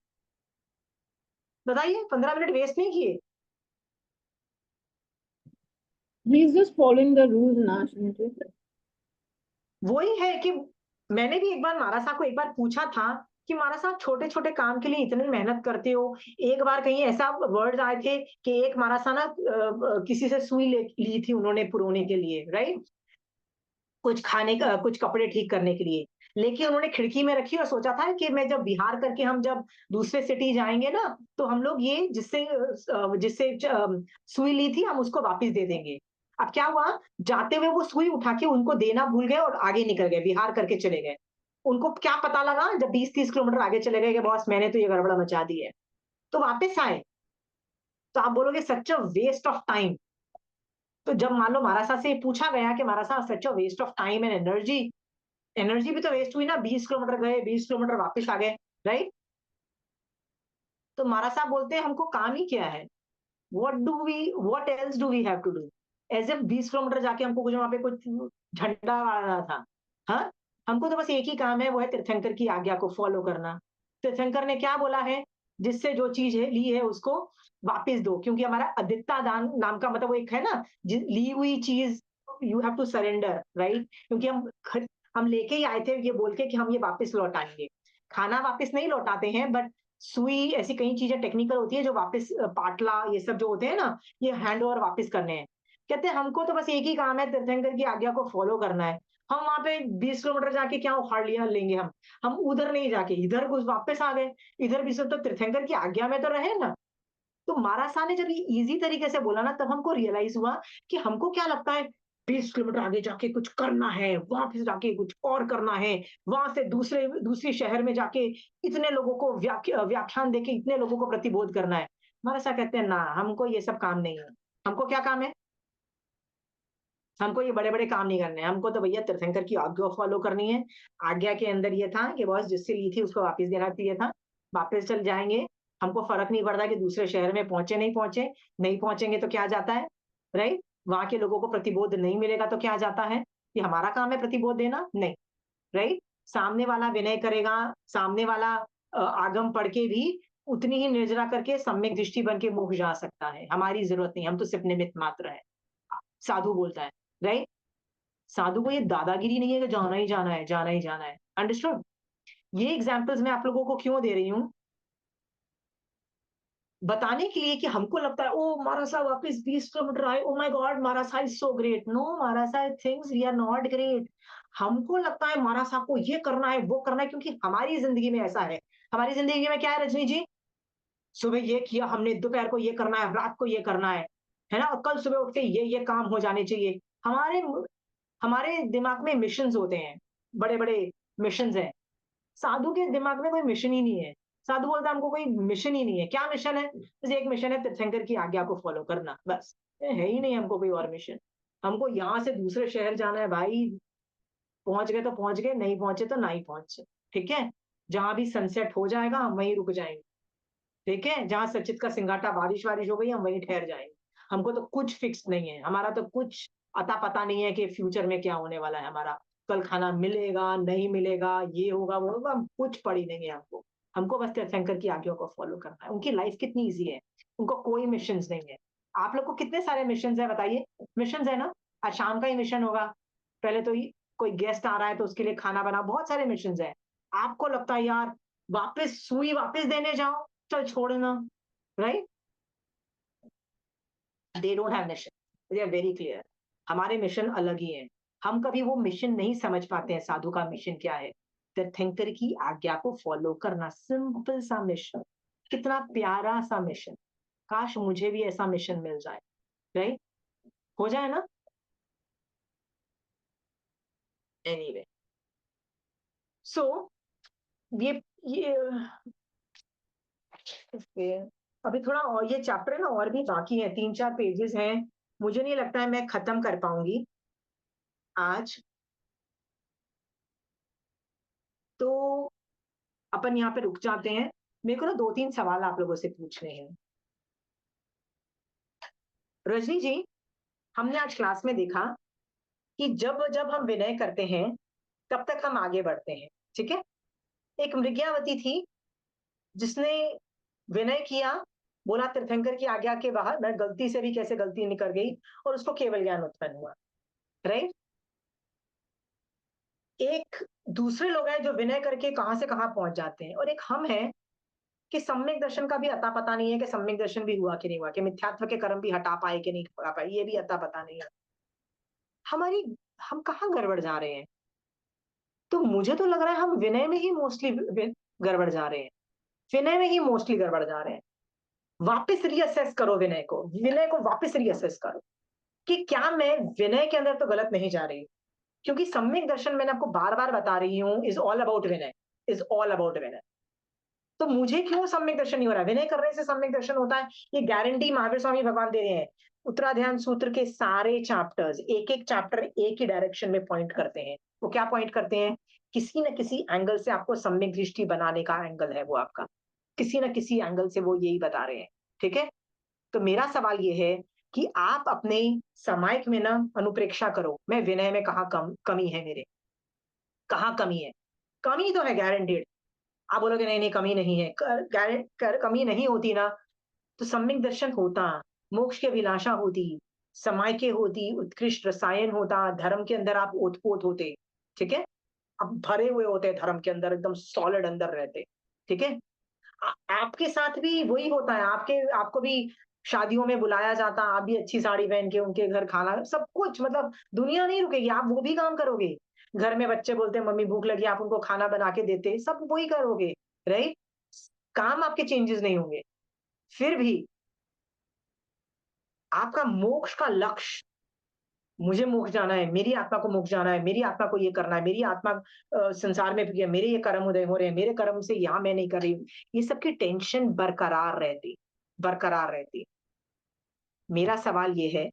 बताइए, 15 मिनट वेस्ट नहीं किए? He is just following the rules ना, Shunji। वही है कि मैंने भी एक बार महाराज साहब को एक बार पूछा था कि महाराज साहब छोटे छोटे काम के लिए इतनी मेहनत करते हो। एक बार कहीं ऐसा वर्ड आए थे कि एक महाराज साहब ना किसी से सुई ली थी उन्होंने पुरोने के लिए, राइट, कुछ खाने का, कुछ कपड़े ठीक करने के लिए, लेकिन उन्होंने खिड़की में रखी और सोचा था कि मैं जब विहार करके हम जब दूसरे सिटी जाएंगे ना, तो हम लोग ये जिससे जिससे सुई ली थी हम उसको वापस दे देंगे। अब क्या हुआ, जाते हुए वो सुई उठा के उनको देना भूल गए और आगे निकल गए, विहार करके चले गए। उनको क्या पता लगा जब 20-30 किलोमीटर आगे चले गए कि बॉस मैंने तो ये गड़बड़ मचा दी है, तो वापस आए। तो आप बोलोगे सच अ वेस्ट ऑफ टाइम। तो जब मान लो महाराज साहब से पूछा गया कि महाराज साहब such a waste of time and energy, energy भी तो वेस्ट हुई ना, 20 किलोमीटर गए, 20 किलोमीटर वापस आ गए, राइट। तो महाराज साहब बोलते हैं हमको काम ही क्या है, what else do we have to do, as if 20 kilometre जाके हमको कुछ वहां पे कुछ झंडा गाड़ना था। हाँ, हमको तो बस एक ही काम है, वो है तीर्थंकर की आज्ञा को फॉलो करना। तीर्थंकर ने क्या बोला है, जिससे जो चीज है ली है उसको वापस दो, क्योंकि हमारा अदित्ता दान नाम का मतलब वो एक है ना, ली हुई चीज you have to surrender, right. क्योंकि हम लेके ही आए थे ये बोल के कि हम ये वापस लौटाएंगे। खाना वापस नहीं लौटाते हैं, बट सुई, ऐसी कई चीजें टेक्निकल होती है जो वापस, पाटला, ये सब जो होते हैं ना, ये हैंड ओवर वापस करने हैं। कहते हैं हमको तो बस एक ही काम है, तीर्थंकर की आज्ञा को फॉलो करना है। हम वहां पे 20 किलोमीटर जाके क्या उखाड़ लिया लेंगे हम उधर नहीं जाके इधर घुस वापस आ गए। इधर भी सब तो तीर्थंकर की आज्ञा में तो रहे ना। तो महाराज साहब ने जब ये इजी तरीके से बोला ना, तब हमको रियलाइज हुआ कि हमको क्या लगता है 20 किलोमीटर आगे जाके कुछ करना है, वापस जाके कुछ और करना है, वहां से दूसरी शहर में जाके इतने लोगों को व्याख्यान देके इतने लोगों को प्रतिबोध करना है। महाराज साहब कहते हैं ना, हमको ये सब काम नहीं है। हमको क्या काम है? हमको ये बड़े बड़े काम नहीं करने हैं। हमको तो भैया तीर्थंकर की आज्ञा फॉलो करनी है। आज्ञा के अंदर ये था कि बॉस जिससे ली थी उसको वापस देना चाहिए था, वापस चल जाएंगे। हमको फर्क नहीं पड़ता कि दूसरे शहर में पहुंचे नहीं पहुंचेंगे तो क्या जाता है, राइट? वहां के लोगों को प्रतिबोध नहीं मिलेगा तो क्या जाता है? ये हमारा काम है प्रतिबोध देना? नहीं, राइट? सामने वाला विनय करेगा, सामने वाला आगम पढ़ के भी उतनी ही निर्जरा करके सम्यक दृष्टि बन के मोक्ष जा सकता है। हमारी जरूरत नहीं, हम तो सिर्फ निमित्त मात्र है। साधु बोलता है, राइट? साधु को ये दादागिरी नहीं है कि जाना ही जाना है, जाना ही जाना है। अंडरस्टूड? ये एग्जांपल्स मैं आप लोगों को क्यों दे रही हूं? बताने के लिए कि हमको लगता है ओ महाराज साहब वापस 20 किलोमीटर आए, oh my God Maharaj Sahab is so great. No Maharaj Sahab things we are not great. हमको लगता है महाराज साहब को ये करना है वो करना है, क्योंकि हमारी जिंदगी में ऐसा है। हमारी जिंदगी में क्या है रजनी जी? सुबह ये किया हमने, दोपहर को ये करना है, रात को ये करना है ना? और कल सुबह उठ के ये काम हो जाने चाहिए। हमारे हमारे दिमाग में मिशंस होते हैं, बड़े बड़े मिशंस हैं। साधु के दिमाग में कोई मिशन ही नहीं है। साधु बोलता है हमको कोई मिशन ही नहीं है। क्या मिशन है? बस एक मिशन है, तीर्थंकर की आज्ञा को फॉलो करना, बस। ये है ही नहीं हमको कोई और मिशन। हमको यहाँ से दूसरे शहर जाना है भाई, पहुंच गए तो पहुंच गए, नहीं पहुंचे तो नहीं पहुंचे, ठीक है? जहां भी सनसेट हो जाएगा हम वहीं रुक जाएंगे, ठीक है? जहां सचित का सिंगाटा बारिश वारिश हो गई हम वहीं ठहर जाएंगे। हमको तो कुछ फिक्स नहीं है, हमारा तो कुछ अता पता नहीं है कि फ्यूचर में क्या होने वाला है हमारा। कल खाना मिलेगा नहीं मिलेगा, ये होगा वो होगा, हम कुछ पड़ी नहीं है हमको। हमको बस तीर्थंकर की आज्ञा को फॉलो करना है। उनकी लाइफ कितनी ईजी है, उनको कोई मिशन नहीं है। आप लोग को कितने सारे मिशन है बताइए? मिशन है ना? आज शाम का ही मिशन होगा, पहले तो कोई गेस्ट आ रहा है तो उसके लिए खाना बना, बहुत सारे मिशन है। आपको लगता है यार वापस सुई वापस देने जाओ, चल छोड़ना, right? They don't have mission, they are very clear. हमारे मिशन अलग ही है। हम कभी वो मिशन नहीं समझ पाते हैं। साधु का मिशन क्या है? तीर्थंकर की आज्ञा को फॉलो करना, सिंपल सा मिशन। कितना प्यारा सा मिशन। काश मुझे भी ऐसा मिशन मिल जाए, राइट? हो जाए ना? एनीवे, सो ये अभी थोड़ा और ये चैप्टर है ना, और भी बाकी है, 3-4 पेजेस हैं। मुझे नहीं लगता है मैं खत्म कर पाऊंगी आज, तो अपन यहाँ पे रुक जाते हैं। मेरे को ना 2-3 सवाल आप लोगों से पूछने हैं। रजनी जी, हमने आज क्लास में देखा कि जब जब हम विनय करते हैं तब तक हम आगे बढ़ते हैं, ठीक है? एक मृग्यावती थी जिसने विनय किया, बोला तीर्थंकर की आज्ञा के बाहर मैं गलती से भी कैसे गलती नहीं कर गई, और उसको केवल ज्ञान उत्पन्न हुआ, राइट? एक दूसरे लोग हैं जो विनय करके कहां से कहां पहुंच जाते हैं, और एक हम हैं कि सम्यक दर्शन का भी अता पता नहीं है कि सम्यक दर्शन भी हुआ कि नहीं हुआ, कि मिथ्यात्व के कर्म भी हटा पाए कि नहीं हटा पाए, ये भी अता पता नहीं है। हमारी हम कहाँ गड़बड़ जा रहे हैं? तो मुझे तो लग रहा है हम विनय में ही मोस्टली गड़बड़ जा रहे हैं। विनय में ही मोस्टली गड़बड़ जा रहे हैं। वापस रीअसेस करो विनय को, विनय को वापस रीअसेस करो कि क्या मैं विनय के अंदर तो गलत नहीं जा रही, क्योंकि सम्यक दर्शन मैंने आपको बार बार बता रही हूँ is all about vinay, is all about vinay. तो मुझे क्यों सम्यक दर्शन नहीं हो रहा है? विनय करने से सम्यक दर्शन होता है, ये गारंटी महावीर स्वामी भगवान दे रहे हैं। उत्तराध्यान सूत्र के सारे चैप्टर्स, एक एक चैप्टर एक ही डायरेक्शन में पॉइंट करते हैं। वो क्या पॉइंट करते हैं? किसी न किसी एंगल से आपको सम्यक दृष्टि बनाने का एंगल है वो आपका, किसी न किसी एंगल से वो यही बता रहे हैं, ठीक है? तो मेरा सवाल ये है कि आप अपने समायिक में ना अनुप्रेक्षा करो, मैं विनय में कहाँ कमी है मेरे, कहाँ कमी है? कमी तो है गारंटेड। आप बोलोगे नहीं नहीं कमी नहीं है, कमी नहीं होती ना तो सम्यक दर्शन होता, मोक्ष की अभिलाषा होती, समायके होती, उत्कृष्ट रसायन होता, धर्म के अंदर आप ओतपोत होते, ठीक है? आप भरे हुए होते धर्म के अंदर, एकदम सॉलिड अंदर रहते, ठीक है? आपके साथ भी वही होता है, आपको भी शादियों में बुलाया जाता, आप भी अच्छी साड़ी पहन के उनके घर खाना, सब कुछ, मतलब दुनिया नहीं रुकेगी, आप वो भी काम करोगे। घर में बच्चे बोलते हैं मम्मी भूख लगी, आप उनको खाना बना के देते, सब वही करोगे, राइट? काम आपके चेंजेस नहीं होंगे। फिर भी आपका मोक्ष का लक्ष्य, मुझे मोक्ष जाना है, मेरी आत्मा को मोक्ष जाना है, मेरी आत्मा को ये करना है, मेरी आत्मा संसार में मेरे ये कर्म उदय हो रहे हैं, मेरे कर्म से यहाँ मैं नहीं कर रही हूँ। ये सबकी टेंशन बरकरार रहती। मेरा सवाल ये है,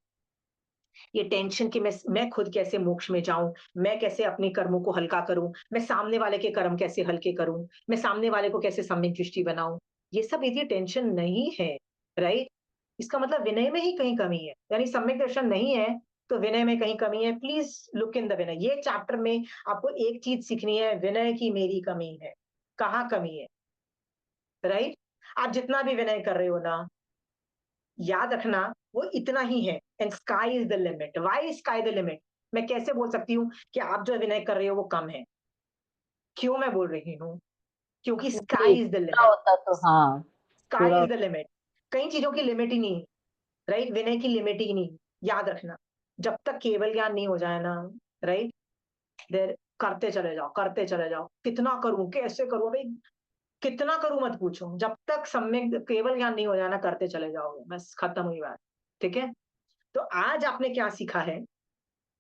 ये टेंशन कि मैं खुद कैसे मोक्ष में जाऊं, मैं कैसे अपने कर्मों को हल्का करूं, मैं सामने वाले के कर्म कैसे हल्के करूं, मैं सामने वाले को कैसे सम्यक दृष्टि बनाऊं, ये सब यदि टेंशन नहीं है, राइट, इसका मतलब विनय में ही कहीं कमी है। यानी सम्यक दर्शन नहीं है तो विनय में कहीं कमी है। प्लीज लुक इन द विनय। ये चैप्टर में आपको एक चीज सीखनी है, विनय की मेरी कमी है। कहाँ कमी है, राइट? आप जितना भी विनय कर रहे हो ना, याद रखना वो इतना ही है। And sky is the limit. Why sky the limit? मैं कैसे बोल सकती हूँ कि आप जो विनय कर रहे हो वो कम है? क्यों मैं बोल रही हूँ? क्योंकि क्योंकि स्काई इज द इतना लिमिट। होता तो हाँ स्काई थोड़ा। Is the limit. कई चीजों की लिमिट ही नहीं, राइट? विनय की लिमिट ही नहीं। याद रखना, जब तक केवल ज्ञान नहीं हो जाए ना, राइट, देर करते चले जाओ। कितना करूं, कैसे करूं भाई, कितना करूं मत पूछो। जब तक सम्यक केवल ज्ञान नहीं हो जाए ना, करते चले जाओगे, बस खत्म हुई बात। ठीक है? तो आज आपने क्या सीखा है?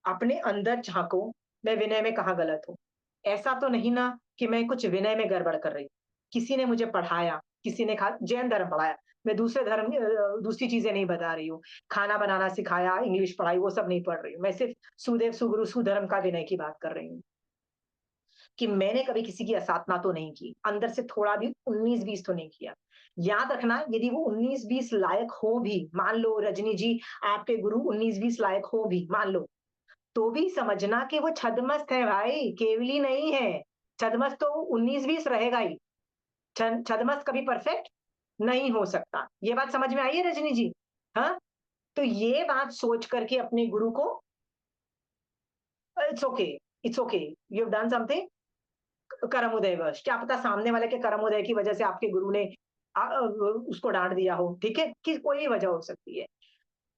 अपने अंदर झांको, मैं विनय में कहाँ गलत हूँ। ऐसा तो नहीं ना कि मैं कुछ विनय में गड़बड़ कर रही हूँ। किसी ने मुझे पढ़ाया, किसी ने जैन धर्म पढ़ाया, मैं दूसरे धर्म दूसरी चीजें नहीं बता रही हूँ। खाना बनाना सिखाया, इंग्लिश पढ़ाई, वो सब नहीं पढ़ रही हूँ। मैं सिर्फ सुदेव सुगुरु सुधर्म का विनय की बात कर रही हूँ कि मैंने कभी किसी की असाधना तो नहीं की, अंदर से थोड़ा भी 19-20 तो नहीं किया। याद रखना, यदि वो 19-20 लायक हो भी, मान लो रजनी जी आपके गुरु 19-20 लायक हो भी, मान लो, तो भी समझना कि वो छदमस्त है भाई, केवली नहीं है। छदमस्त तो 19-20 रहेगा ही। छदमस्त कभी परफेक्ट नहीं हो सकता। ये बात समझ में आई है रजनी जी? हाँ, तो ये बात सोच करके अपने गुरु को, it's okay, it's okay, you have done something, कर्म उदय वश, क्या पता सामने वाले के कर्म उदय की वजह से आपके गुरु ने उसको डांट दिया हो, ठीक है, कि कोई वजह हो सकती है।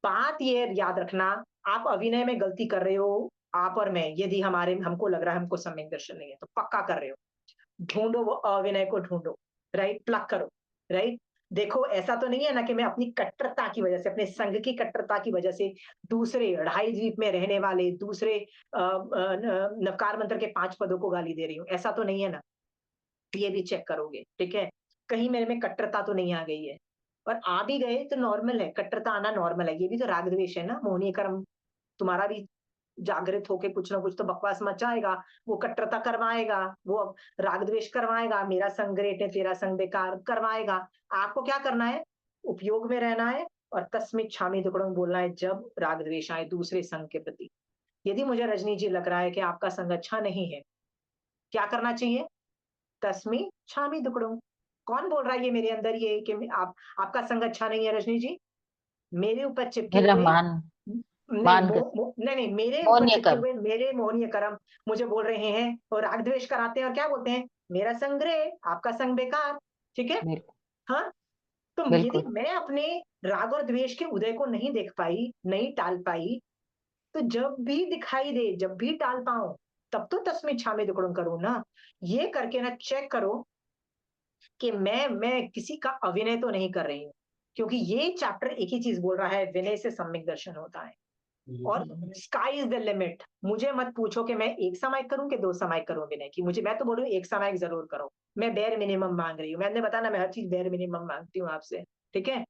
बात ये याद रखना, आप अभिनय में गलती कर रहे हो, आप और मैं, यदि हमको लग रहा है हमको सम्यक दर्शन नहीं है, तो पक्का कर रहे हो। ढूंढो वो अविनय को, ढूंढो, राइट, प्लग करो, राइट। देखो ऐसा तो नहीं है ना कि मैं अपनी कट्टरता की वजह से, अपने संघ की कट्टरता की वजह से दूसरे ढाई द्वीप में रहने वाले दूसरे नवकार मंत्र के 5 पदों को गाली दे रही हूँ, ऐसा तो नहीं है ना? ये भी चेक करोगे, ठीक है? कहीं मेरे में कट्टरता तो नहीं आ गई है। और आ भी गए तो नॉर्मल है, कट्टरता आना नॉर्मल है। ये भी तो राग द्वेष है ना, मोहनीय कर्म तुम्हारा भी जागृत होके कुछ ना कुछ तो बकवास मचाएगा, वो कट्टरता करवाएगा, वो राग द्वेष करवाएगा, मेरा संग ग्रेट है तेरा संग बेकार करवाएगा। आपको क्या करना है? उपयोग में रहना है और तस्मित् छामि दुक्कडम बोलना है जब राग द्वेष आए दूसरे संग के प्रति। यदि मुझे रजनी जी लग रहा है कि आपका संग अच्छा नहीं है, क्या करना चाहिए? तस्मै छामि दुक्कडम। कौन बोल रहा है ये मेरे अंदर ये कि आपका संग अच्छा नहीं है रजनी जी? मेरे ऊपर चिपके मेरा हुए, नहीं मान कर नहीं, मेरे ऊपर मौन चिपके कर। हुए मेरे मोहनीय कर्म मुझे बोल रहे हैं और राग द्वेष कराते हैं और क्या बोलते हैं? मेरा संग ग्रेट, आपका संग बेकार। ठीक है? बिल्कुल हाँ, तो यदि बिल्कुल। मैं अपने राग और द्वेष के उदय को नहीं देख पाई, नहीं टाल पाई, तो जब भी दिखाई दे, जब भी टाल पाऊं, तब तो तस्मै छामे दुक्कडम करूं ना। ये करके ना चेक करो कि मैं किसी का अभिनय तो नहीं कर रही हूँ, क्योंकि ये चैप्टर एक ही चीज बोल रहा है, विनय से सम्यक दर्शन होता है। और स्काई इज द लिमिट। मुझे मत पूछो कि मैं एक समायिक करूं कि 2 समायिक करूं विनय की, मैं तो बोलूं एक समायिक जरूर करो। मैं बेयर मिनिमम मांग रही हूँ, मैंने बताया ना, मैं हर चीज बेयर मिनिमम मांगती हूँ आपसे, ठीक है?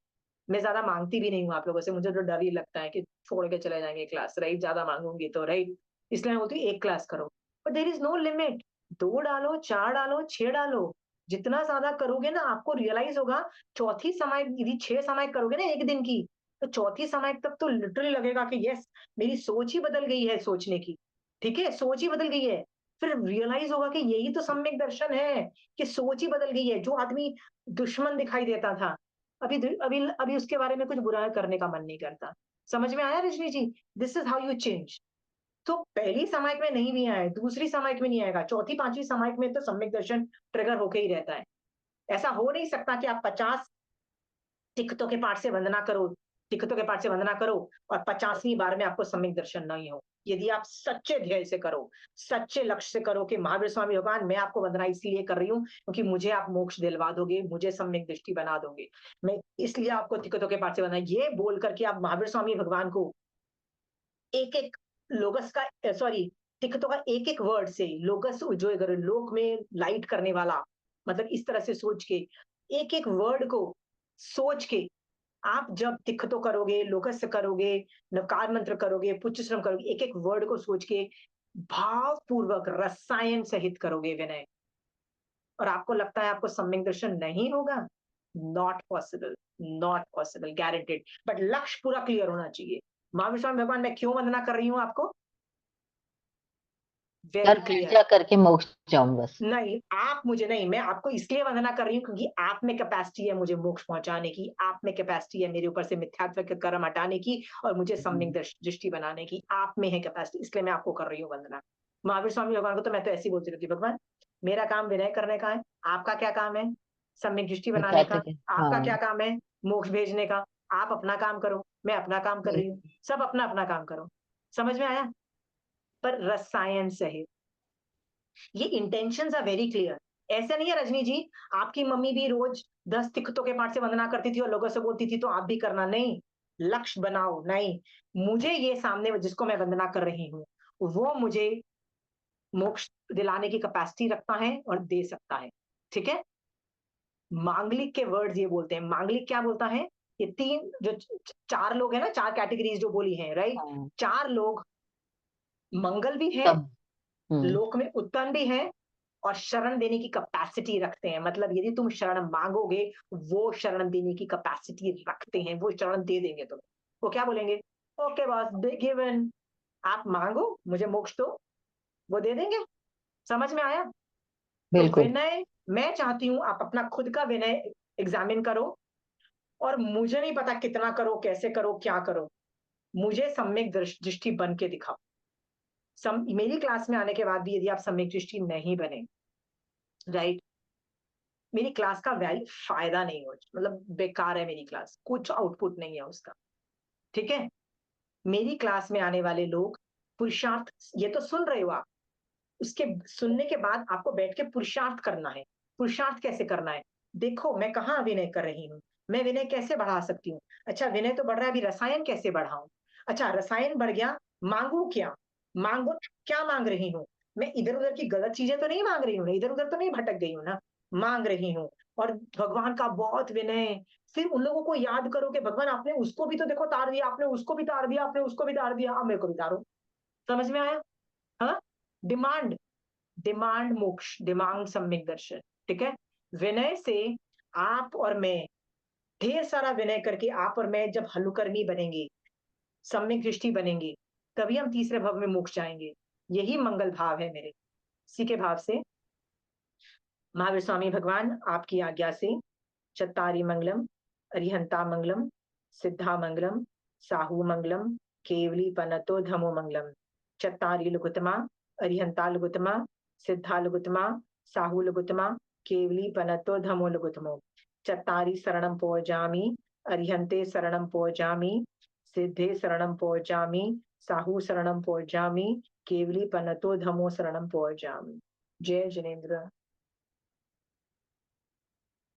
मैं ज्यादा मांगती भी नहीं हूँ आप लोगों से, मुझे तो डर ही लगता है कि छोड़ के चले जाएंगे क्लास, राइट, ज्यादा मांगूंगी तो, राइट, इसलिए मैं बोलती हूँ एक क्लास करो। But there is no limit. 2 डालो, 4 डालो, 6 डालो, जितना ज्यादा करोगे ना आपको रियलाइज होगा। चौथी समायिक यदि 6 समायिक करोगे ना एक दिन की, तो चौथी समायिक तक तो लिटरली लगेगा कि यस, मेरी सोच ही बदल गई है सोचने की, ठीक है, सोच ही बदल गई है। फिर रियलाइज होगा कि यही तो सम्यक दर्शन है, कि सोच ही बदल गई है। जो आदमी दुश्मन दिखाई देता था, अभी अभी अभी उसके बारे में कुछ बुरा करने का मन नहीं करता। समझ में आया Rajni ji? This is how you change. तो पहली समायक में नहीं भी आए, दूसरी समायक में नहीं आएगा, चौथी पांचवी समायक में तो सम्यक दर्शन ट्रिगर होके ही रहता है। ऐसा हो नहीं सकता कि आप 50 टिकटों के पाठ से वंदना करो, टिकटों के पाठ से वंदना करो और 50वीं बार में आपको सम्यक दर्शन नहीं हो। यदि आप सच्चे ध्येय से करो, सच्चे लक्ष्य से करो कि महावीर स्वामी भगवान मैं आपको वंदना इसलिए कर रही हूँ क्योंकि मुझे आप मोक्ष दिलवा दोगे, मुझे सम्यक दृष्टि बना दोगे। मैं इसलिए आपको टिकटों के पाठ से वंदना, ये बोल करके आप महावीर स्वामी भगवान को एक-एक लोगस का सॉरी टिकटों का एक-एक वर्ड से लोगस जो अगर लोक में लाइट करने वाला, मतलब इस तरह से सोच के, एक-एक वर्ड को सोच के आप जब तिखतो करोगे, लोकस्य करोगे, नकार मंत्र करोगे, पुच्छ श्रम करोगे, एक-एक वर्ड को सोच के भावपूर्वक रसायन सहित करोगे विनय, और आपको लगता है आपको सम्यक दर्शन नहीं होगा? Not possible, not possible, guaranteed. But लक्ष्य पूरा क्लियर होना चाहिए। महावीर स्वामी भगवान मैं क्यों वंदना कर रही हूँ आपको? घर वेरी घर क्लियर। जा करके मोक्ष जाऊं बस। नहीं, आप मुझे नहीं, मैं आपको इसलिए वंदना कर रही हूँ क्योंकि आप में कैपेसिटी है मुझे मोक्ष पहुँचाने की, आप में कैपेसिटी है मेरे ऊपर से मिथ्यात्व के कर्म हटाने की और मुझे सम्यक दृष्टि बनाने की, आप में है कैपेसिटी, इसलिए मैं आपको कर रही हूँ वंदना। महावीर स्वामी भगवान को तो मैं तो ऐसे ही बोलती रहती हूँ, भगवान मेरा काम विनय करने का है, आपका क्या काम है? सम्यक दृष्टि बनाने का। आपका क्या काम है? मोक्ष भेजने का। आप अपना काम करो, मैं अपना काम कर रही हूँ, सब अपना-अपना काम करो। समझ में आया? पर रसायन सहित। ये इंटेंशंस आर वेरी क्लियर। ऐसा नहीं है रजनी जी, आपकी मम्मी भी रोज 10 तिखतों के पाठ से वंदना करती थी और लोगों से बोलती थी तो आप भी करना, नहीं। लक्ष्य बनाओ, नहीं। मुझे ये सामने जिसको मैं वंदना कर रही हूँ, वो मुझे मोक्ष दिलाने की कैपेसिटी रखता है और दे सकता है। ठीक है? मांगलिक के वर्ड्स ये बोलते हैं। मांगलिक क्या बोलता है? ये 3 जो 4 लोग हैं ना, 4 कैटेगरीज़ जो बोली हैं, राइट? हाँ, 4 लोग मंगल भी हैं, सब। हम्म। लोक में उत्पन्न भी हैं और शरण देने की कैपेसिटी रखते हैं। मतलब यदि तुम शरण मांगोगे, वो शरण देने की कैपेसिटी रखते हैं, वो शरण दे देंगे तुम्हें। वो क्या बोलेंगे? ओके बॉस, बी गिवन, आप मांगो, मुझे मोक्ष दो, वो दे देंगे। समझ में आया? तो बिल्कुल। विनय, मैं चाहती हूँ आप अपना खुद का विनय एग्जामिन करो और मुझे नहीं पता कितना करो, कैसे करो, क्या करो। मुझे सम्यक दृष्टि बन के दिखाओ। मेरी क्लास में आने के बाद भी यदि आप सम्यक दृष्टि नहीं बने, राइट, मेरी क्लास का फायदा नहीं हो, मतलब बेकार है मेरी क्लास, कुछ आउटपुट नहीं है उसका। ठीक है? मेरी क्लास में आने वाले लोग पुरुषार्थ, ये तो सुन रहे हो आप, उसके सुनने के बाद आपको बैठ के पुरुषार्थ करना है। पुरुषार्थ कैसे करना है? देखो मैं कहाँ विनय कर रही हूँ, मैं विनय कैसे बढ़ा सकती हूँ? अच्छा विनय तो बढ़ रहा है, अभी रसायन कैसे बढ़ाऊं? अच्छा रसायन बढ़ गया, मांगू क्या? मांगो, क्या मांग रही हूँ? मैं इधर उधर की गलत चीजें तो नहीं मांग रही हूँ ना, इधर उधर तो नहीं भटक गई हूँ ना, मांग रही हूँ। और भगवान का बहुत विनय। फिर उन लोगों को याद करो कि भगवान आपने उसको भी तो देखो तार दिया, आपने उसको भी तार दिया, आपने उसको भी तार दिया, अब मेरे को भी तारो। समझ में आया? हाँ, डिमांड, डिमांड मोक्ष, डिमांड सम्यक दर्शन। ठीक है? विनय से आप और मैं, ढेर सारा विनय करके आप और मैं जब हल्लुकर्मी बनेंगे, सम्यक दृष्टि बनेंगे, तभी हम तीसरे भव में मोक्ष जाएंगे। यही मंगल भाव है मेरे। इसी के भाव से महावीर स्वामी भगवान आपकी आज्ञा से चत्तारी मंगलम, अरिहंता मंगलम, सिद्धा मंगलम, साहू मंगलम, केवली पनतो धमो मंगलम। चत्तारी लुगुतमा, अरिहंता लुगुतमा, सिद्धा लुगुतमा, साहू लुगुतमा, केवली पनतो धमो लुगुतमो। चत्तारी शरणम पोजामी, अरिहंते शरणम पोजामी, सिद्धे शरणम पोजामी, साहू शरणम पोजामी, केवली पनतो धमो शरणम पोजामी। जय जिनेन्द्र।